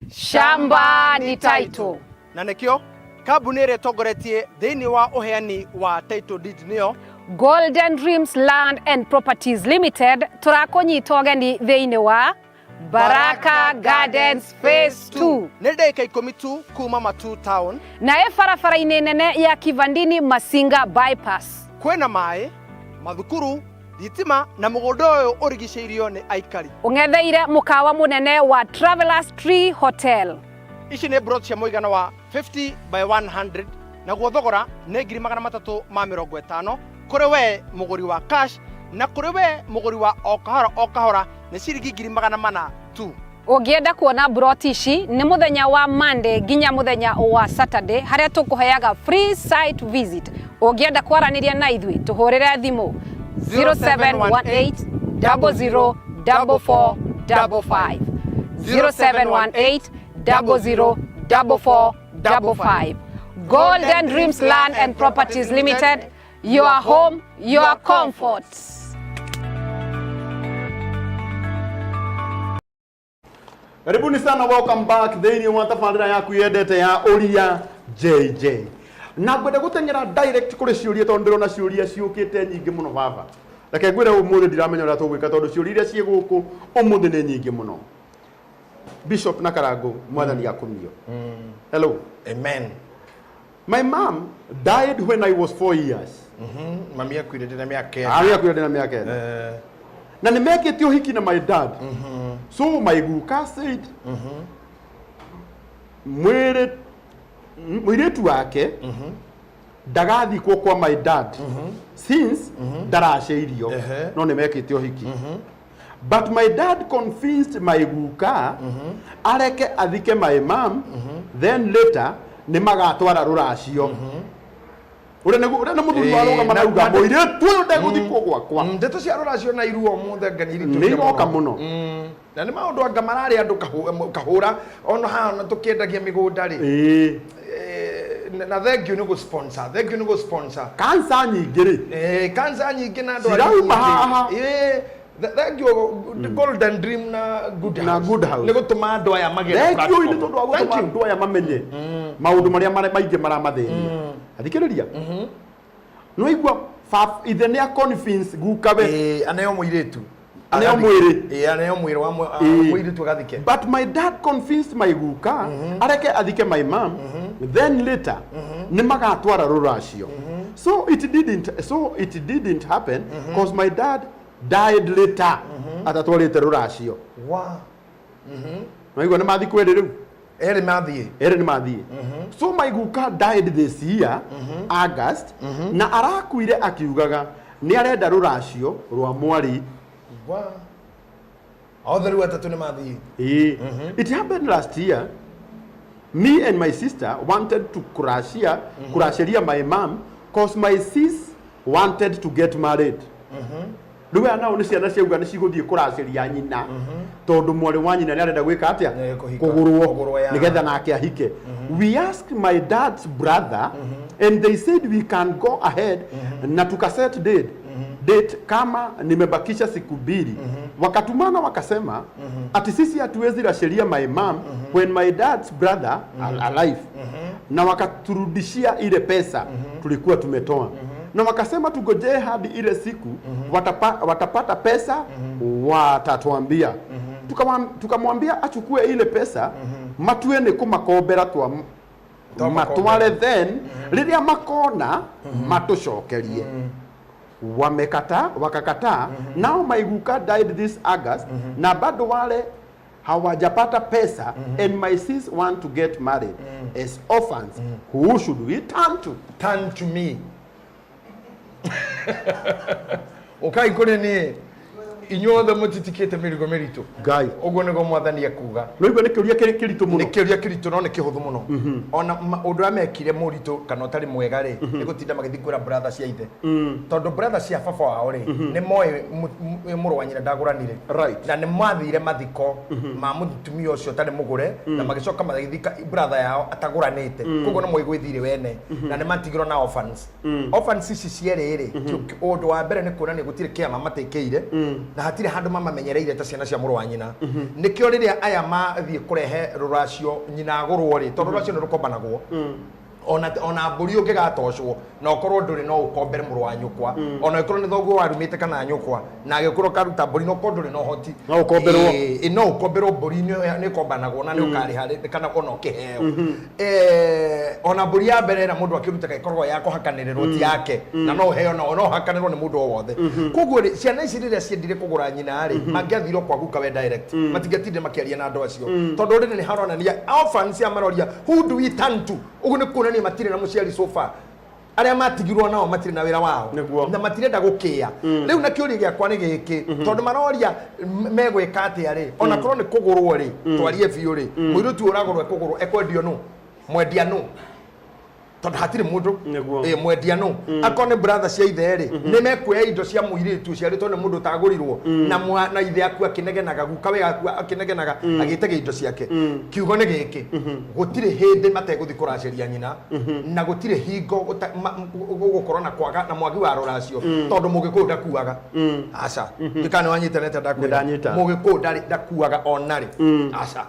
Shamba ni title. Na nekio kambuni ĩrĩa ĩtongoretie thĩinĩ wa ũheani wa title deed nĩyo Golden Dreams Land and Properties Limited tũrakũnyita ũgeni thĩinĩ wa Baraka Gardens Phase 2. Nĩ ndagĩka 10 tu kuma Matu Town na barabara-inĩ nene ya Kivandini Masinga bypass. Kwĩna maĩ, mathukuru, thitima na mũgũnda ũyũ ũrigicĩirio nĩ aikari. Ũng'etheire mũkawa mũnene wa Travelers Tree Hotel. Ici nĩ brot cia mũigana wa 50 by 100 na thogora nĩ 350 kũrĩ we mũgũri wa cash na kũrĩ we mũgũri wa o kahora nĩ ciringi 400 tu. Ũngĩenda kuona broti ici nĩ mũthenya wa Monday nginya mũthenya wa Saturday harĩa tũkũheaga free site visit. Ũngĩenda kwaranĩria na ithuĩ tũhũrĩre thimũ 0718 00 4455 0718 00 4455. Golden Dreams Land and Properties Limited, your home, your comfort. Karibuni sana, welcome back. Thĩinĩ wa tabarĩra yaku yendete ya Uria JJ. Na ngwenda gũteng'era direct kũrĩ ciũria tondũ ndĩrona ciũria ciũkĩte nyingĩ mũno baba. Reke ngwĩre ũmũthĩ ndiramenya ũrĩa tũgwĩka tondũ ciũria iria ciĩ gũkũ ũmũthĩ nĩ nyingĩ mũno. Bishop na Karango, mwathani akumio. Hello. Amen. My mom died when I was 4 years. Mami akuire ndina mĩaka 9. Mami akuire ndina mĩaka 9. Na nĩmekĩte ũhiki na my dad. So my guka said, mwĩrĩtu wake ndagathikwo kwa my dad since ndaracĩirio no nĩmekĩte ũhiki. But my dad convinced my guka areke athike my mom, then later nĩmagatwara rũracio. Ure nĩ mũthuri warũgama na uga mũirĩtu ũyũ ndegũthikwo gwakwa. Ndeto cia rũracio na iruo mothe nganiri tu. Nĩ iroka mũno. Na nĩ maũndũ anga mararĩ andũ kahũra ona hana tũkĩendagia mĩgũnda rĩ. Na thengio nĩ gũ-sponsor, thengio nĩ gũ-sponsor. Cancer nyingĩ rĩ. Cancer nyingĩ na andũ cirauma haha. Thengio Golden Dream na Good House. Na Good House. Nĩ gũtũma andũ aya magĩe na platform. Thengio nĩ tondũ wa gũtũma andũ aya mamenye maũndũ marĩa maingĩ maramathĩnia. Athikĩrĩria. No igua ithe nĩ convince gukawe. Aneo mũirĩtu. Aneo mwĩrĩ. Aneo mwĩrĩ wa mũirĩtu agathike. But my dad convinced my guka areke athike my mom, then later nĩmagatwara rũracio. So it didn't happen because my dad died later atatwarĩte rũracio. Wow. No igua nĩ mathi kwĩrĩ rĩu. Erĩ nĩ mathiĩ. So my guka died this year, August, na arakuire akiugaga nĩ arenda rũracio rwa mwari. Wow. Othe rĩu atatũ nĩ mathiĩ. It happened last year. Me and my sister wanted to kurasheria my mom because my sis wanted to get married. Rĩu aya nao nĩ ciana ciauga nĩ cigũthiĩ kũracĩria nyina tondũ mwarĩ wa nyina nĩ arenda gwĩka atĩa kũgũrwo nĩgetha nake ahike. We asked my dad's brother and they said we can go ahead na tukaset date kama nimebakisha siku 2. Wakatumana wakasema ati sisi hatuwezi rasheria my mom when my dad's brother alive. Na wakaturudishia ile pesa tulikuwa tumetoa. Na wakasema tugojee hadi ile siku watapata pesa watatuambia. tukamwambia achukue ile pesa matue ni kumakombera matware then riria makona matucokerie wakakataa nao maiguka died this August na bado wale hawajapata pesa and my sis want to get married as orphans who should we turn to me okay kone ni inyothe mutitikite mirigo miritu ngai uguo nigo mwathani akuga no igwe nikiuria kiritu muno nikiuria kiritu no nikihuthu muno ona undu amekire muritu kana utari mwega ri ni gutinda magithi kwira brother cia ithe tondu brother cia baba wao ri ni moe muru wa nyina ndaguranire na ni mathire mathiko ma mutumia ucio tari mugure na magicoka magithika brother yao ataguranite koguo no moigwithire wene na ni matigiro na orphans ici ciere ri undu wa mbere ni kuona ni gutire kiama matekeire na hatire handu mama menyereire ta ciana cia muru wa nyina nikio riria aya mathie kurehe ruracio nyina agurwo ri tondu ruracio ni rukombanagwo ona mburi ungigatocwo na ukorwo nduri no ukombere muru wa nyukwa ona ikorwo ni thoguo warumite kana nyukwa na agikorwo karuta mburi no konduri no hoti no ukomberwo no ukomberwo mburi ni kombanagwo na ni ukari hari kana ona ukiheo ona mburi ya mbere na mundu akiruta ikorwo ya kuhakanirwo ti yake na no heo no hakanirwo ni mundu o wothe koguo ciana ici riria ciendire kugura nyina ri mangiathiro kwa guka we direct matingatinde makiaria na andu acio tondu riri ni haronania orphans ya maroria who do we turn to ugu ni kuna ni matire na muciari sofa aria matigirwo nao matire na wira wao na matirenda gukia riu na kiuri giakwa ni giki tondu maroria megwika atia ri ona korwo ni kugurwo ri twarie biu ri muirutu uragurwo kugurwo ekwendio nu mwendia nu tondu hatire mundu mwendia nu akone brother cia ithe ri ni mekuya indo cia muiritu cia ritwo ni mundu tagurirwo na ithe aku akinegenaga guka we akinegenaga agitege indo ciake kiugo ni giki gutire hindi mateguthi kuraceria nyina na gutire hingo gukorwo na kwaga na mwagi wa ruracio tondu mugikuyu ndakuaga aca ndikane wanyita nete ndakwira mugikuyu ndakuaga onari aca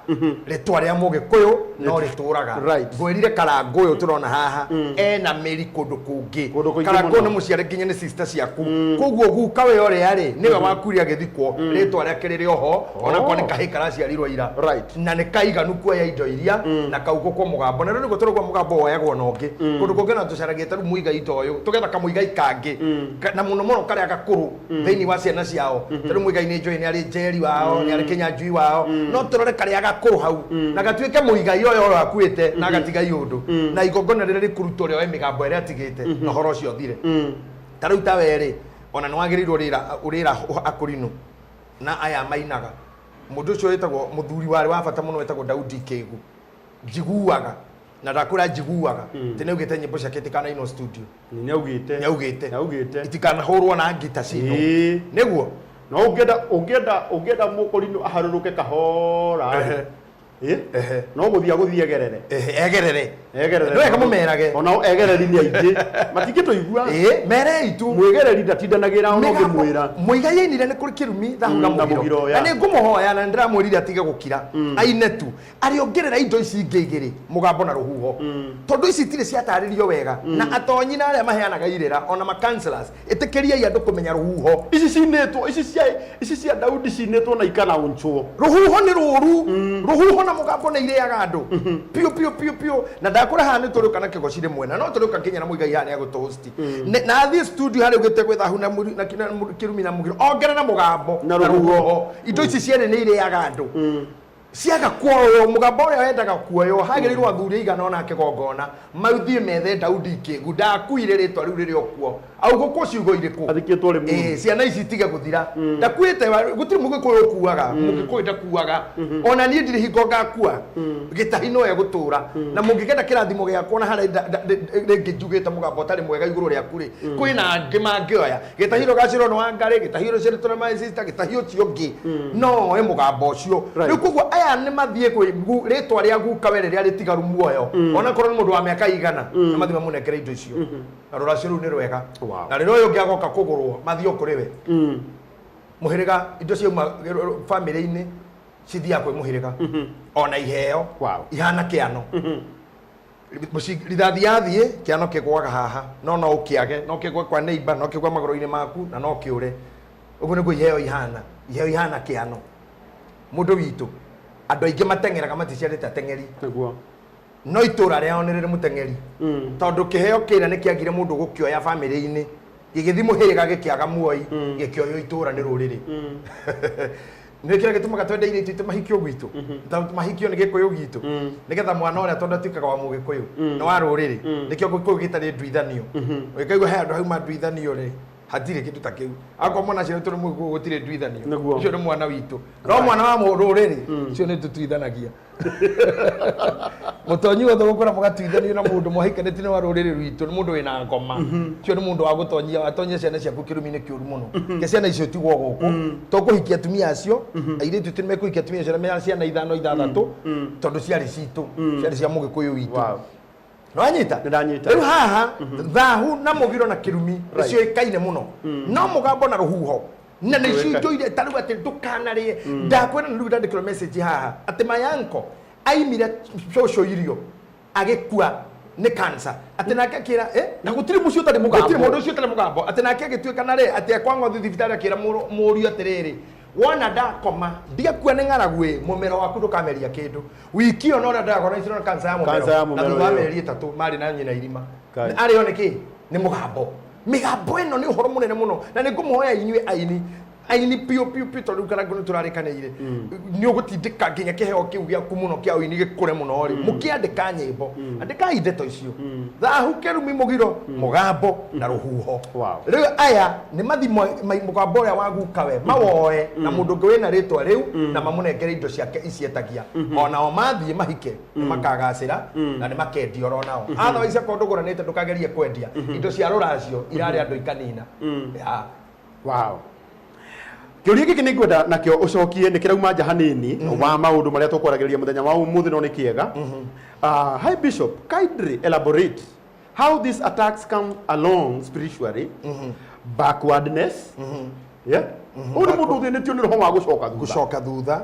ritwa ria mugikuyu no rituraga ngwirire karanguyu turona haha ena meri kundu kungi karanguyu ni muciare nginya ni sister ciaku koguo guka we ore ari niwe wakuria githikwo ritwa ria kirire oho ona kwa ni kahi karaciarirwo ira na ni kaiganu kuoya indo iria na kaugo kwa mugambo na riu gutorwo mugambo woyagwo nongi kundu kungi na tucaragia taru muiga ito uyu tugetha kamuiga ikangi na muno muno karia gakuru theini wa ciana ciao taru muiga ini njoi ni ari jeri wao ni ari kinyanjui wao no turore karia gakuru hau na gatuike muiga iyo yo akuite na gatiga iundu na igongona riri kuruto rio emigambo ria atigite na horo cio thire taru ta weri ona nwagirirwo urira akurinu na aya mainaga mundu ucio wetagwo muthuri wari wa bata muno wetagwo Daudi Kegu njiguaga na ndakura njiguaga tene ugite nyimbo ciake tikana ino studio ni augite itikana hurwo na ngita cino niguo no ungenda mukurinu aharuruke kahora no guthia gerere no eka mumerage ona egereri ni aije matingito igua mere itu mwegereri ndatindanagira ono ngimwira muiga yinire ni kuri kirumi thahura mugiro na ni ngumuhoya na ndiramwirire atige gukira aine tu ari ongerera indo ici ingigiri mugambo na ruhuho tondu ici tire ciataririo wega na atonyi na aria maheanaga irira ona ma counselors itikiria andu kumenya ruhuho ici cia Daudi cinetwo na ikana unchuo ruhuho ni ruru ruhuho na mugambo na ireaga andu pio na ndakura hana turu kana kigo cire mwena no turu kakinya na muigai hana ya gutosti na athi studio hari ugite gwethahu na kirumi na mugiro ongera na mugambo na ruhuho indo ici ciene ni ireaga andu ciaga kuoyo mugambo uria wendaga kuoyo hagirirwo athuri igana ona kigongona mauthie methe Daudi Kegu ndakuire ritwa riu riri okuo au guko ciugo iriku athikitwo ri ciana ici tiga guthira ndakuite gutiri mugikuyu kuaga mugikuyu ndakuaga ona nie ndiri hingo ngakua gitahi no gutura na mungigenda kirathimo giakwo na hari ringi njugite mugambo tari mwega iguru ria kuri kwina ngima ngioya gitahi ro gaciro no angari gitahi ro ciri tuna my sister gitahi ucio ngi no mugambo ucio riu koguo aya ni mathie kwi ritwa ria guka were ria ritigaru muoyo ona korwo ni mundu wa miaka igana na mathima munekere indo icio na ruracio riu ni rwega na rero yo ngiagoka kugurwo mathio kuriwe muhiriga indo cia family ini cithia kwi muhiriga ona iheo ihana kiano rithathi yathie kiano kigwaga haha no ukiage no kigwe kwa neighbor no kigwe magoro-ini maku na no kiure uguo niguo iheo ihana kiano mundu witu andu aingi matengeraga maticiarite atengeri Naguo. no itura riao ni riri mutengeri tondu kiheo kira ni kiagire mundu gukioya family-ini gigithimu hiriga gikiaga muoi gikioyo itura ni ruriri nä kä rä gä tå maga twende irä tu mahikio gwitå mahikio nä gä kå yå gitå nä getha mwana å rä a tondå atuĩkaga wa må gä kå yå nä wa rå rä rä nä kä o gä kå yå gä tarä ndwithanio å gä kaigua he andå hauma ndwithanio rä hatirä kä ndå ta kä u akorwo mwana acio tå rä må gå tirä ndwithanio ũcio nä mwana witå no mwana wa må rå rä rä cio nä tå tuithanagia må tonyi wothe gå kora må gatuithanio na må ndå mwahikanä nä wa rå rä rä rwitå nä må ndå wä na ngoma cio nä må ndå wa gå tonyia watonyia ciana ciaku kä rå mi-inä kä å ru må no ke ciana icio tigwo gå kå to kå hikia atumia acio airä tu nä mekå hikia atumia acio na ciana ithano ithathatå tondå ciarä citå ciarä cia må gä kå yå witå nwanyita rä u haha thahu na må giro na kä rumi nä cio ä kaine må no no må gambo na rå huho na nä cinjå ta rä u atä ndå kanarä ndakwena nä rä u ndandä kä rwo message haha atä mayanko aimire coco irio agä kua nä cancer atä nake akä ra na gå tirä må cio tarä må ndå å cio tarä må gambo atä nake agä tuä ka na rä atä ekwa ng'othi thibitarä akä ra må rio atä rä rä wona ndakoma ndiakua nä ng'araguä må mero waku ndå kameria kä ndå wiki ä no rä a ndakona icirona cancer ya må mero na thutha wa meri ĩtatũ marĩ na nyina irima arä o nä kä nä må gambo mä gambo ä no nä å horo må nene må no na nä ngå må hoya inyuä aini piu tondå rä u karagu nä tå rarä kanä nä å gå tindä ka nginya kä heo kä u gä aku må no kä a ũini gä kå re må no rä må kä andä ka nyä mbo andä kai ndeto icio thahu kä rumi må giro må gambo na rå huho rä u aya nä mathi må gambo å rä a waguka we mawoe na må ndå å ngä wä na rä twa rä u na mamå indo ciake icietagia onao mathiä mahike nä makagacä ra na nä makendio ro nao athawaicä akorwo ndå gå ranä te ndå kagerie kwendia indo cia rå racio irarä andå ikanina kä å ria gä kä nä ngwenda nakä o å cokie nä kä rauma nja hanini wa maå ndå marä a tåkwaragä rä ria må thenya wa må thä no nä kä ega Hi Bishop, kindly elaborate how these attacks come along spiritually backwardness å nä må ndå thä nä tio nä roho wa gå coka thutha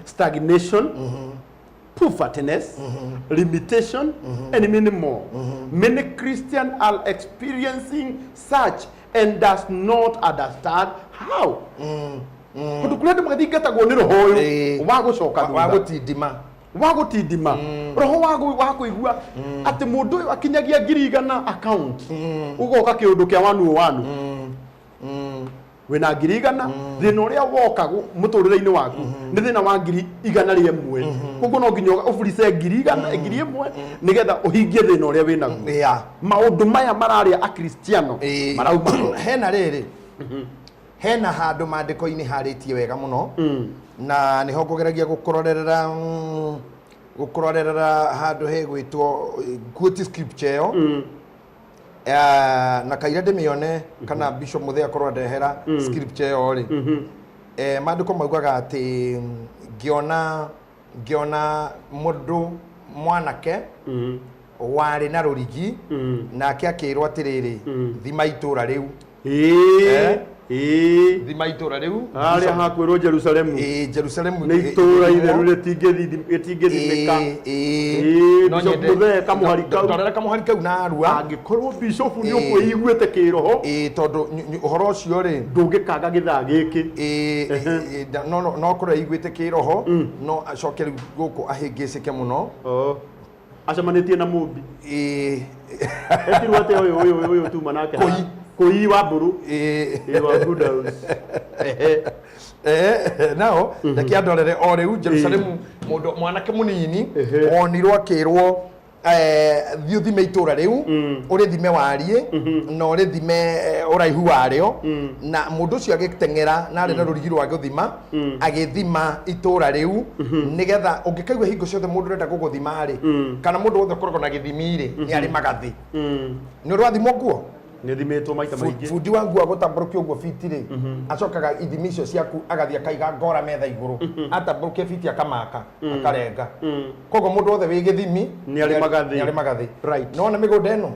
stagnation povertiness limitation and many more many Christians are experiencing such and does not understand how kundu kule ndä mathingatagwo nä roho å yå wa gå coka wa gå tindima roho wa kå igua atä må ndå å yå akinyagia 100,000 account ugoka kä å ndå kä a wanu wanu wä na 100,000 thä na å rä a woka må tå rä re-inä waku nä thä na wa 100,000 koguo no nginya å burice 1,000 nä getha å hingie thä na å rä a wä naguo maå ndå maya mararä a akristiano marauma hena rä rä hena handå mandä ko-inä harä tie wega må no na nä ho ngå geragia gå kå rorerera handå he gwä two quote scripture ĩyo na kaira ndä mä one kana Bishop må thä akorwo ndehera scripture ĩyo rä mandä ko maugaga atä ngĩona må ndå mwanake warĩ na rå rigi nake akä rwo atä rä rä thima itå ra rä u thima itura riu aria hakwirwo Jerusalemu Jerusalemu ni itura itheru ritingithimika no nyende kamuhari kau torera kamuhari kau na arua angikorwo bishop ni ukuyiguite kiroho tondu uhoro ucio ri ndungikanga githaa giki no kora iguite kiroho no acokere guku ahingicike muno acamanitie na mumbi etirwo ate uyu tu manake koi wa mburu wa good house nao ndaki andorere o riu Jerusalemu mundu mwanake munini onirwo akirwo thiå thime itura riu uri thime warie na uri thime uraihu wario na mundu ucio agiteng'era na ari na rurigi rwa guthima agithima itura riu nigetha ungikaigua hingo ciothe mundu renda guguthima ri kana mundu wothe koragwo na githimi ri ni ari magathi ni urathimwo guo nithimitwo maita maingi fundi wangu agotamburukia uguo fiti ri acokaga ithimi icio ciaku agathia kaiga ngora metha iguru atamburukia fiti akamaka akarenga kogo mundu wothe wi githimi ni ari magathi right no na migunda eno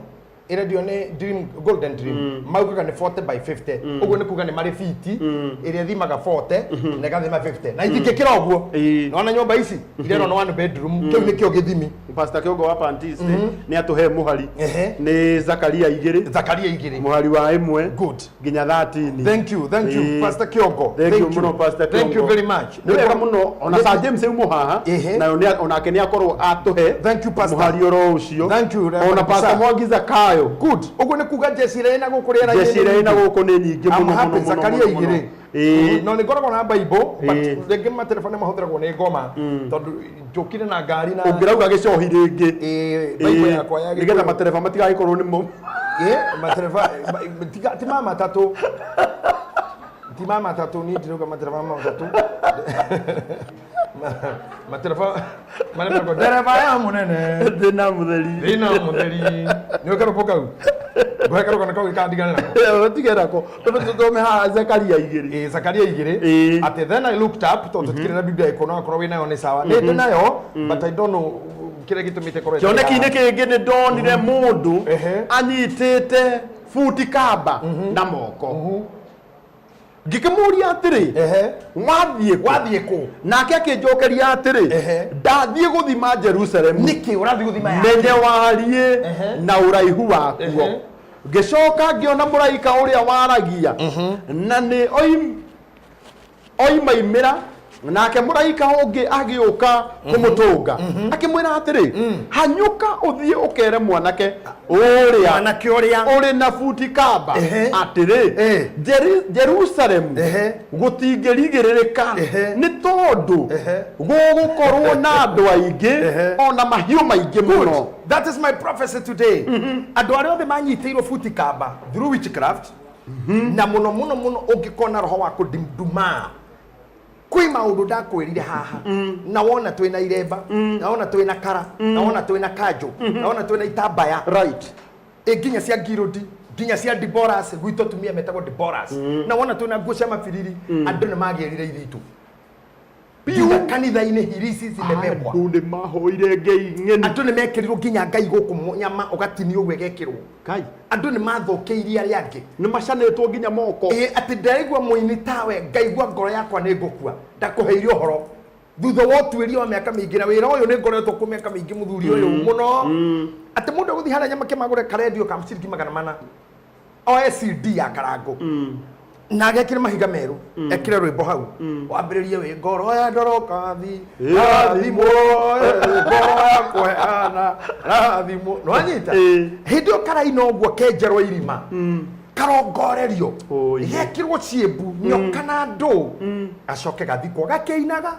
iradio ni dream golden dream maugaga ni 40 by 50 uguo ni kuga ni mari fiti iria thimaga 40 na gathima 50 na ithikikira uguo nona nyumba ici ireno no one bedroom kiu ni kio githimi Pastor Kiongo wa Pantis ni atuhe muhari ni Zakaria 2 muhari wa 1 good ginya 13 thank you Pastor Kiongo thank you muno Pastor Kiongo thank you very much ni wega muno ona Sir James umu haha na onake ni akorwo atuhe thank you Pastor muhari oro ucio thank you ona Pastor Mwangi Zakayo good uguo ni kuga jesire ina gukurira jesire ina guku ni nyingi muno Zakaria 2 no ni ngoragwo na Bible but rĩngĩ matelefoni mahũthĩragwo nĩ ngoma tondũ njũkire na ngari na ũngĩrauga gĩcohi rĩngĩ Bible yakwa ya nĩgetha matereba matigagĩkorwo nĩmo matereba ti mama tatu ni ndirauga matereba matatũ matereba maneno dereva ya munene thina mutheri ni ũkaropo kau gwekero kana kau kandigana nako tigerako tome ha Zakaria 2 Zakaria 2 at then I looked up to tukire na Biblia ikono akoro wina yo ni sawa ni nayo but I don't know kire gitumite korete kioneki-inĩ kĩngĩ nĩ ndonire mũndũ anyitĩte futi kamba na moko ngĩkĩmũria atĩrĩ wathiĩ kũ nake akĩnjokeria atĩrĩ ndathiĩ gũthima Jerusalem nĩkĩ ũrathiĩ gũthima menye wariĩ na ũraihu wakuo ngĩcoka ngĩona mũraika ũrĩa waragia na nĩ oimaimĩra nake mũraika ũngĩ agĩũka kũmũtũnga akĩmwĩra atĩrĩ hanyũka ũthiĩ ũkere mwanake ũrĩa ũrĩ na futi kamba atĩrĩ Jerusalem gũtingĩrigĩrĩrĩka nĩ tondũ gũgũkorwo na andũ aingĩ ona mahiũ maingĩ mũno. That is my prophecy today. Andũ arĩa othe manyitĩirwo futi kamba through witchcraft na mũno ũngĩkona roho wa kũndimduma kwi maundu ndakwirire haha na wona twina iremba na wona twina kara na wona twina kanjo na wona twina itambaya right nginya cia ngirodi nginya cia diboras gwito tumia metagwo diboras na wona twina nguo cia mabiriri andu ni magirire ithitu piu kanitha-ini hirisi zimebebwa andu ni mahoire ngai ng'eni andu ni mekirirwo nginya ngai guku nyama ugatini uwe gekirwo kai andu ni mathokeirie aria angi ni macanetwo nginya moko ati ndaigwa muini tawe ngaigwa ngoro yakwa ni ngukua ndakuheirio horo thutha wa tuirio wa miaka mingi na wira uyu ni ngoretwo ku miaka mingi muthuri uyu muno ati mundu guthi hana nyama kemagure karedio kamciriki magana mana OSD ya karango na agekire mahiga meru ekire rwimbo hau wambiririe wi ngoro ya ndoroka thi rathimo ngoro ya kweana rathimo no anyita hindio karaina uguo kenjerwo irima karongorerio gekirwo ciembu nyoka na ndu acoke gathikwo gakeinaga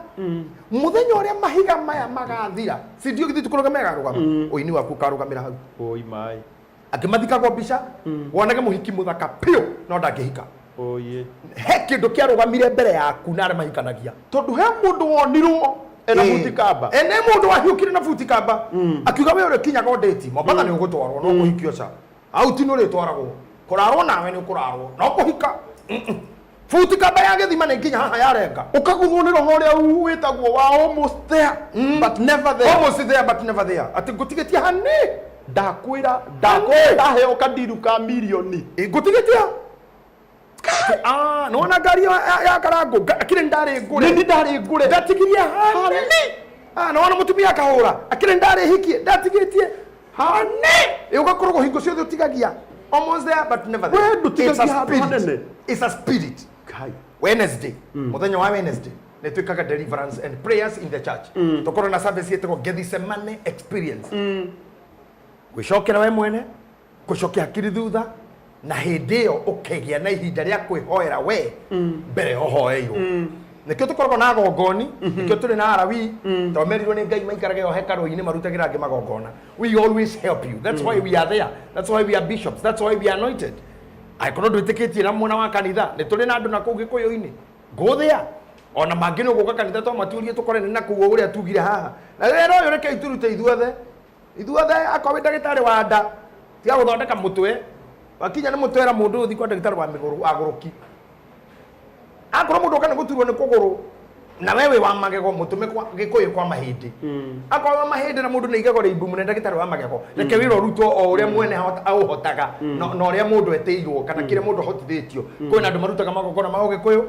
muthenya uria mahiga maya magathira sindio githi tukurugama garugama uini waku karugamira hau oi mai akimathikagwo mbica wonage muhiki muthaka pio no ndangihika oye he kindu kiarugamire mbere yaku na mahikanagia tondu he mundu wonirwo ena futi kamba ene mundu wahiukire na futi kamba akiuga we uri kinyaga odeti mabana ni ugutwarwo no kuhikio ca au ti no ri twaragwo kurarwo nawe ni kurarwo no kuhika futi kamba ya githima ni nginya haha yarenga ukaguthwo ni roho ria witagwo wa almost there but never there ati ngutigitia hani ndakwira heo kadiru ka milioni ngutigitia no na gari ya karango akire ndari ngure ndatigiria hani no na mutumia kahura akire ndari hikie ndatigitie hani ugakorwo hingo ciothe utigagia almost there but never there it's a spirit kai Wednesday muthenya wa Wednesday ne twikaga deliverance and prayers in the church tokoro na service yetego Gethsemane experience gwicokera we mwene gucokia hakiri thutha na hindi iyo ukegia na ihinda ria kwihoera we mbere ohoeirwo nikio tukoragwo na gongoni nikio turi na arawi tomerirwo ni ngai maikarage o hekaru-ini marutagira angi magongona we always help you that's why we are there that's why we are bishops that's why we are anointed aikorwo ndwitikitie na mwana wa kanitha ni turi na andu na kuu gikuyu-ini nguthia ona mangi no guka kanitha to maturie tukorene na kuo uria tugire haha na rero yo reke iturute ithuothe akorwo ndagitari wa nda tiga guthondeka mutwe wakinya ni mutwera mundu uthi kwa ndagitari wa miguru aguruki akorwo mundu kana guturwo ni kuguru na wewe wa magego mutume kwa gikuyu kwa mahindi akwa mahindi na mundu ne igego ribu munene ndagitari wa magego reke wira ruto o uria mwene hotaga no uria mundu eteirwo kana kire mundu hotithitio kwina andu marutaga magogona ma gikuyu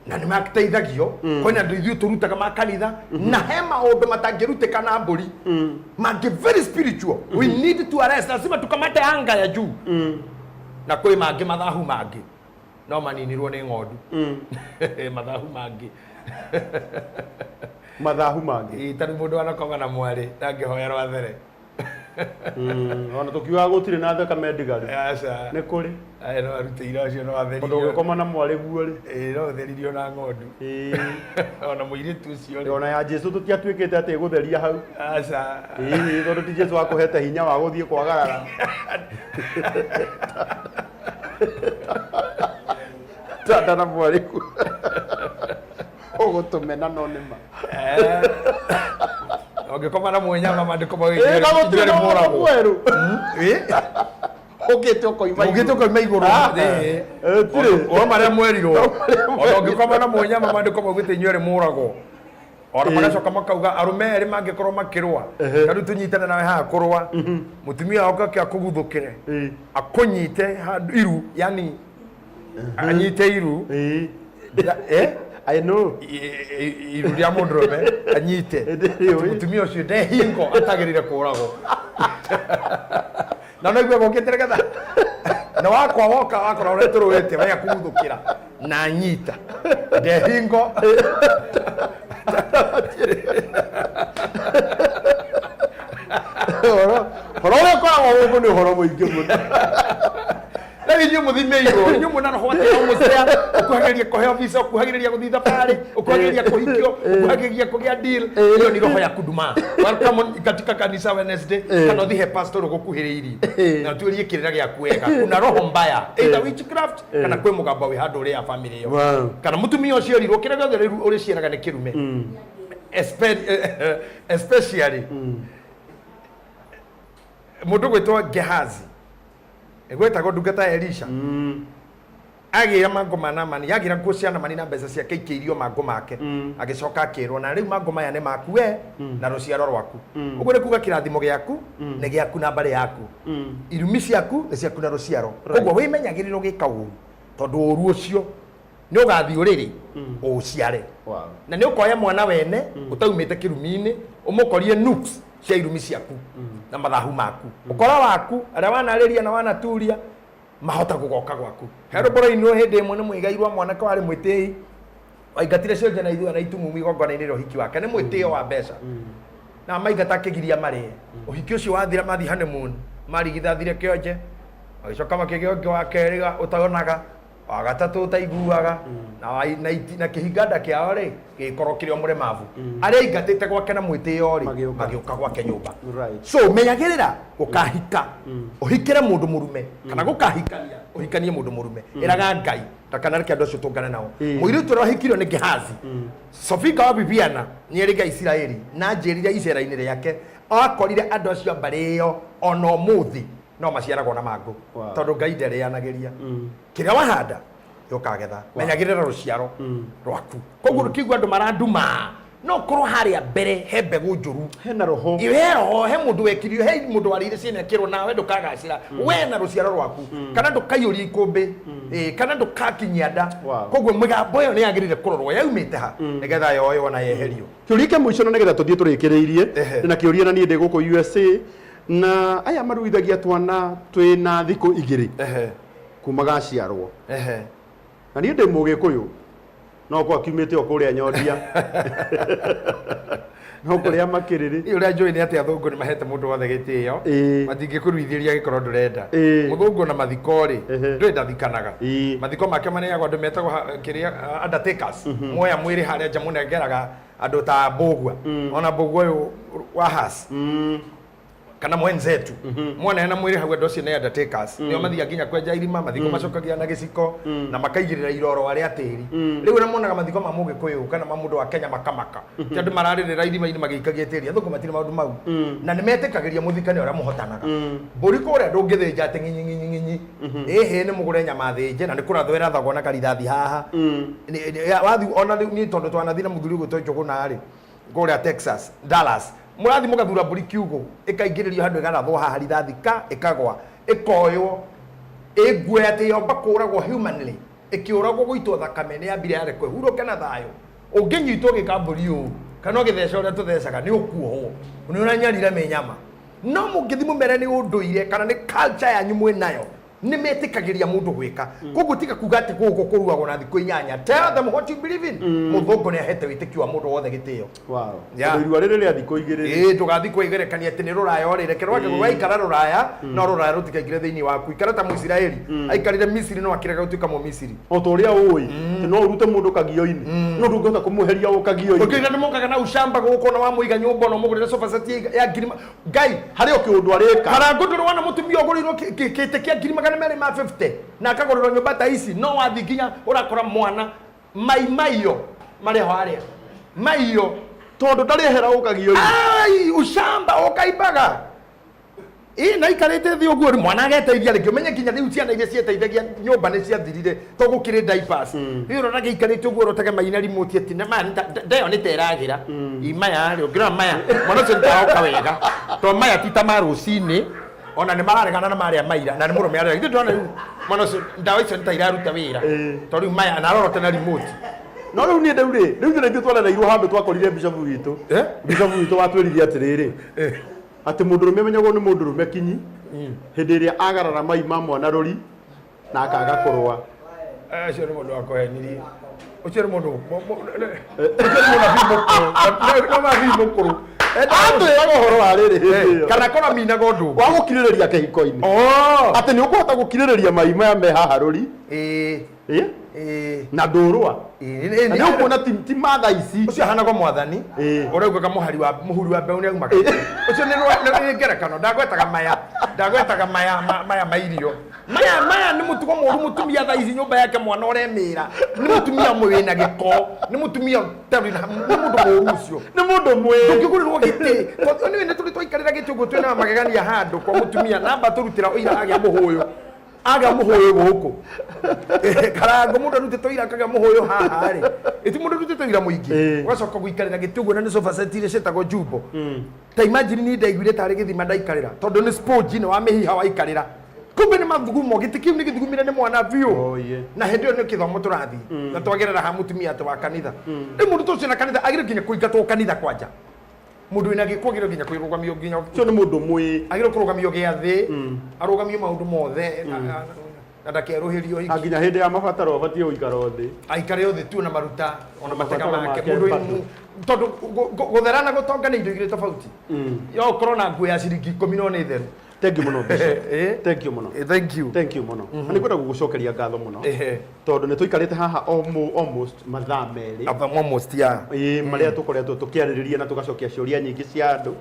na ni makiteithagio kwina andu ithu turutaga makanitha na he maundu matangiruteka na mburi mangi very spiritual we need to arrest lazima tukamate anga ya juu na kwi mangi mathahu mangi no maninirwo ni ng'ondu mathahu mangi mathahu mangi tari mundu anakoma na mwari ndangihoerwa there ona tukiuga gutire na thakame ndigari aca ni kuri no arutire acio no atheririo mundu ugikoma na mwari guo ri no atheririo na ng'ondu ona muiritu ucio ri ona ya Jesu tutiatuikite ati gutheria hau aca tondu ti Jesu akuhete hinya wa guthie kwagarara tata na mwari guo ugutumena no nima ungikoma na mwenyama mandiko ma gutire murago ugite ukoima iguru o maria mwerirwo ona ungikoma na mwenyama mandiko ma ugite inywere murago ona maracoka makauga arume eri mangikorwo makirwa kadu tunyitane nawe haha kurwa mutumia oka kia kuguthukire akunyite iru yani anyite iru I know iru ria mundu rome anyite mutumia ucio ndehingo atagirire kurago na no igwe gokitire gatha na wakwa woka wakora ureturuite waya kuguthukira na anyita ndehingo horo kwa wo ni horo muingi muno na video muthimeirwo nyu muna no hwate no musea ukuhageria kuheo visa ukuhageria guthitha pale ukuhageria kuhikio ukuhageria kugia deal hiyo ni roho ya kuduma welcome katika kanisa Wednesday kana thihe pastor gukuhiriiri na tuirie kirira gia kuega kuna roho mbaya either witchcraft kana kwe mugamba wi handu ria family yo kana mutumia ucio rirwo kira gothe uri cieraga ni kirume especially mundu gwitwa Gehazi egwetagwo ndungata Elisha agira mangoma na mani yagira kuciana mani na mbeca cia keikirio mango make agicoka akirwo na riu mango maya ne maku we na ruciaro rwaku uguo ni kuga kirathimo giaku ne giaku na bare yaku irumi ciaku ne ciaku na ruciaro uguo wimenyagiriro gikau tondu uru ucio ni ugathi uriri uciare na ni ukoya mwana wene utaumite kirumini umukorie nooks cia irumi ciaku na mathahu maku ukora waku aria wanariria na wanaturia mahota gugoka gwaku hero boroinwo hindi imwe ni mwigairwa mwanake wari mwitei waigatire cio jana ithu na itumumi gongona-ini ro hiki wake ni mwitio wa mbeca na maigata kigiria mari uhiki ucio wathira mathi honeymoon marigithathire kionje agicoka makigionge wa keriga utaonaga wa gatatu utaiguaga na kihinganda kiao ri gikorwo kiri omure mavu aria ingatite gwake na mwitio ri magiuka gwake nyumba so menyagirira ukahika uhikire mundu murume kana gukahikania uhikanie mundu murume iraga ngai takana reke andu acio tungane nao muiritu rohikirio ni Gehazi Sofika wa Bibiana ni eriga Israeli na njirire icera-ini riake akorire andu acio mbario ona umuthi no maciaragwo na mango tondu ngai ndereanagiria kiria wahanda yukagetha menyagirira ruciaro rwaku koguo kigwa andu maranduma no korwo haria mbere he mbegu njuru hena roho he mundu wekirio he mundu warire ciene kirwo nawe ndukagacira we na ruciaro rwaku kana ndukaiuria ikumbi kana ndukakinyia nda koguo migambo yo ni yagirire kurorwo yaumite ha nigetha yoyo na yeherio kiurike muico nigetha tuthie turikiriirie na kiuria na nie ndi guku USA na aya maruithagia twana twina thiku igiri kumaga ciarwo na nie ndi mugikuyu no kwa kiumite okuria nyondia no kuria makiriri uria njui ni ati athungu ni mahete mundu wothe gitio matingikuruithiria gikoro ndurenda muthungu na mathikori ndwenda thikanaga mathiko make maneagwo andu metagwo kiria undertakers moya mwiri haria jamunengeraga andu ta mbugua ona mbugua uyu wahas kana mwenzetu mwana yana mwiri hau andu acio nĩ undertakers nĩo mathiaga nginya kwenja irima mathiko macokagia na gĩciko na makaigĩrĩra iroro arĩa tĩri rĩu na monaga mathiko ma mũgĩkũyũ kana ma mũndũ wa Kenya makamaka ti andũ mararĩrĩra irima-inĩ magĩikagia tĩri athũngũ matirĩ maũndũ mau na nĩ metĩkagĩria mũthikani ũrĩa mũhotanaga mbũri kũrĩa ndũngĩthĩnja atĩ nginyi ĩhĩ nĩ mũgũre nyama thĩnje na nĩ kũrathwo ĩrathagwo na karithathi haha wathi ona niĩ tondũ twanathi na mũthuri ũgũtwo Njũgũna rĩ kũrĩa Texas Dallas murathi mugathura mburi kiugo ikaingĩrĩrio handũ ĩgarathwo haha rithathi ka ĩkagwa ĩkoywo ĩgue atĩ yomba kũragwo humanly ĩkĩũragwo gũitwo thakame nĩ yambire yarĩ kwĩhurũke na thayũ ũngĩnyitwo gĩkambũri ũũ kana ũgĩtheca ũrĩa tũthecaga nĩ ũkuohwo nĩ ũranyarire mĩnyama no mũngĩthi mũmere nĩ ũndũire kana nĩ culture yanyu mwĩ nayo nĩ metĩkagĩria mũndũ gwĩka koguo tiga kuga atĩ gũkũ kũrugagwo na thikũ inyanya tell them what you believe in mũthũngũ nĩ ahete wĩtĩkio wa mũndũ wothe gĩtĩo irua rĩrĩ rĩa thikũ igĩrĩ ndũgathi kwĩgerekania atĩ nĩ rũraya ũrĩreke rwake rwaikara rũraya no rũraya rũtikaingire thĩinĩ waku ikara ta Mũisiraeli aikarire Misiri no akĩrega gũtuĩka Mũmisiri o ta ũrĩa ũĩ no ũrute mũndũ kagio-inĩ no ndũngĩhota kũmũheria o kagio-inĩ ũkĩina nĩ mokaga na ushamba gũkũ na wamũiga nyũmba no mũgũrĩre sofa set ya ngiri Ngai harĩ o kĩũndũ arĩka kana ngũndũ wana mũtumia ũgũrĩirwo kĩte kĩa ngiri magana merĩ ma 50 na akagũrĩrwo nyũmba ta ici no wathi nginya ũrakora mwana maiyo marĩ ho arĩa maiyo tondũ ndarĩhera ũkagio-inĩ ai ushamba ũkaimbaga na ikarĩte thĩ ũguo mwana ageteithia rĩngĩ ũmenye nginya rĩu ciana iria cieteithagia nyũmba nĩ ciathirire to gũkĩrĩ diapers rĩu ũrona gĩikarĩte ũguo ũrotaga maina remote ati ndeyo nĩ teragĩra imaya rĩ ũngĩrora maya mwana ũcio nĩtaroka wega to maya ti ta ma rũcinĩ ona nĩ mararegana na marĩa maira na nĩ mũrũme arĩa ithuĩ twana rĩu mwana ũcio ndawa icio nĩ ta iraruta wĩra to rĩu maya na arorota na remote no rĩu niĩ ndau rĩ rĩu ithuĩ twarereirwo handũ twakorire bishofu witũ watwĩrithia atĩrĩrĩ atĩ mũndũrũme amenyagwo nĩ mũndũrũme kinyi hĩndĩ ĩrĩa agarara mai ma mwana rũri na akaga kũrũa ũcio nĩ mũndũ wa kũhenirie ũcio nĩ mũndũ mũkũrũ atwĩraga ũhoro wa rĩrĩ kana kora minaga ũndũ wa gũkirĩrĩria kĩhiko-inĩ atĩ nĩ ũkũhota gũkirĩrĩria mai maya me haha rũri na ndũrũa nĩ ũkuona ti matha ici ũcio ahanaga mwathani ũraugaga mũhuri wa mbeũ nĩ aumaga ũcio nĩ ngerekano ndagwetaga maya mairio maya nĩ mũtugo mũru mũtumia tha ici nyũmba yake mwana ũremĩra nĩ mũtumia mwĩ na gĩko nĩ mũtumia nĩ mũndũ mũru ũcio nĩ mũndũ mwĩ ndũngĩgũrĩrwo gĩtĩ nĩ tũrĩ twaikarĩra gĩtĩ ũguo twĩna magegania handũ kwa mũtumia namba tũrutĩra ũira agĩa mũhũyũ gũkũ karango mũndũ arutĩtwo ira akagĩa mũhũyũ haha rĩ ĩti mũndũ arutĩtwo ira mũingĩ ũgacoka gũikarĩra gĩtĩ ũguo na nĩ sofa set iria ciĩtagwo jumbo ta imagine niĩ ndaiguire tarĩ gĩthima ndaikarĩra tondũ nĩ sponge nĩ wamĩhiha waikarĩra kumbe nĩ mathugumo gĩtĩ kĩu nĩ gĩthugumire nĩ mwana biũ na hĩndĩ ĩyo nĩ kĩthomo tũrathiĩ na twagerera ha mũtumia atĩ wa kanitha rĩu mũndũ ta ũcio na kanitha agĩrĩirwo nginya kũingatwo kanitha kwanja mũndũ wĩna gĩko agĩrĩirwo nginya kũrũgamio nginya ũcio nĩ mũndũ mwĩ agĩrĩirwo kũrũgamio gĩathĩ arũgamio maũndũ mothe na ndakerũhĩrio hiki nginya hĩndĩ ya mabataro abatie gũikara thĩ aikare thĩ tu na maruta ona mateka make mũndũ tondũ gũthera na gũtonga nĩ indo igĩrĩ tofauti yo ũkorwo na nguo ya ciringi 10 no nĩ theru thank you muno thank you muno thank you muno nĩ kwenda gũgũcokeria ngatho mũno tondũ nĩ tũikarĩte haha almost mathaa merĩ almost ya marĩa tũkoretwo tũkĩarĩrĩria na tũgacokia ciũria nyingĩ cia andũ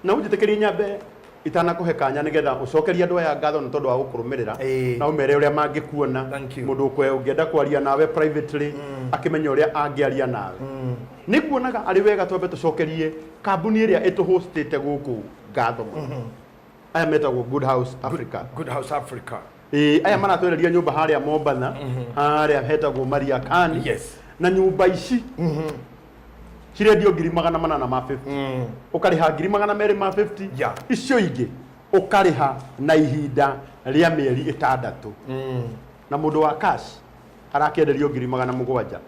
na ũnjĩtĩkĩrie nyambe itanakũhe kanya nĩgetha ũcokerie andũ aya ngatho nĩ tondũ wa gũkũrũmĩrĩra na ũmere ũrĩa mangĩkuona mũndũ ũngĩenda kwaria nawe privately akĩmenya ũrĩa angĩaria nawe nĩ kuonaga arĩ wega twambe tũcokerie kambuni ĩrĩa ĩtũhostĩte gũkũ ngatho mũno aya metagwo Good House Africa aya maratwereria nyũmba harĩa Mombatha harĩa hetagwo Maria Kani na nyũmba ici cirendio 850 ũkarĩha 250 icio ingĩ ũkarĩha na ihinda rĩa mĩeri 6 na mũndũ wa cash arakĩenderio 700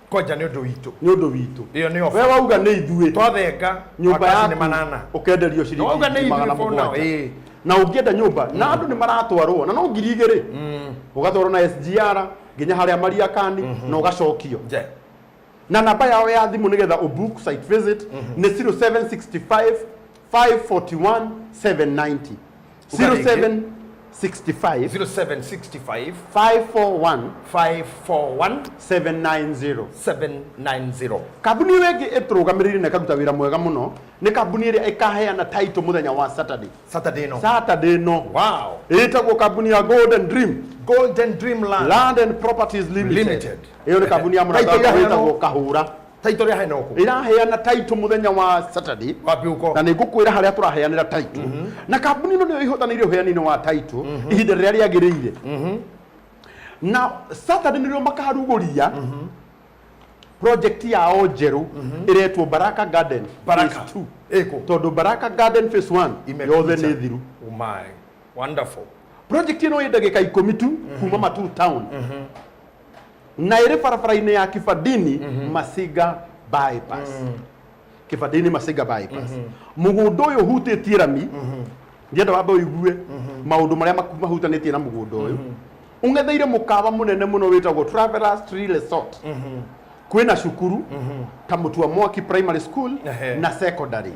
kwanja nĩ ũndũ witũ iyo nĩ we wauga nĩ ithuĩ twathenga nyũmba yaku ũkenderio ciringi 700 na ũngĩenda nyũmba na andũ nĩ maratwarwo na no 2,000 ũgatwarwo na SGR nginya harĩa Maria Kani na ũgacokio na namba yao ya thimũ nĩgetha ũbook site visit nĩ 0765 541 790 65 0765 541 541 790. 790. Kabuni wengi ĩtũrũgamĩrĩire na ĩkaruta wĩra mwega mũno nĩ kabuni ĩrĩa ĩkaheana title mũthenya wa Saturday no. Wow. Ĩtagwo kabuni ya Golden Dream Land and Properties Limited. Ĩyo nĩ kabuni ya mũrata wĩtagwo Kahũra. Title ya heno ku. Ĩraheana title mũthenya wa Saturday. Wapi uko? Na nĩngũkwĩra harĩa tũraheanĩra title. Na kabuni ĩno nĩyo ĩhotanĩire ũheani-inĩ wa title ihinda rĩrĩa rĩagĩrĩire. Na Saturday nĩrĩo makarugũria project yao njerũ ĩretwo Baraka Garden Phase 2. Tondũ Baraka Garden Phase 1 yothe nĩ thiru. Oh my. Wonderful. Project ĩno ĩ ndagĩka 10 tu kuma Matu town. Na ĩrĩ barabara-inĩ ya Kibadini Masiga bypass. Kibadini Masiga bypass. Mũgũnda ũyũ ũhutĩtie rami. Ndienda wambe ũigue maũndũ marĩa mahutanĩtie na mũgũnda ũyũ. Ũng'etheire mũkawa mũnene mũno wĩtagwo Travelers Tree Resort. Kwĩna cukuru ta Mũtua Mwaki Primary School na Secondary.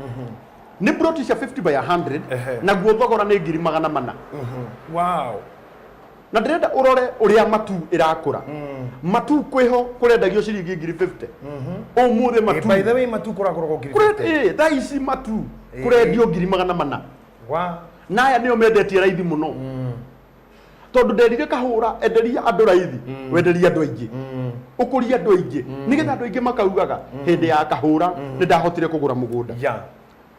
Nĩ plot cia 50 by 100 na guo thogora nĩ 400. Wow. Na ndĩrenda ũrore ũrĩa Matu ĩrakũra. Matu kwĩho kũrendagio ciringi 50. Ũmũthĩ Matu. By the way Matu kũragũrwo 50. Thaa ici Matu kũrendio 400. Wow. Na aya nĩo mendetie raithi mũno. Tondũ nderire Kahũra enderia andũ raithi, wenderia andũ aingĩ. Ũkũria andũ aingĩ. Nĩgetha andũ aingĩ makaugaga hĩndĩ ya Kahũra nĩ ndahotire kũgũra mũgũnda.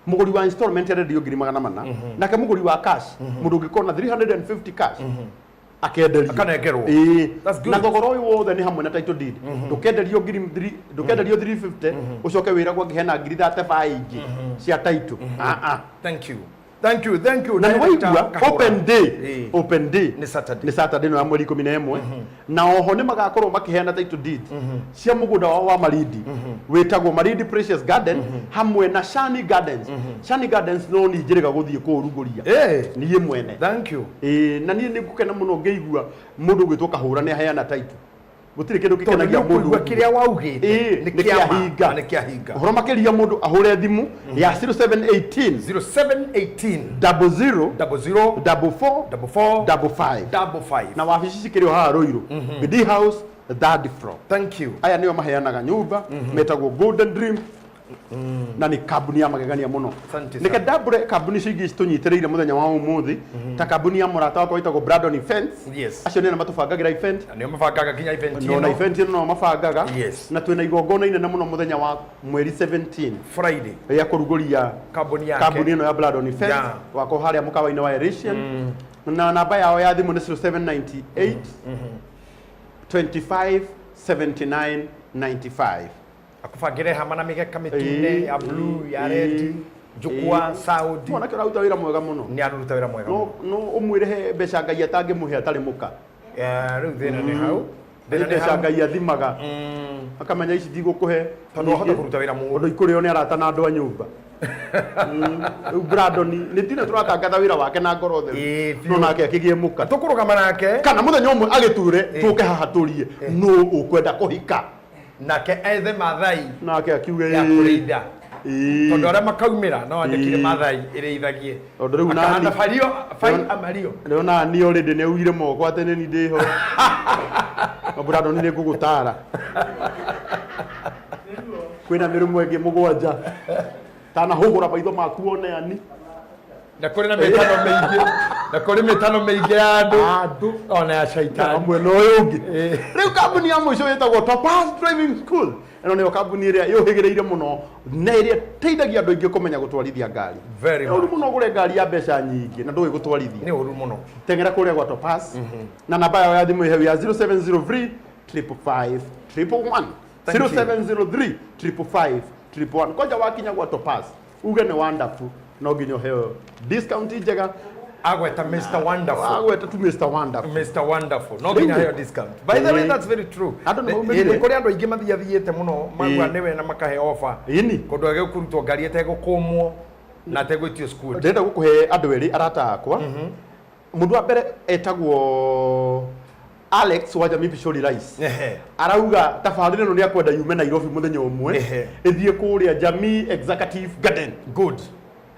Mũgũri wa installment enderio 400. Nake mũgũri wa cash mũndũ ũngĩkorwo na 350 cash. Akenderio. Akanegerwo. Na thogora ũyũ wothe nĩ hamwe na title deed. Ndũkenderio 350 ũcoke wĩragwo ngĩhena 35 ingĩ cia title. Thank you. Na waigua open day ni Saturday no ya mweri 11 na oho nĩ magakorwo makĩheana title deed cia mũgũnda wao wa Marindi wĩtagwo Marindi Precious Garden hamwe na Shani Gardens. Shani Gardens no ni njĩrĩga gũthiĩ kũrugũria niĩ mwene. Thank you. Na niĩ nĩ ngũkena mũno ngĩigua mũndũ ũgĩtwo Kahũra nĩ aheana title. Gũtirĩ kĩndũ gĩkenagia mũndũ kĩrĩa waugĩte nĩ kĩahinga. Ũhoro makĩria mũndũ ahũre thimũ ya 0718 00 44 na wabici cikĩrĩ o haha Ruiru GITAHI House 3rd floor. Thank you. Aya nĩo maheanaga nyũmba metagwo Golden Dream na nĩ kambuni ya magegania mũno. Nĩke ndambũre kambuni cingĩ citũnyitĩrĩire mũthenya wa ũmũthĩ ta kambuni ya mũrata wakwa wĩtagwo Brandon Events. Acio nĩo matũbangagĩra event. Nĩo mabangaga nginya event ĩno. Na event ĩno no mabangaga. Na twĩna igongona inene mũno mũthenya wa mweri 17 Friday ya kũrugũria kambuni ĩno ya Brandon Events wako harĩa mũkawa-inĩ wa Erisian. Na namba yao ya thimũ nĩ 0798 25 79 95. Akubangire hama na migeka mitune ya blue ya red njukua saudi. Mwana kĩra ruta wĩra mwega mũno. Nĩ aruta wĩra mwega. No ũmwĩre mbeca Ngai atangĩmũhe atarĩ mũka. Rĩu thĩna nĩ hau. Mbeca Ngai athimaga. Akamenya ici ndigũkũhe tondũ ahota kũruta wĩra mũno. Ũndũ ikũrĩo nĩ arata na andũ a nyũmba. Rĩu Brandon nĩ tine tũratangatha wĩra wake na ngoro theru. No nake akĩgĩe mũka. Tũkũrũgama nake. Kana mũthenya ũmwe agĩture tũke haha tũrie. No ũkwenda kũhika. Nake ethe mathai nake akiuge ya kũrĩitha tondũ arĩa makaumĩra no andĩkire mathai ĩrĩithagie tondũ rĩu nani amario rĩu nani already nĩ augire moko atĩ nĩ ndĩho Brandon nĩ ngũgũtara kwĩna mĩrũmũ ĩngĩ mũgwanja tanahũgũra maitho maku one ani na kũrĩ na mĩtano mĩingĩ ya andũ ona ya shaitani amwe no ũngĩ rĩu kambuni ya mũico ĩtagwo Topaz Driving School ĩno nĩyo kambuni ĩrĩa yũhĩgĩrĩire mũno na ĩrĩa teithagia andũ aingĩ kũmenya gũtwarithia ngari. Ũru mũno ũgũre ngari ya mbeca nyingĩ na ndũĩ gũtwarithia. Nĩ ũru mũno. Tengera kũrĩa gwa Topaz na namba yao ya thimũ ĩheyo ya 0703 555 111 0703 555 111. Kwanja wakinya gwa Topaz uge nĩ wonderful no nginya ũheo discount njega. Agweta Mr. Wonderful. Agweta tu Mr. Wonderful. Mr. Wonderful. No nginya heo discount. By the way, that's very true. Kũrĩ andũ aingĩ mathiathiĩte mũno magua nĩwe na makahe offer. Kũndũ agĩkũrutwo ngari etegũkũmwo na ategwĩtio school. Ndĩrenda gũkũhe andũ erĩ arata akwa. Mũndũ wa mbere etagwo Alex wa Jamii Pishori Rice. Arauga tabarĩra ĩno nĩ akwenda yume Nairobi mũthenya ũmwe. Ĩthiĩ kũrĩa Jamii Executive Garden. Good.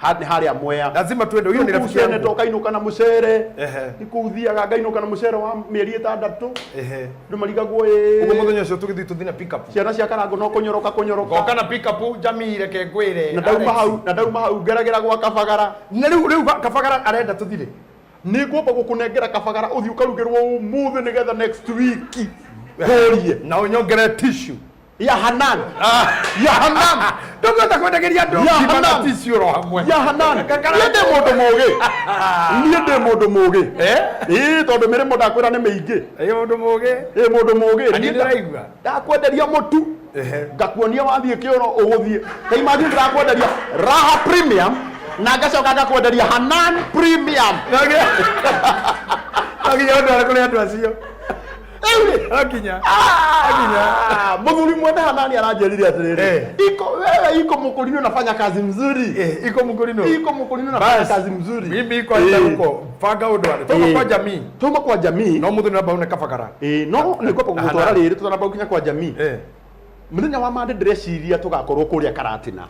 haria Mwea lazima tuende hiyo ni rafiki yangu toka inuka na mucere nikuthiaga ngainuka na mucere wa mieri 6 ndu marigagwo ugo muthenya ucio tugithi tuthina pick up ciana cia karango no kunyoroka goka na pick up jamii reke ngwire na dauma hau ngeragera gwa Kabagara na riu Kabagara arenda tuthire ningomba gukunengera Kabagara uthi ukarugirwo umuthi nigetha next week horie na unyongere tissue ya Hanan ya Hanan ndogota kwendageria ndo ya tissue ro hamwe ya Hanan niende mundu mugi tondu mere mundu akwira ni meingi mundu mugi ani ndiraigua ndakwenderia mutu ngakuonia wathie kioro uguthie kai mathi ndakwenderia Raha Premium na ngacoka ngakwenderia Hanan Premium aginya ndo arakore andu acio akinya muthuri mwende Hanani aranjerire atiriri iko Mukurino nafanya kazi mzuri iko Mukurino nafanya kazi mzuri mimi iko huko panga udware toma kwa jamii no muthuri namba une Kabagara no niko kwa gutwara riri tutanamba ukinya kwa jamii muthenya wa mande ndreciria tugakorwo kuria Karatina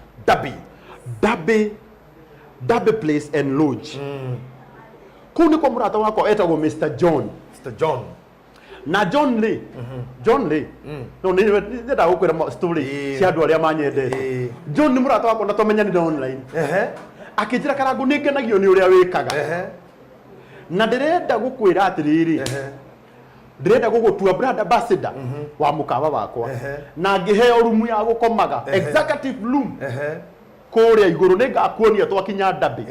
Dabe Place and Lodge kuu niko murata wako etagwo Mr. John na John Lee no ni ndenda gukwira story cia andu aria manyendete John ni murata wako na tomenya ni online akijira karangu ningenagio ni uria wikaga na ndirenda gukwira atiriri ndirenda gugutua brand ambassador wa mukawa wakwa na ngiheo rumu ya gukomaga executive room kuria iguru ningakuonia twakinya Dabe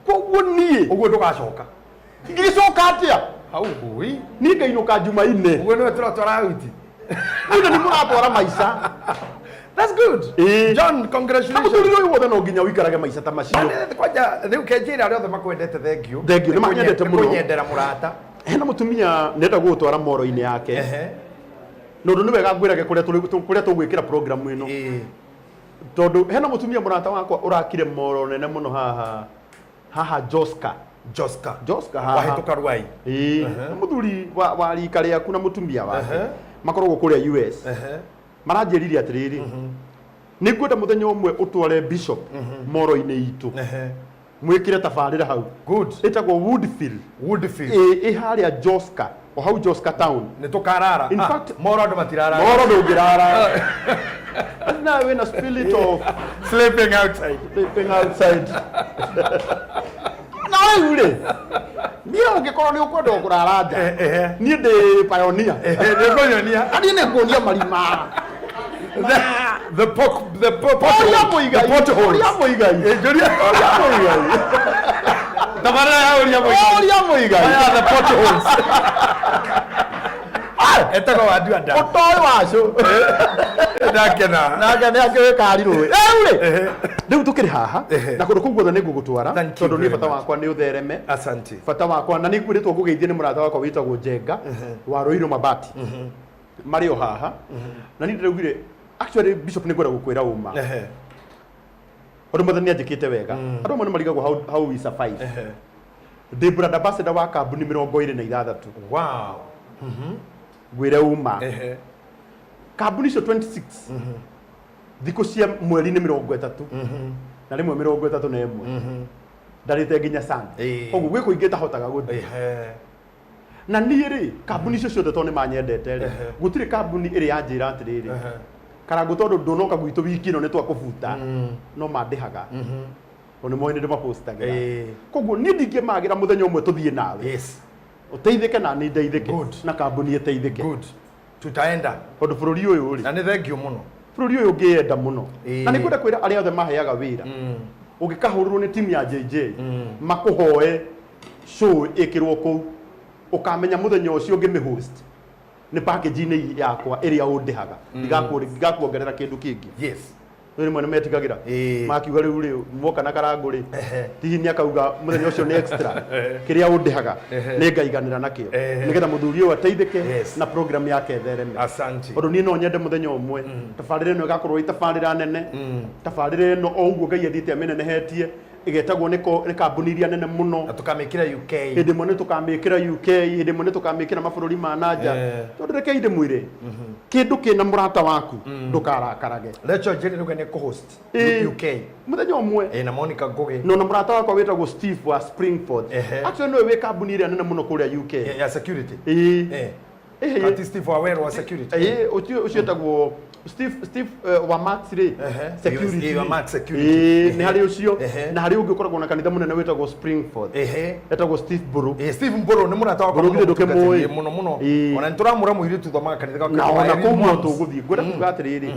koguo nie uguo ndugacoka ngicoka atia ui ni ngainuka Jumaine uguo niwe turatwara uti ndio ni muratwara maica that's good John congratulations muthuri wothe no nginya wikarage maica ta macio kwanja thiu kenjira aria othe makwendete thengio ni manyendete muno kunyendera murata hena mutumia nenda gutwara moro-ini yake nondu ni wega ngwirage kuria tugwikira program ino tondu hena mutumia murata wakwa urakire moro nene muno haha Joska wahituka Ruai muthuri wa rika riaku na mutumia wake makoragwo kuria US maranjirire atiriri ningwenda muthenya umwe utware bishop moro-ini itu mwikire tabarira hau good etagwo Woodfield haria Joska o hau Joska town ni tukarara in fact moro andu matirara moro ndungirara na we na spirit of sleeping outside na wewe ule niyo ungikorwo ni ukwenda kurara nja ni ndi pioneer ani ne kuonia marima the potholes etako wadu ada otoy wacu ndakena akiwekari rũĩ ule rĩu tukĩrĩ haha na kũndũ kũu guothe nĩ ngũgũtwara tondũ nĩ bata wakwa nĩ ũthereme bata wakwa na nĩ ngwĩrĩtwo ngũgeithie nĩ mũrata wakwa wĩtagwo Njenga wa Rũirũ Mabati marĩ o haha na niĩ ndĩraugire actually bishop nĩ ngwenda gũkwĩra ũma ũndũ mothe nĩ anjĩkĩte wega andũ amwe nĩ marigagwo how we survive ndĩ brand ambassador wa kambuni 26 wow gwire uma kambuni icio 26 thikũ cia mweri-inĩ 30 na rĩmwe 31 ndarĩte nginya Sunday koguo gwĩ kũingĩ tahotaga gũthiĩ na niĩ rĩ kambuni icio ciothe tondũ nĩ manyendete rĩ gũtirĩ kambuni ĩrĩ yanjĩra atĩrĩrĩ karangu tondũ ndũnoka gwitũ wiki ĩno nĩ twakũbuta no mandĩhaga tondũ nĩ moĩ nĩ ndĩmapostagira koguo niĩ ndingĩmagĩra mũthenya ũmwe tũthiĩ nawe uteithike na ni ndeithike na kambuni iteithike tutaenda tondu bururi uyu ri na ni thengio muno bururi uyu ngienda muno na ni kwenda kwira aria othe maheaga wira ungikahururwo ni timu ya JJ makuhoe show ikirwo ku ukamenya muthenya ucio ngimihost ni package-ini yakwa iria undihaga ndigakuongerera kindu kingi rä mwe nä metigagä makiuga rä u rä mwoka na karangå rä tihinya akauga må thenya å cio nä extra kä rä a å ndähaga nä ngaiganä ra nakä nä getha må thuri å ateithäke na program yake thereme å ndå niä no nyende må thenya å mwe tabarä ra ä no ĩgakorwo ĩ tabarä ra nene tabarä ra ä no o å guo ngai athiä te mä nenehetie igetagwo nĩ kambuni iria nene muno na tukamikira UK hĩndĩ ĩmwe nĩ tũkamĩkĩra UK hĩndĩ ĩmwe nĩ tũkamĩkĩra mabũrũri ma nanja tondũ reke inde mwĩre kĩndũ kĩna mũrata waku ndũkarakarage Rachel Jerry rũgene co-host UK mũthenya ũmwe na Monica Ngoge no na mũrata wakwa wĩtagwo Steve wa Springford actually nĩwe wĩ kambuni ĩrĩa nene muno kũrĩa UK ya security Steve Aware wa security ũcio etagwo Steve wa Max Ray security wa Max security nĩ harĩ ũcio na harĩ ũngĩ ũkoragwo na kanitha mũnene wĩtagwo Springford etagwo Steve Buru Steve Buru nĩ mũrata wakwa mũno ona nĩtũramũra mũirĩtu thomaga kanitha gaka na ona kũmwe tũgũthiĩ ngwenda kuga atĩrĩrĩ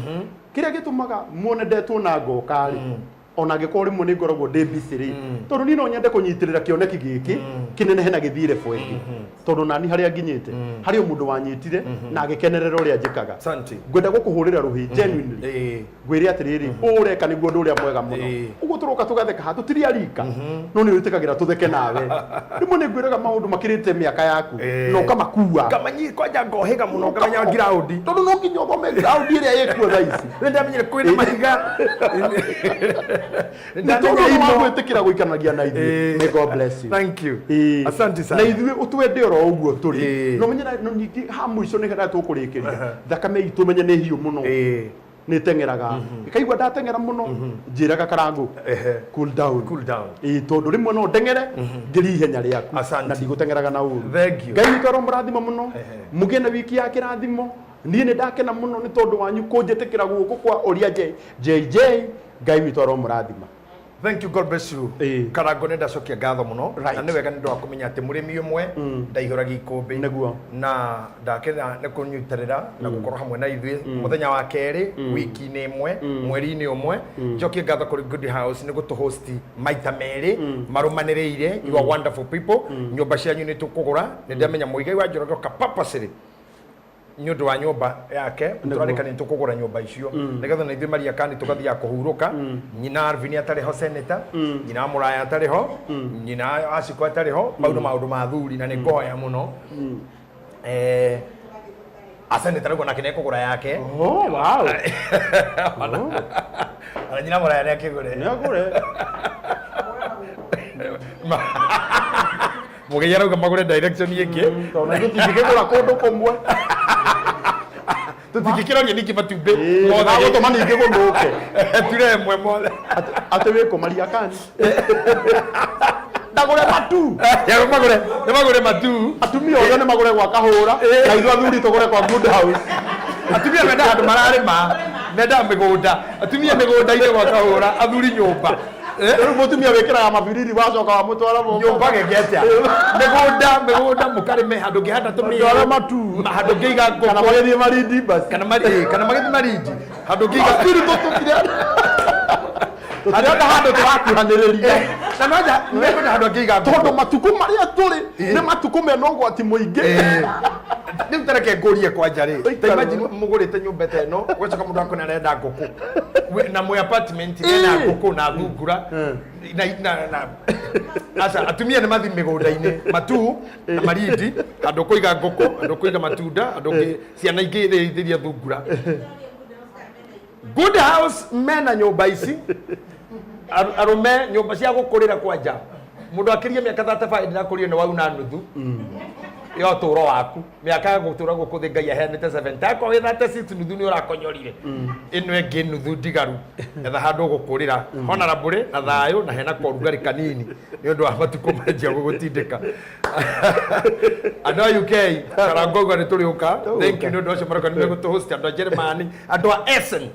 kĩrĩa gĩtũmaga muone ndetwo na ngoka rĩ ona angĩkorwo rĩmwe nĩ ngoragwo ndĩ busy rĩ tondũ niĩ no nyende kũnyitĩrĩra kĩoneki gĩkĩ kĩnenehe na gĩthire bwengi tondũ nani harĩa nginyĩte harĩ mũndũ wanyitire na agĩkenerera ũrĩa njĩkaga ngwenda gũkũhũrĩra rũhĩ genuinely ngwĩre atĩrĩrĩ ũreka nĩguo ũndũ ũrĩa mwega mũno ũguo tũroka tũgatheka ha tũtirĩ arika no nĩ wĩtĩkagĩra tũtheke nawe rĩmwe nĩ ngwĩraga maũndũ makĩrĩte mĩaka yaku na ũkamakua kamanyi kwanja ngohĩga mũno ngamenya ground tondũ no nginya ũthome ground ĩrĩa ĩkuo thaa ici nĩndamenyire kwĩna mahiga gwĩtĩkĩra gũikanagia na ithuĩ may God bless you thank you asante sana na ithuĩ ũtwende oro ũguo tũrĩ no menyera no ningĩ ha mũico nĩ getha tũkũrĩkĩria thakame itũ menye nĩ hiũ mũno nĩ tengeraga ikaigua ndatengera mũno njĩraga Karangũ cool down tondũ rĩmwe no ndengere ngĩri ihenya rĩaku na ndigũtengeraga na ũru Ngai witũ mũrathima mũno mũgĩe na wiki ya kĩrathimo niĩ nĩ ndakena mũno nĩ tondũ wanyu kũnjĩtĩkĩra guoko kwa Uria JJ Ngai witũ mũrathima thank you God bless you Karangũ nĩ ndacokia ngatho mũno na nĩ wega nĩ ndwa kũmenya atĩ mũrĩmi ũmwe ndaihũragia ikũmbĩ nĩguo na ndakena nĩ kũnyitĩrĩra na gũkorwo hamwe na ithuĩ mũthenya wa kerĩ wiki-inĩ ĩmwe mweri-inĩ ũmwe njokie ngatho kũrĩ Good House nĩ gũtũhost maita merĩ marũmanĩrĩire you are wonderful people nyũmba cianyu nĩ tũkũgũra nĩ ndamenya mũigai wa Njoroge kapapacĩrĩ nyũndũ wa nyũmba yake tũrarĩka nĩ tũkũgũra nyũmba icio nĩgetha na ithuĩ Maria Kani tũgathiĩ kũhurũka nyina Alvin atarĩ ho senator nyina Mũraya atarĩ ho nyina Aciko atarĩ ho maũndũ ma thuri na nĩ ngoya mũno aseneta rĩu nake nĩ kũgũra yake wow ana nyina Mũraya nĩ akĩgũre mũgĩi arauga magũre direction yake tondũ tũtingĩgũra kũndũ kũmwe tũtingĩkĩroria ningĩ matumbĩ mothe gũtũma ningĩ gũthũke ture mwe mothe atĩ wĩkũ Maria Kani ndagũre matu nĩ magũre matu atumia othe nĩ magũre gwa Kahũra na ithuĩ athuri tũgũre kwa Good House atumia menda handũ mararĩma menda mĩgũnda atumia mĩgũnda-inĩ gwa Kahũra athuri nyũmba rĩu mũtumia wĩkĩraga mabiriri wacoka wa mũtwara nyũmba gĩgĩatĩa mĩgũnda mũkarĩme handũ ngĩhanda tũmĩara matu handũ ngĩiga ngũkũ kana magĩthiĩ marindi basi kana magĩthiĩ marindi handũ ngĩiga tũtirenda handũ tũrakuhanĩrĩria na noja nĩkwenda handũ ngĩiga ngũkũ tondũ matukũ marĩa tũrĩ nĩ matukũ mena ũgwati mũingĩ rĩu tareke ngũrie kwanja rĩ ta imagine mũgũrĩte nyũmba ĩno gwacoka mũndũ akona arenda ngũkũ na mwe apartment ĩna ngũkũ na thungura na aca atumia nĩ mathi mĩgũnda-inĩ matu na marindi handũ kũiga ngũkũ handũ kũiga matunda handũ ciana ingĩ irĩithĩria thungura Good House mena nyũmba ici arũme nyũmba cia gũkũrĩra kwanja mũndũ akĩria mĩaka 35 ndĩrakũrire nĩ wauna nuthu yo tũro waku mĩaka ya gũtũra gũkũ thĩ Ngai aheanĩte 7 tako wĩ 36 nuthu nĩ ũrakonyorire ĩno ĩngĩ nuthu ndigaru etha handũ gũkũrĩra honorable na thayũ na hena korugari kanini nĩ ũndũ wa matukũ manjia gũgũtindĩka andũ a UK Karangũ nĩ tũrĩũka thank you nĩ ũndũ ũcio maroka nĩ gũtũhost andũ a Germany andũ a Essen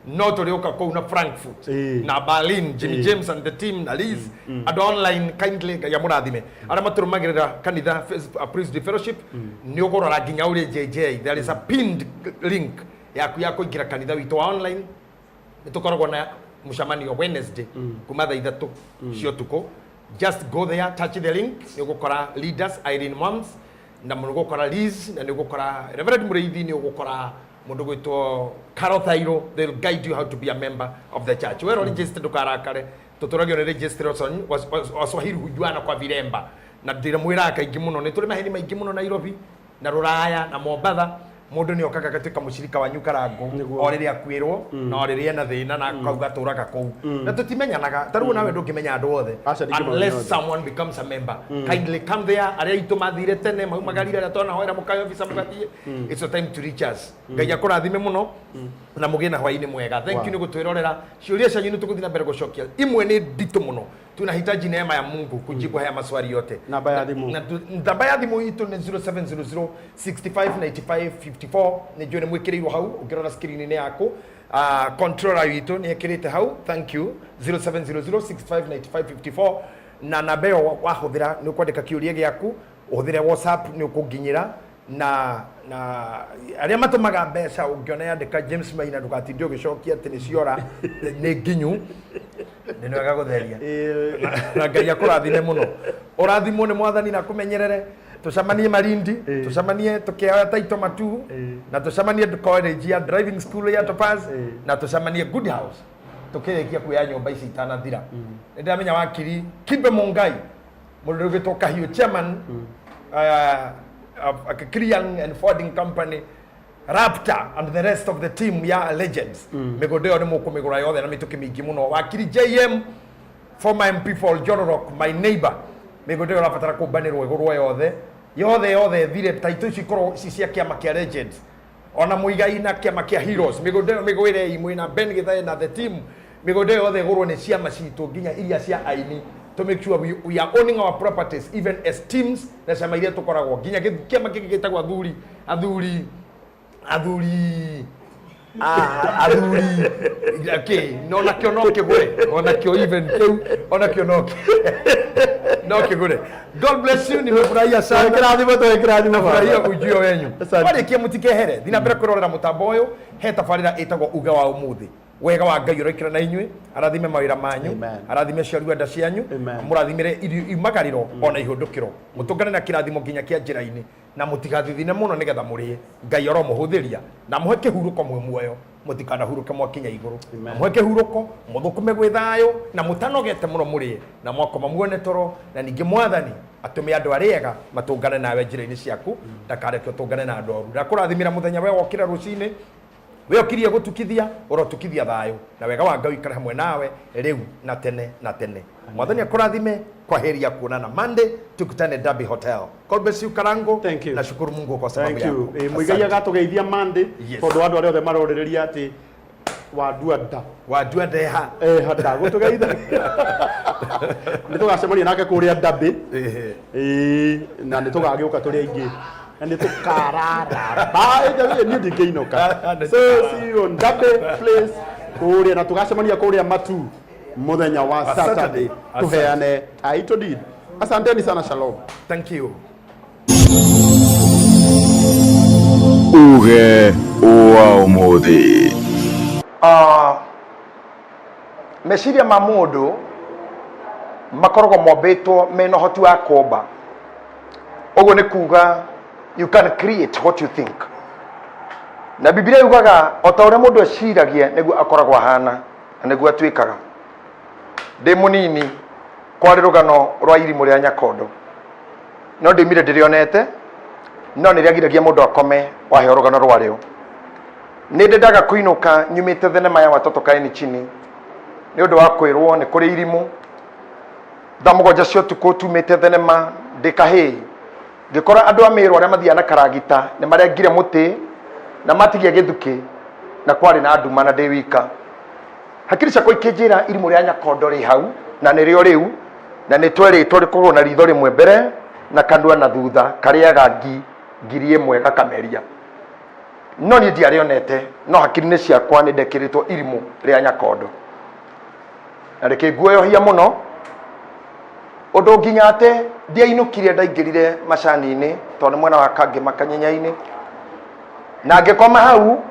no tũrĩũka kũu na Frankfurt na Berlin Jimmy James and the team na Liz andũ online kindly ya mũrathime arĩa matũrũmagĩrĩra kanitha Priesthood Fellowship nĩ ũgũrora nginya Uria JJ there is a pinned link yaku ya kũingĩra kanitha witũ wa online nĩ tũkoragwo na mũcemanio Wednesday kuma thaa 3 cia ũtukũ just go there touch the link nĩ ũgũkora leaders Irene Moms na nĩ ũgũkora Liz na nĩ ũgũkora Reverend Mũrĩithi nĩ ũgũkora mũndũ gwĩtwo Carol Thairo they'll guide you how to be a member of the church wero register ndũkarakare tũtũragio nĩ registration waswahili hujuana kwa viremba na ndĩramwĩra kaingĩ mũno nĩ tũrĩ maheni maingĩ mũno Nairobi na Rũraya na Mombatha mundu ni okaga gatuika mucirika wanyu karango o riria kwirwo no riria na thina na kauga turaga kou na tutimenyanaga taru nawe ndungimenya andu othe unless someone becomes a member kindly come there aria itu mathire tene maumagarire aria tona hoera mukayo visa mugathie it's a time to reach us ngai akurathime muno na mugie na hwaini mwega thank you ni gutwirorera ciuria cianyu ni tuguthina mbere gucokia imwe ni ndito muno tunahitaji neema ya Mungu kujibu haya maswali yote. Namba ya thimu itu ni 0700659554 nijue ni mwikirirwo hau ukirora screen ni yako. Controller witu ni ekirite hau. Thank you. 0700659554 na namba yo wahuthira ni ukwandika kiuria giaku uhuthire WhatsApp ni ukunginyira na aria matumaga mbeca ungiona yandika James Maina ndukatinde ugicokia ati ni ciora ni nginyu ni wega gutheria na ngai akurathime muno urathimo ni mwathani na kumenyerere tucamanie Malindi tucamanie tukiaya taito matu na tucamanie college ya driving school ya Topaz na tucamanie Good House tukirekia kuya nyumba ici itanathira ndamenya wakiri Kibe Mungai mundu gitoka hiyo chairman of a Korean and Fording company Raptor and the rest of the team ya legends migodeo ni mukumigura yothe na mituki mingi muno wakiri JM former MP for Jororok my neighbor migodeo rafatara kubanirwo igurwo yothe thire taito cikoro cia kiama kia legends ona muigai na kiama kia heroes migodeo migwire imwe na Ben Githae na the team migodeo yothe igurwo ni ciama citu nginya iria cia aini to make sure we are owning our properties even as teams na ciama iria tukoragwo nginya kiama kiki gitagwo athuri okay no na kio no kigure ona kio even keu ona kio no kigure. God bless you, nimefurahia sana kirathimo furahia ujio wenyu wale kia mutikehere thina mbere kurorera mutambo uyu he tabarira itagwo uga wa umuthi wega wa ngai uroikira na inywe arathime mawira manyu arathime ciaru enda cianyu murathimire imagariro ona ihundukiro mutungane na kirathimo nginya kia njira-ini na mutigathithine muno nigetha murie ngai oro muhuthiria na muhe kihuruko mwe muoyo mutikana huruke mwakinya iguru muhe kihuruko muthukume gwi thayo na mutanogete muno murie na mwakoma muone toro na ningi mwathani atume andu ariega matungane nawe njira-ini ciaku ndakareke utungane na andu oru ndakurathimira muthenya we wokira rucini we okirie gutukithia urotukithia thayo na wega wa ngai ikare hamwe nawe riu na tene na tene mwathani akurathime kwa heri ya kuonana Monday tukutane Derby Hotel. God bless you Karango. Na shukuru Mungu kwa sababu yako. Muigai agatugeithia Monday tondu andu aria othe marorereria ati waduanda hada gutugeitha nitugacemania nake kuria Derby na nitugagiuka turi aingi and it karara ba ni ndingeinoka so see you on Derby place kuria na tugacemania kuria Matu muthenya wa Saturday tuheane aito did. Asanteni sana, shalom. Thank you. Uge wa umuthi meciria ma mundu makoragwo mombitwo mena hoti wa komba uguo ni kuga you can create what you think na Biblia yugaga o ta uria mundu eciragia niguo akoragwo hana na niguo atwikaga ndi munini kwari rugano rwa irimu ria Nyakondo no ndimire ndirionete no niriagiragia mundu akome wahe rugano rwario nindendaga kuinuka nyumite thenema ya watoto kaeni chini ni undu wa kwirwo ni kuri irimu thamugonja cio tuko tumite thenema ndikahi ngikora andu amirwo aria mathiana karagita ni marengire muti na matigia githuki na kwari na nduma na ndi wika hakiri ciakwa ikinjira irimu ria Nyakondo ri hau na nirio riu na ni tweritwo rikorwo na ritho rimwe mbere na kandua na thutha kariaga ngiri imwe gakameria no ni ndiarionete no hakiri-ini ciakwa ni ndekiritwo irimu ria Nyakondo na rikiguoyohia muno undu nginya ate ndiainukire ndaingirire macani-ini tondu mwena wa kangi makanyenya-ini na ngikoma hau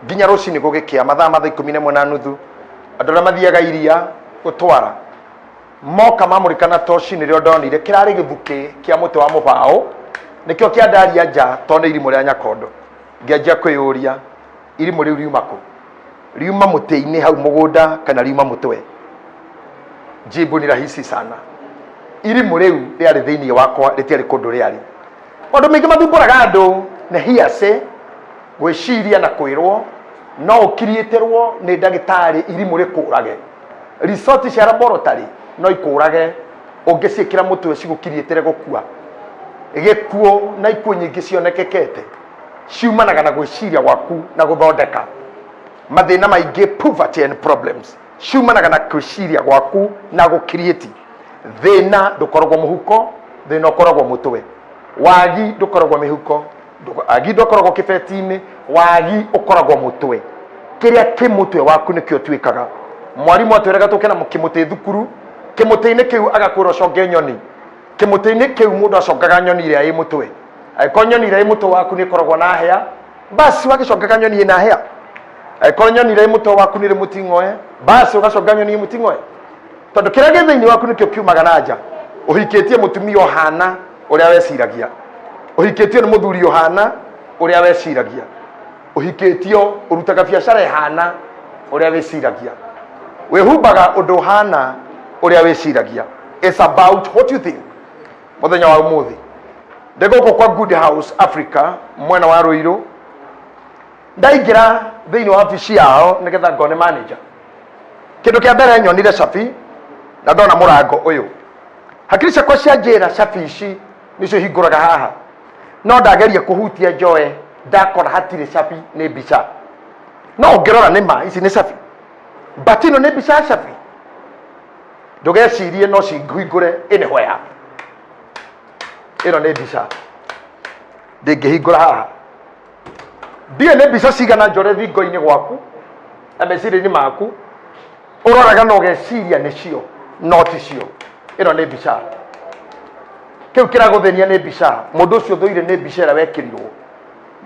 nginya rucini gugikia mathaa 11:30 andu aria mathiaga iria gutwara moka mamurikana toci nirio ndonire kirari githuki kia muti wa mubao nikio kia ndaria nja tondu irimu ria Nyakondo ngianjia kwiyuria irimu riu riuma muti-ini hau mugunda kana riuma mutwe jibu ni rahisi sana irimu riu riari thiini wakwa ritiari kundu riari ondu mingi mathumburaga andu ni hiase gwiciria na kwirwo no ukirieterwo ni ndagitari irimu rikurage resort cia laboratory no ikurage ungiciikira mutwe cigukirietere gukua gikuo na ikuo nyingi cionekekete ciumanaga na gwiciria gwaku na guthondeka mathina maingi poverty and problems ciumanaga na gwiciria gwaku na gukirieti thina ndukoragwo muhuko thina ukoragwo mutwe wagi ndukoragwo mihuko wagi ndukoragwo kibeti-ini wagi ukoragwo mutwe kiria kimutwe waku nikio twikaga mwarimu atwiraga tukena mukimuti thukuru kimuti-ini kiu agakwira coge nyoni kimuti-ini kiu mundu acogaga nyoni iria i mutwe aiko nyoni iria i mutwe waku ni koragwo na hea basi wagicogaga nyoni ina hea aiko nyoni iria i mutwe waku ni muting'oe basi ugacoga nyoni i muting'oe tondu kiria gi thiini waku nikio kiumaga na nja uhikitie mutumia ohana uria weciragia uhikitio ni muthuri ohana uria weciragia uhikitio urutaga biacara ihana uria weciragia wehumbaga undu hana uria weciragia it's about what you think muthenya wa umuthi ndegoko kwa Good House Africa mwena wa Ruiru ndaingira thiini wa ofisi yao nigetha ngone manager kindu kia mbere nyonire cabi na ndona murango uyu hakiri ciakwa cia njira cabi ici nicio hinguraga haha no ndageria kuhutia njoe ndakora hatire cabi ni mbica no ngirora nima ici ni cabi batino ni mbica cabi ndugecirie no cingũhingũre ĩnĩ hoya ĩno nĩ mbica ndĩngĩhingũra haha ndiĩ nĩ mbica cigana njore thingo-inĩ gwaku na meciria-inĩ maku ũroraga na ũgeciria nĩcio no ticio ĩno nĩ mbica kiu kiragũthenia nĩ mbica mũndũ ũcio thũire nĩ mbica ĩrĩa wekĩrirwo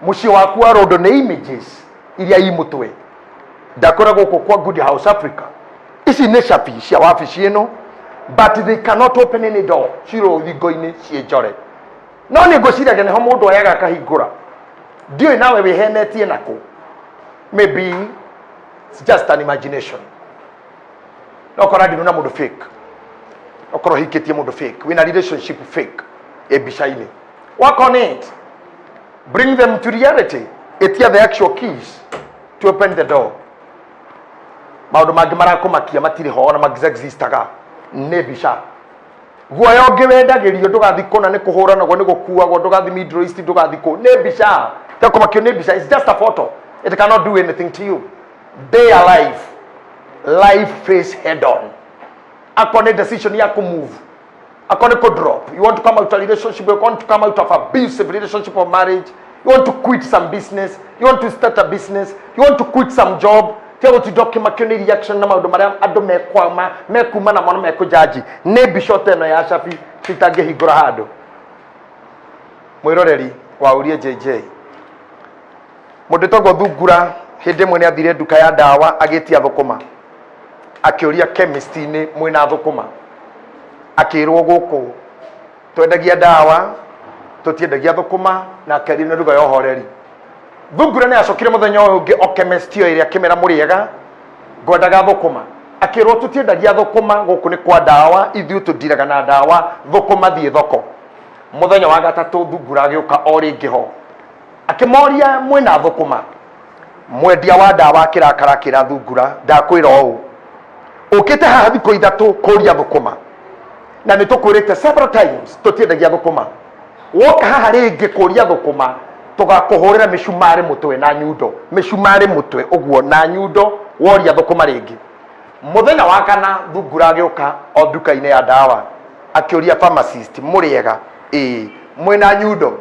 mũciĩ waku wa rondo nĩ images iria i mũtwe ndakora gũkũ kwa Good House Africa ici nĩ cabi cia wabici ĩno but they cannot open any door ciro thingo-inĩ ciĩ njore no nĩ ngwĩciragia nĩho mũndũ oyaga akahingũra ndiũĩ nawe wĩhenetie nakũ maybe it's just an imagination no kora ndino na mũndũ fake okorwo hikitie mũndũ fake wina relationship fake mbica-inĩ work on it bring them to reality itia the actual keys to open the door maundu mangi marakumakia matiri ho na magexistaga nĩ mbica guoya ũngĩ wendagirio ndũgathi kũna nĩ kũhũranagwo nĩ gũkuagwo ndũgathi Middle East ndũgathi kũ nĩ mbica takumakio nĩ mbica it's just a photo it cannot do anything to you they are life face head on akone decision ya ku move akone ko drop you want to come out of a relationship you want to come out of abusive relationship or marriage you want to quit some business you want to start a business you want to quit some job tell to document your reaction na maundu maria andu mekwama mekuma na mono mekujaji ne bishote no ya shafi titage higura hado mwiroreri wa Uria JJ mundu togo thungura hindi mwe ni athire nduka ya dawa agitia thukuma akiuria chemist-ini mwina thukuma akirwo guku twendagia dawa tutiendagia thukuma na akeri na nduga ya horeri thungura ni acokire muthenya uyu ungi o chemist yo iria kimera muriega ngwendaga thukuma akirwo tutiendagia thukuma guku ni kwa dawa ithu tudiraga na dawa thukuma thie thoko muthenya wa gatatu thungura agiuka o ringi ho akimoria mwina thukuma mwendia wa dawa akirakara kira thungura ndakwira o ukite haha thiko ithatu kuria thukuma na ni tukwirite several times tutiendagia thukuma woka haha ringi kuria thukuma tugakuhurira micumari mutwe na nyundo micumari mutwe uguo na nyundo woria thukuma ringi muthenya wa kana thungura agiuka o nduka-ini ya dawa akiuria pharmacist muriega mwina nyundo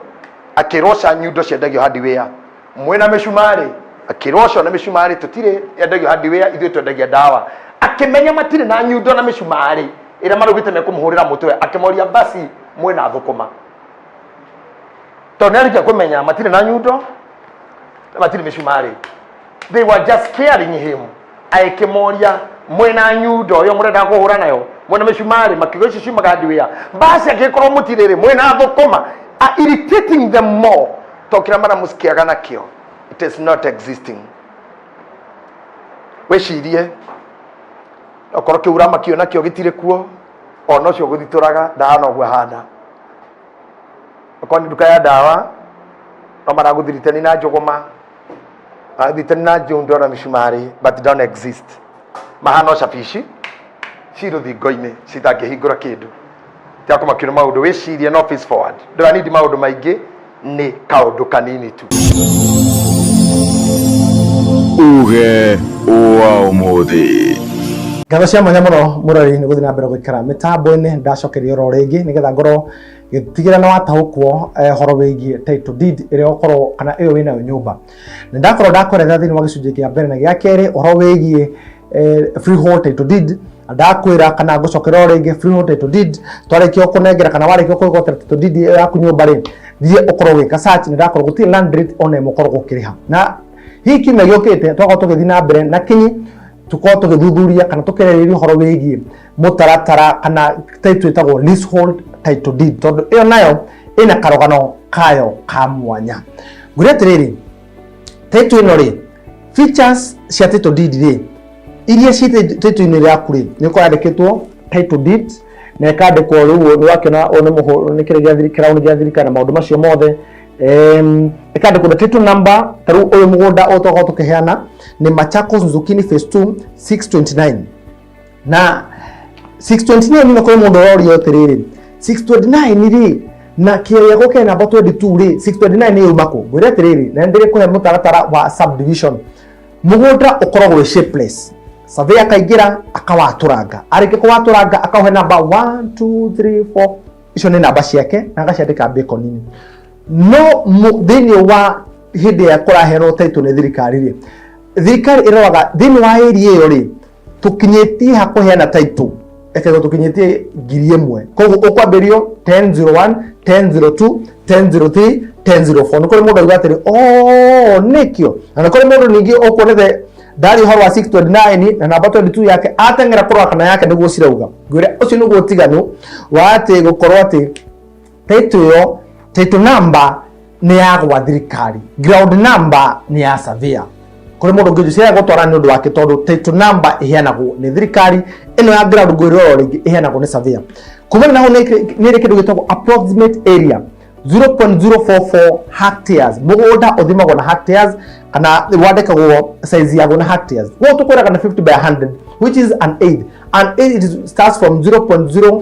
akirosha nyundo ciendagio hardware mwina micumari akirosha na micumari tutire endagio hardware ithuĩ twendagia dawa akimenya matire na nyundo na micumari ira marugite mekumuhurira mutwe akimoria basi mwina thukuma tonerikia kumenya matire na nyundo na matire micumari they were just scaring him aikimoria mwina nyundo yo murenda kuhura nayo mwina micumari makigoci ciumaga hardware basi agikorwo mutiriri mwina thukuma irritating them more tokira mara musikiaga nakio it is not existing wecirie okorwo kiura makio nakio gitire kuo ono cio guthituraga ndawa no gwe handa okorwo nduka ya dawa no maraguthirite ni na njuguma Thitana Jundora Mishumari, but they don't exist. Mahano Shafishi, Shiro the Goine, Sitake Higura Kedu. Takuma Kirmaudo, we see the office forward. Do I need the Maudo Maige? Ne Kaudo Kanini too. Uge wa umuthi. Gathia mwanya muno murari ni guthina mbere gwikara mitambo-ini ndacokerio ro ringi nigetha ngoro gitigira na watahukwo horo wigi title deed ire okoro kana iyo wina nyumba ni ndakoro ndakoretha thini wa gicunji kia mbere na gia keri horo wigi freehold title deed ndakwira kana ngucokerio ringi freehold title deed twarikio kunengera kana warikio kwigotera title deed yaku nyumba ri thie okoro wika search ni ndakoro guti land rate one mukoro gukiriha na hiki me yokete twako tugithina mbere na kinyi tuko tugithuthuria kana tukerereria horo wigi mutaratara kana title itago leasehold title deed tondu iyo nayo ina karogano kayo ka mwanya ngure tiriri title ino ri features cia title deed ri iria ci title ino ria kuri ni ko andikitwo title deed na ikandikwo riu ni wakena one muho ni kire gya thirikari maundu macio mothe ikandikwo title number taru uyu mugunda otoko tukiheana ni Machakos Nzukini phase 2 629 na 629 ni ko mundu rori yotiriri 629 ri na kiria goke na 22 ri 629 ni umako gwire tiriri na ndire ko mutaratara wa subdivision mugunda ukoragwo shapeless surveyor akaigira akawaturanga arike ko waturanga akahe namba 1 2 3 4 icio ni namba ciake na agaciandika bacon nini no thini wa hindi ya kurahero title ni thirikari ri thirikari iroga thini wa area iyo ri tukinyetie hakuheana title ekego tukinyetie 1000 koguo ukwambirio 1001 1002 1003 1004 niko mundu agatiri nikio na niko mundu ningi okuonethe ndari horo wa 629 na namba 22 yake atengera kurwa kana yake niguo cirauga ngwire ucio niguo tiganu wa ati gukorwo ati title number ni ya gwa thirikari ground number ni ya surveyor kuri mundu ngijo cia gutwara ni undu wake tondu title number iheanagwo ni thirikari ino ya ground ngwiro ringi iheanagwo ni surveyor kumana naho ni ri kindu gitagwo approximate area 0.044 hectares mugunda uthimagwo na hectares kana wandikagwo size yago na hectares go tukwira kana 50 by 100 which is an eighth it starts from 0.041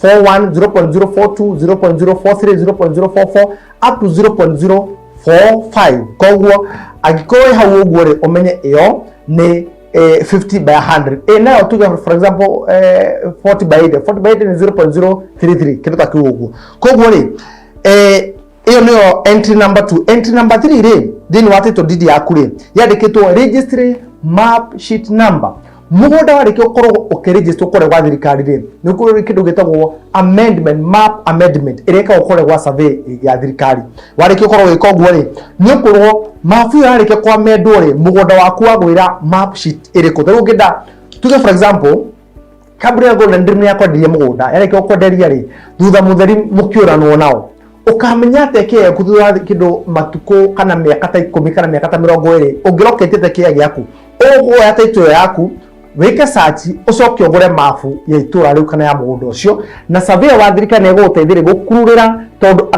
0.042 0.043 0.044 up to 0.045 koguo agikoe hau uguo ri umenye iyo ni 50 by 100 nayo tuge for example 40 by 80 40 by 80 ni 0.033 kitu takiwa uguo koguo ri iyo niyo entry number 2 entry number 3 ri thini wa title deed yaku ri yandikitwo registry map sheet number mugunda warikio ukorwo ukiregister ukore gwa thirikari ri ni ukorwo kindu gitagwo amendment map amendment ireka ukore gwa survey ya thirikari warikio ukorwo wiko guo ri ni ukorwo mafu yarike kwa mendwo ri mugunda waku wagwira map sheet iriko taru ngida tuge for example kabria golden dream yakwenderia mugunda yarikio kwenderia ri thutha mutheri mukiuranwo nao ukamenya teke kuthura kindu matuko kana miaka ta 10 kana miaka ta 20 ungiroketete kia giaku ogo ya title yaku weke search ucoke ugure mafu ya itura riu kana ya mugunda ucio na surveyor wa thirikari ni guteithire gukururira tondu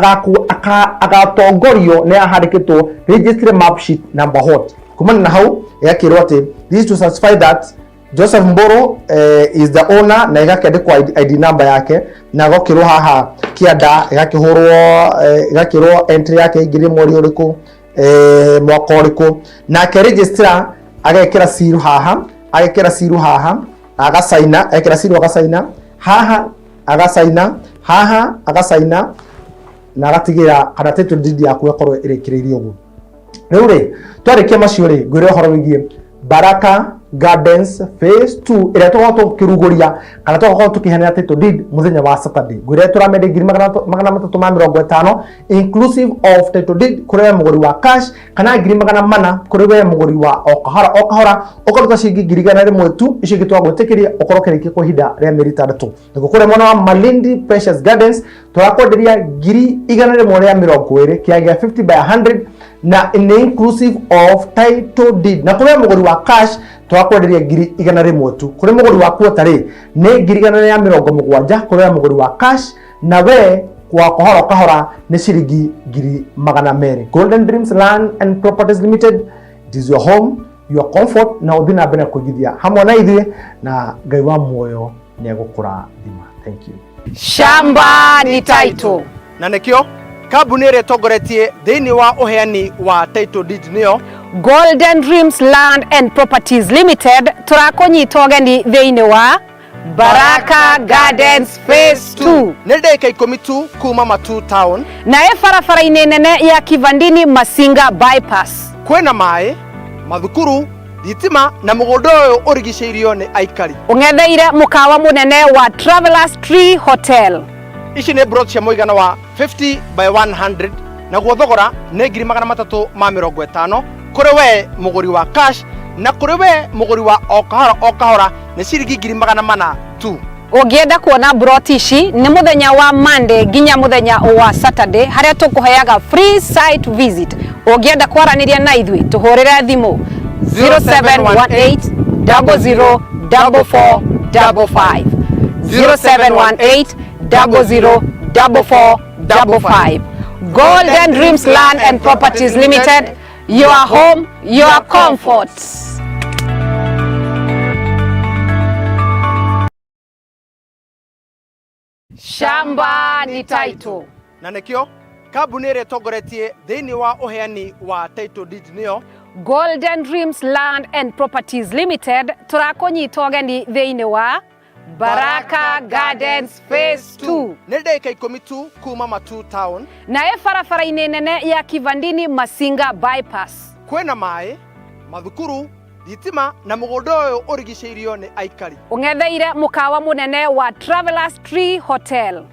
agatongorio ni ahandikitwo registry map sheet number hot kumana na hau yakirwo ati this to certify that Joseph Mboro is the owner na igakendekwa ID number yake na gokirwo haha kianda igakirwo entry yake ingire mweri uriku mwaka uriku na ke registrar agekira siru haha agasaina ekira siru agasaina haha agasaina na agatigira kana title deed yaku yakorwo irekireirio uguo riu ri twarikia macio ri ngwire horo wigie Baraka Gardens phase 2 ire twato kiruguria kana twato tukihana title deed muthenya wa Saturday ngwire turamende 350 inclusive of title deed kuri muguri wa cash kana 400 kuri muguri wa okahora okoruta cingi 100 tu ici gitwagwo tikiria okorokereke ko hida ria meri 3 niko kuri mwana wa Malindi Precious Gardens turakwenderia 120 kiagia 50 by 100 na inclusive of title deed na kuri muguri wa cash twakwenderia 100 tu kuri muguri wa kuota ri ni 170 kuri muguri wa cash na we kwa kahora ni ciringi 200 Golden Dreams Land and Properties Limited It is your home, your comfort, na uthina mbere kugithia hamwe na ithuĩ na Ngai wa muoyo nĩ egũkũra thima. Thank you. Shamba ni title. Na nekio kambuni ĩrĩa ĩtongoretie thĩinĩ wa ũheani wa title deed nĩyo Golden Dreams Land and Properties Limited tũrakũnyita ũgeni thĩinĩ wa Baraka Gardens Phase 2. nĩ ndagĩka 10 tu kuma Matu Town Na barabara-inĩ nene ya Kivandini Masinga bypass. kwĩna maĩ, mathukuru, thitima na mũgũnda ũyũ ũrigicĩirio nĩ aikari. Ũng'etheire mũkawa mũnene wa Travelers Tree Hotel. Ici nĩ brot cia mũigana wa 50 by 100 naguo thogora nĩ 350,000 kũrĩ we mũgũri wa cash na kũrĩ we mũgũri wa o kahora nĩ ciringi 400,000 tu. Ũngĩenda kuona broti ici nĩ mũthenya wa Monday nginya mũthenya wa Saturday harĩa tũkũheaga free site visit. Ũngĩenda kwaranĩria na ithuĩ tũhũrĩre thimũ 0718 004455 0718 004455. Golden Dreams Land and Properties Limited, your home, your comfort. Shamba ni title. Na nekio kambuni ĩrĩa ĩtongoretie thĩinĩ wa ũheani wa title deed nĩyo Golden Dreams Land and Properties Limited tũrakũnyita ũgeni thĩinĩ wa Baraka Gardens Phase 2. nĩ ndagĩka 10 tu kuma Matu Town Na barabara-inĩ nene ya Kivandini Masinga bypass. kwĩna maĩ, mathukuru, thitima na mũgũnda ũyũ ũrigicĩirio nĩ aikari. Ũng'etheire mũkawa mũnene wa Travelers Tree Hotel.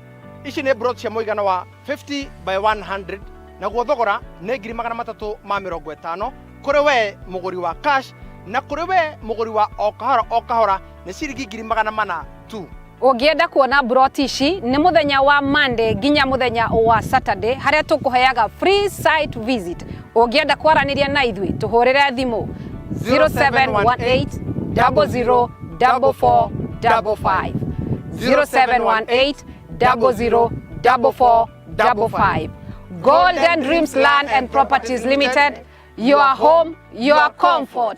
Ici nĩ brot cia mũigana wa 50 by 100 naguo thogora nĩ 350,000 kũrĩ we mũgũri wa cash na kũrĩ we mũgũri wa o kahora nĩ ciringi 400,000 tu. Ũngĩenda kuona broti ici nĩ mũthenya wa Monday nginya mũthenya wa Saturday harĩa tũkũheaga free site visit. Ũngĩenda kwaranĩria na ithuĩ tũhũrĩre thimũ 0718 004455 0718 004455. Golden Dreams Land and Properties Limited, your home, your comfort.